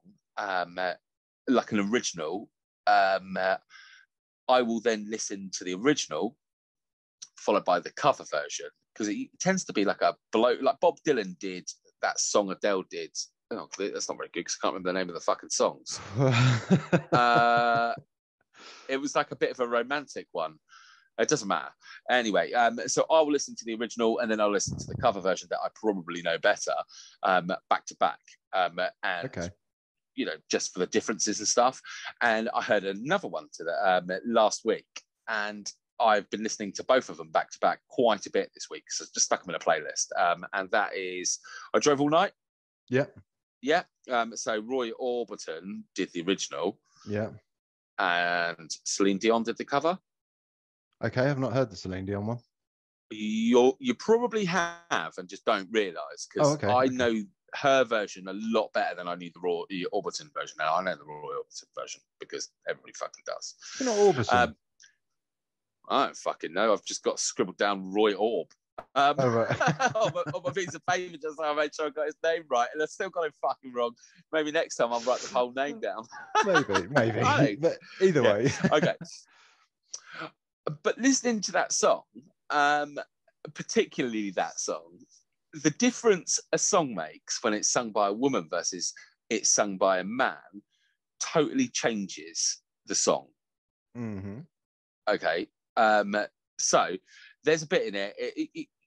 like an original, I will then listen to the original followed by the cover version because it tends to be like a blow. Like Bob Dylan did that song Adele did. Oh, that's not very good because I can't remember the name of the fucking songs. It was like a bit of a romantic one. It doesn't matter. Anyway, so I will listen to the original and then I'll listen to the cover version that I probably know better back to back. And, you know, just for the differences and stuff. And I heard another one to that last week. And I've been listening to both of them back to back quite a bit this week. So just stuck them in a playlist. And that is I Drove All Night. Yeah. Yeah. So Roy Orbison did the original. Yeah. And Celine Dion did the cover. Okay, I've not heard the Celine Dion one. You probably have and just don't realise because I know her version a lot better than I knew the Roy Orbison version. Now I know the Roy Orbison version because everybody fucking does. You're not Orbison. I don't fucking know. I've just got scribbled down Roy Orb. On my piece of paper just so I made sure I got his name right, and I still got it fucking wrong. Maybe next time I'll write the whole name down. maybe. But either way. Okay. But listening to that song, particularly that song, the difference a song makes when it's sung by a woman versus it's sung by a man totally changes the song. Mm-hmm. Okay. So there's a bit in it.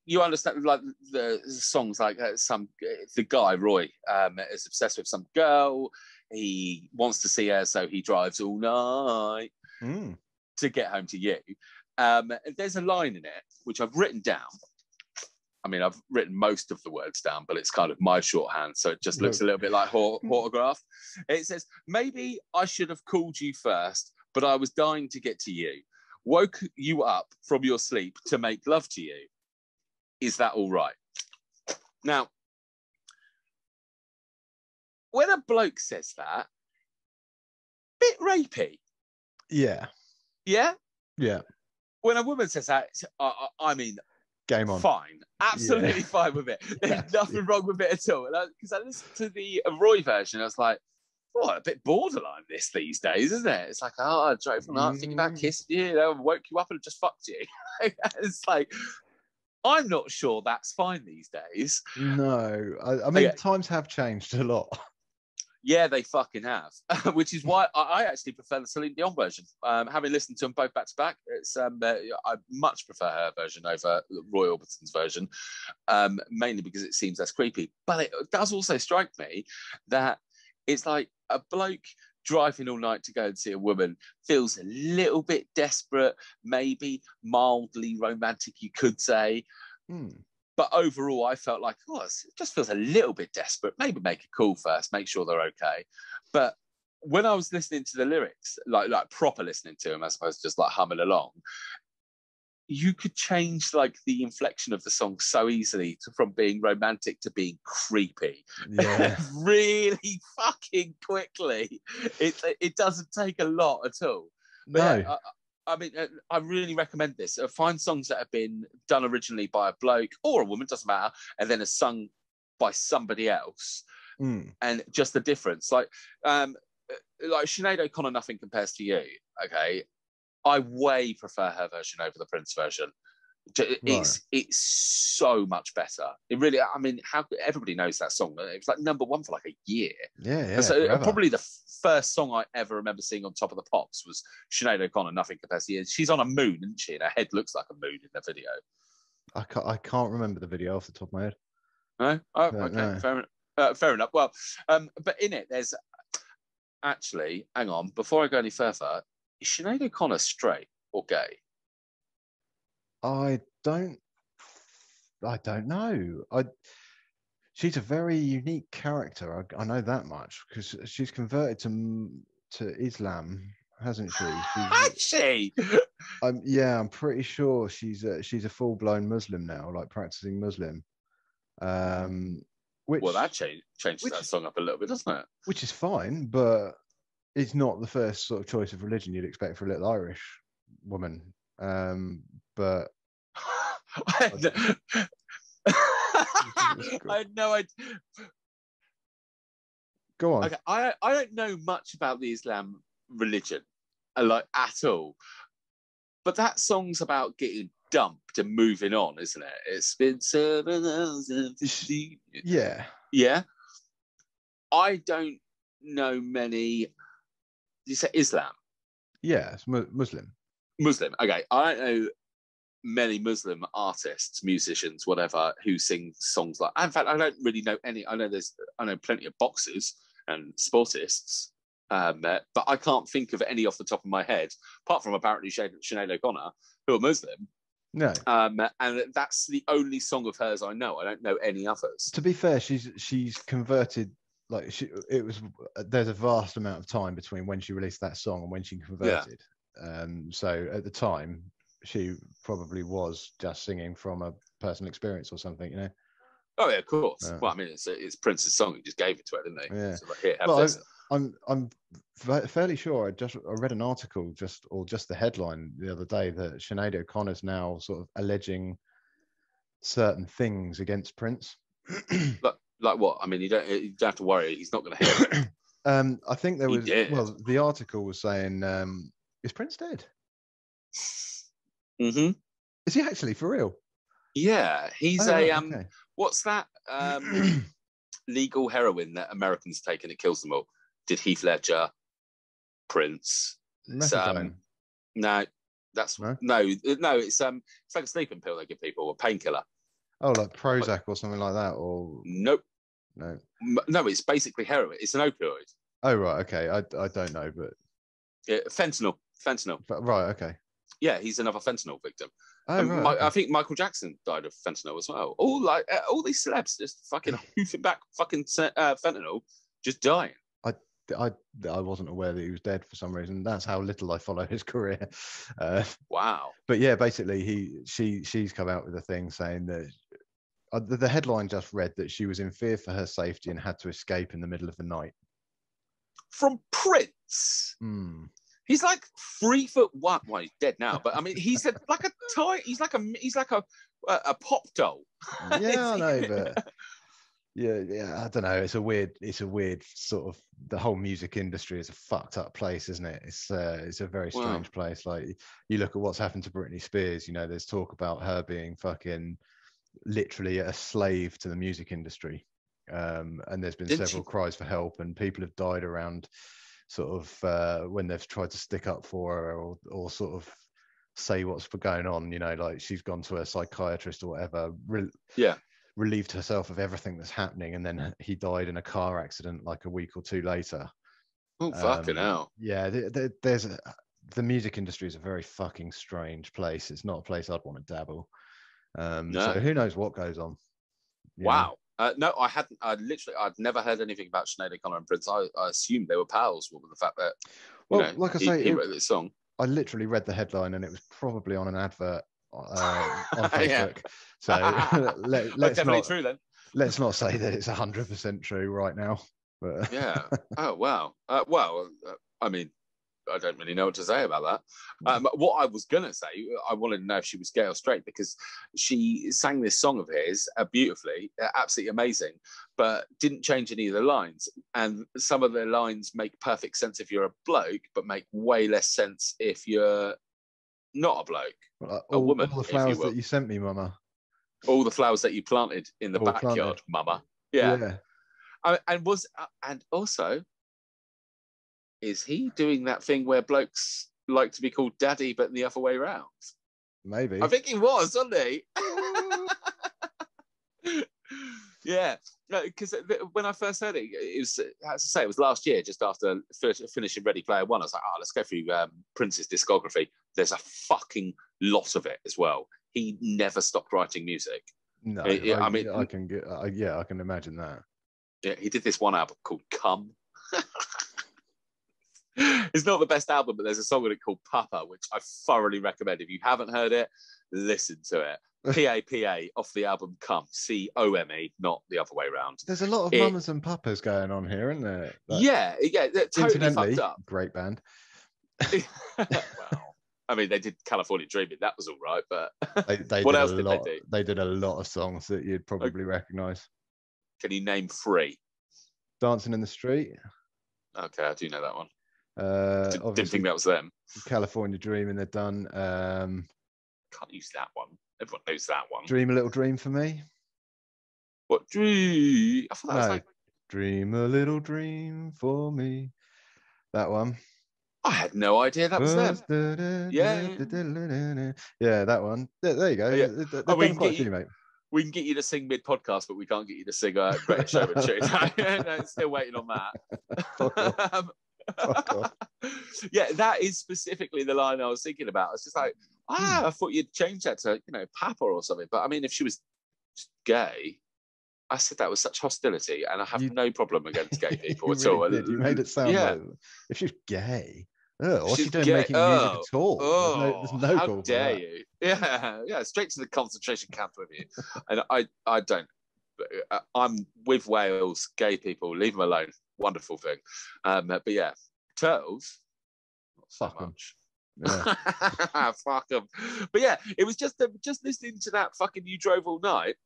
you understand, like the songs, like the guy Roy is obsessed with some girl. He wants to see her, so he drives all night to get home to you. There's a line in it which I've written down. I mean, I've written most of the words down, but it's kind of my shorthand, so it just looks a little bit like autograph. It says, "Maybe I should have called you first, but I was dying to get to you. Woke you up from your sleep to make love to you. Is that all right?" Now, when a bloke says that, bit rapey. Yeah. Yeah? Yeah. When a woman says that, I mean, game on. Fine. Absolutely fine with it. There's nothing wrong with it at all. Because I listened to the Roy version, I was like, oh, a bit borderline this these days, isn't it? It's like, oh, I drove from night thinking about kissing you, woke you up and just fucked you. It's like, I'm not sure that's fine these days. No. I mean, times have changed a lot. Yeah, they fucking have. Which is why I actually prefer the Celine Dion version. Having listened to them both back to back, it's I much prefer her version over Roy Orbison's version, mainly because it seems less creepy. But it does also strike me that it's like a bloke driving all night to go and see a woman feels a little bit desperate, maybe mildly romantic, you could say. But overall, I felt like, oh, it just feels a little bit desperate. Maybe make a call first, make sure they're okay. But when I was listening to the lyrics, like proper listening to them, as opposed to just like humming along, you could change like the inflection of the song so easily from being romantic to being creepy. Yeah. Really fucking quickly. It doesn't take a lot at all. But no. I mean, I really recommend this. Find songs that have been done originally by a bloke or a woman, doesn't matter, and then are sung by somebody else, and just the difference. Like Sinead O'Connor, Nothing Compares to You. Okay, I way prefer her version over the Prince version. It's so much better. It really. I mean, how everybody knows that song. It was like #1 for like a year. Yeah. So probably the first song I ever remember seeing on Top of the Pops was Sinead O'Connor, Nothing Compares to You. She's on a moon, isn't she? And her head looks like a moon in the video. I can't remember the video off the top of my head. No? Oh, okay. No. Fair enough. Well, but in it, there's actually, hang on, before I go any further, is Sinead O'Connor straight or gay? I don't know. She's a very unique character. I know that much because she's converted to Islam, hasn't she? Has she? I'm pretty sure she's a full-blown Muslim now, like practicing Muslim. Which that changes that song up a little bit, doesn't it? Which is fine, but it's not the first sort of choice of religion you'd expect for a little Irish woman. But I had no idea. Go on. Okay, I don't know much about the Islam religion, like at all. But that song's about getting dumped and moving on, isn't it? It's been 7,050. Yeah. Yeah. I don't know many. You say Islam? Yeah, it's Muslim. Muslim. Okay, I don't know many Muslim artists, musicians, whatever, who sing songs like. In fact, I don't really know any. I know plenty of boxers and sportists, but I can't think of any off the top of my head, apart from apparently Sinead O'Connor, who are Muslim. No. And that's the only song of hers I know. I don't know any others. To be fair, she's converted. Like there's a vast amount of time between when she released that song and when she converted. Yeah. So at the time, she probably was just singing from a personal experience or something, you know. Oh yeah, of course. Well, I mean, it's Prince's song. He just gave it to her, didn't he? Yeah. So, like, here, have this. I'm fairly sure I read an article just the headline the other day that Sinead O'Connor's now sort of alleging certain things against Prince. Like what? I mean, you don't have to worry. He's not going to hit it. I think there was. Well, the article was saying, "Is Prince dead?" Mm-hmm. Is he actually for real? Yeah, he's okay. What's that legal heroin that Americans take and it kills them all? Did Heath Ledger, Prince? Methadone. No, that's no. It's like a sleeping pill they give people, a painkiller. Oh, like Prozac or something like that, or Nope. no? No, it's basically heroin. It's an opioid. Oh, right, okay. I don't know, but Fentanyl. right, okay. Yeah, he's another fentanyl victim. Oh, right. I think Michael Jackson died of fentanyl as well. All these celebs just fucking hoofing back fucking fentanyl, just dying. I wasn't aware that he was dead for some reason. That's how little I follow his career. Wow. But yeah, basically, she's come out with a thing saying that the headline just read that she was in fear for her safety and had to escape in the middle of the night. From Prince. He's like 3'1". Well, he's dead now, but I mean, he's like a pop doll. Yeah, I know, but yeah, I don't know. It's a weird sort of, the whole music industry is a fucked up place, isn't it? It's a very strange place. Like, you look at what's happened to Britney Spears. You know, there's talk about her being fucking literally a slave to the music industry, and there's been several cries for help, and people have died around sort of when they've tried to stick up for her, or sort of say what's going on. You know, like, she's gone to a psychiatrist or whatever, relieved herself of everything that's happening, and then he died in a car accident like a week or two later. Oh, fucking hell. Yeah, the music industry is a very fucking strange place. It's not a place I'd want to dabble. No. So who knows what goes on. Wow. No, I hadn't. I'd never heard anything about Sinead O'Connor and Prince. I assumed they were pals with the fact that, like I say, he wrote this song. I literally read the headline and it was probably on an advert on Facebook. So let's not say that it's 100% true right now. But yeah. Oh, wow. I mean, I don't really know what to say about that. What I was going to say, I wanted to know if she was gay or straight, because she sang this song of his beautifully, absolutely amazing, but didn't change any of the lines. And some of the lines make perfect sense if you're a bloke, but make way less sense if you're not a bloke, a woman. All the flowers that you sent me, Mama. All the flowers that you planted in the backyard, Mama. Yeah. And also, is he doing that thing where blokes like to be called daddy, but the other way around? Maybe. I think he was, wasn't he? Yeah. No, because when I first heard it, it was, as I say, it was last year, just after finishing Ready Player One. I was like, let's go through Prince's discography. There's a fucking lot of it as well. He never stopped writing music. No, I can imagine that. Yeah, he did this one album called Come. It's not the best album, but there's a song on it called Papa, which I thoroughly recommend. If you haven't heard it, listen to it. P-A-P-A off the album Come, C-O-M-E, not the other way around. There's a lot of mamas and papas going on here, isn't there? Yeah, they're totally fucked up. Great band. Well, I mean, they did California Dreaming. That was all right, but what else did they do? They did a lot of songs that you'd probably recognise. Can you name 3? Dancing in the Street. Okay, I do know that one. Didn't think that was them. California Dreaming, they've done. Can't use that one. Everyone knows that one. Dream a Little Dream for Me. What dream? I thought that was like Dream a Little Dream for Me. That one. I had no idea that was them. Yeah, that one. There you go. Yeah. We can get you to sing mid-podcast, but we can't get you to sing Greatest Showman tune. No, still waiting on that. Yeah, that is specifically the line I was thinking about. It's just like, I thought you'd change that to, Papa or something. But I mean, if she was gay, I said that with such hostility, and I have no problem against gay people at all. You made it sound like if she's gay. What's she doing making music at all? There's no how dare you? Yeah, straight to the concentration camp with you. And I don't. I'm with Wales, gay people, leave them alone. Wonderful thing. But yeah, turtles, not so much. Yeah. Fuck them. But yeah, it was just listening to that fucking You Drove All Night.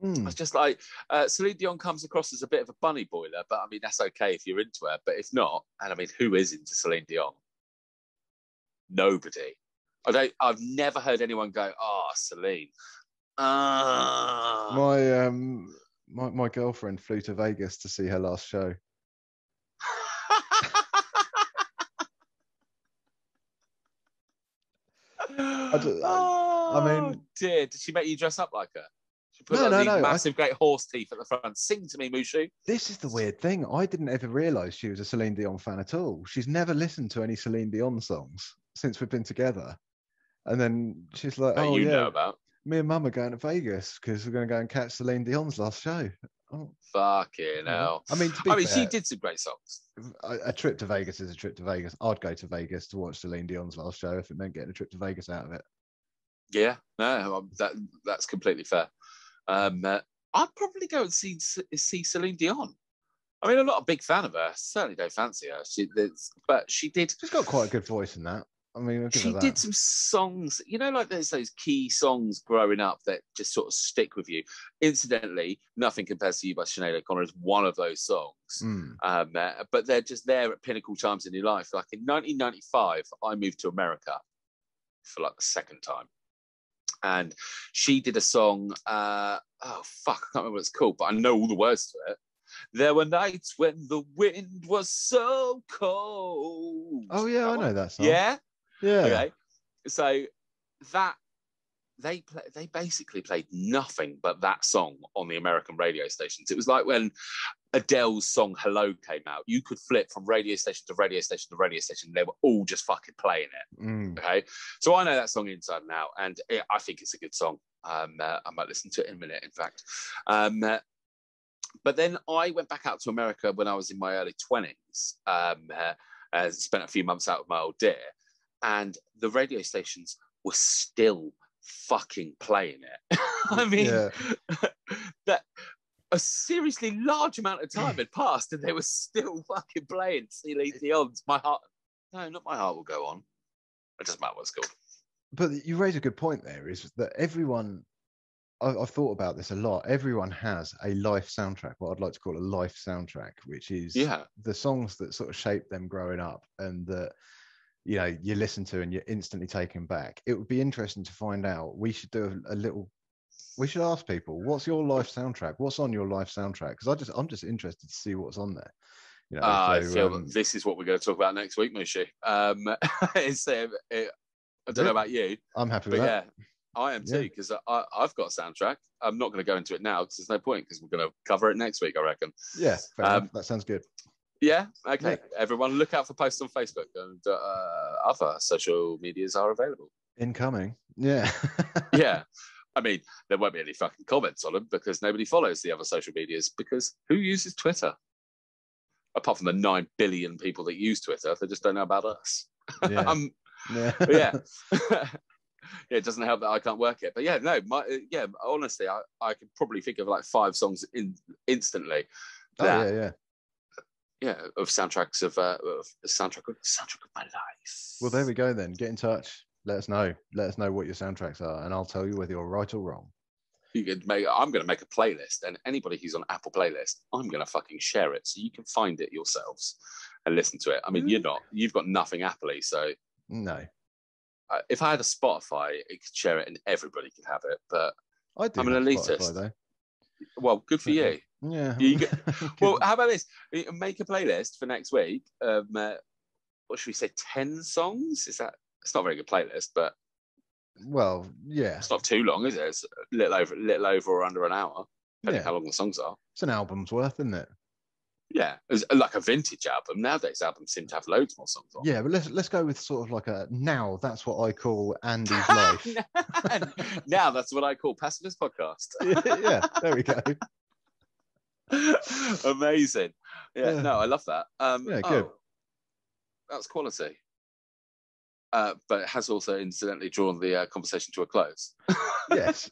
I was just like, Celine Dion comes across as a bit of a bunny boiler, but I mean, that's okay if you're into her. But if not, and I mean, who is into Celine Dion? Nobody. I've never heard anyone go, Celine. My girlfriend flew to Vegas to see her last show. I mean, dear, did she make you dress up like her? She put No, massive, great horse teeth at the front. Sing to me, Mushu. This is the weird thing. I didn't ever realise she was a Celine Dion fan at all. She's never listened to any Celine Dion songs since we've been together. And then she's like, That "Oh you yeah, know about. me and Mum are going to Vegas because we're going to go and catch Celine Dion's last show." Oh, Fucking hell. I mean, to be fair, she did some great songs. a trip to Vegas is a trip to Vegas. I'd go to Vegas to watch Celine Dion's last show if it meant getting a trip to Vegas out of it. Yeah, no, that's completely fair. I'd probably go and see Celine Dion. I mean, I'm not a big fan of her. Certainly don't fancy her. But she did. She's got quite a good voice in that. I mean, she did some songs, like there's those key songs growing up that just sort of stick with you. Incidentally, Nothing Compares to You by Sinead O'Connor is one of those songs. But they're just there at pinnacle times in your life. Like in 1995, I moved to America for like the second time. And she did a song, I can't remember what it's called, but I know all the words to it. There were nights when the wind was so cold. Oh, yeah, I know that song. Yeah? Yeah. Okay. So that they basically played nothing but that song on the American radio stations. It was like when Adele's song Hello came out. You could flip from radio station to radio station to radio station. They were all just fucking playing it. Okay. So I know that song inside and out, and I think it's a good song. I might listen to it in a minute, in fact. But then I went back out to America when I was in my early 20s. Spent a few months out with my old dear. And the radio stations were still fucking playing it. I mean, that a seriously large amount of time had passed and they were still fucking playing Celine Dion's My Heart. No, not My Heart Will Go On. It doesn't matter what it's called. But you raise a good point there, is that everyone, I've thought about this a lot, everyone has a life soundtrack, what I'd like to call a life soundtrack, which is the songs that sort of shape them growing up and that, you listen to and you're instantly taken back. It would be interesting to find out. We should do we should ask people, what's your life soundtrack? What's on your life soundtrack? Because I'm just interested to see what's on there. I feel that this is what we're going to talk about next week, Mushi. I don't know about you. I'm happy with that. Yeah, I am too, because I've got a soundtrack. I'm not going to go into it now because there's no point, because we're going to cover it next week, I reckon. Yeah, fair enough. That sounds good. Yeah, okay. Yeah. Everyone look out for posts on Facebook, and other social medias are available. Incoming. Yeah. Yeah. I mean, there won't be any fucking comments on them because nobody follows the other social medias, because who uses Twitter? Apart from the 9 billion people that use Twitter, they just don't know about us. Yeah. Yeah. It doesn't help that I can't work it. But yeah, no, honestly, I could probably think of like 5 songs instantly. Yeah, of soundtracks of soundtrack of my life. Well, there we go then. Get in touch. Let us know. Let us know what your soundtracks are, and I'll tell you whether you're right or wrong. I'm going to make a playlist, and anybody who's on Apple Playlist, I'm going to fucking share it so you can find it yourselves and listen to it. I mean, you've got nothing Apple-y, so no. If I had a Spotify, it could share it and everybody could have it. But I'm an elitist. Spotify, though. Well, good for you. Yeah. Well, how about this? Make a playlist for next week. What should we say? 10 songs? It's not a very good playlist, but well, yeah, it's not too long, is it? It's a little over or under an hour, depending how long the songs are. It's an album's worth, isn't it? Yeah, it's like a vintage album. Nowadays, albums seem to have loads more songs on. Yeah, but let's go with sort of like that's what I call Andy's life. Now that's what I call Pacifist Podcast. Yeah, there we go. Amazing. Yeah, no, I love that. Yeah, good. That's quality. But it has also incidentally drawn the conversation to a close. Yes.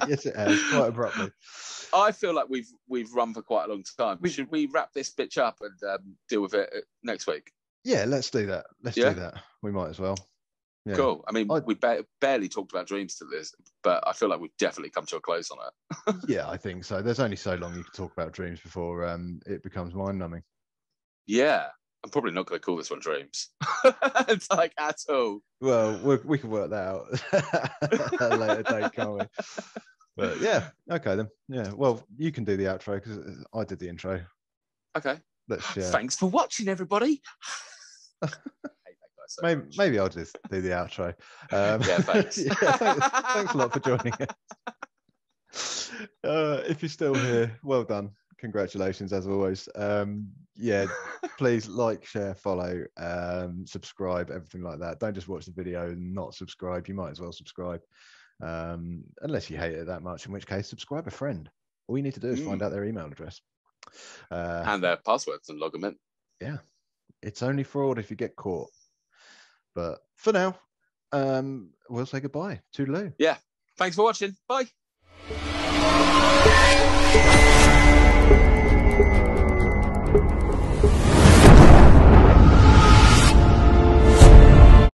Yes, it has, quite abruptly. I feel like we've run for quite a long time. Should we wrap this bitch up and deal with it next week? Yeah, let's do that. Do that. We might as well. Yeah. Cool. I mean, we barely talked about dreams to this, but I feel like we've definitely come to a close on it. Yeah, I think so. There's only so long you can talk about dreams before it becomes mind-numbing. Yeah. I'm probably not going to call this one dreams. It's like at all. Well, we can work that out at a later date, can't we? But yeah, okay then. Yeah, well, you can do the outro because I did the intro. Okay. Thanks for watching, everybody. Maybe I'll just do the outro. Yeah, thanks. Yeah, thanks a lot for joining us. If you're still here, well done. Congratulations, as always. Yeah, please like, share, follow, subscribe, everything like that. Don't just watch the video and not subscribe. You might as well subscribe, unless you hate it that much, in which case, subscribe a friend. All you need to do is find out their email address. And their passwords and log them in. Yeah, it's only fraud if you get caught. But for now, we'll say goodbye. Toodaloo. Yeah. Thanks for watching. Bye.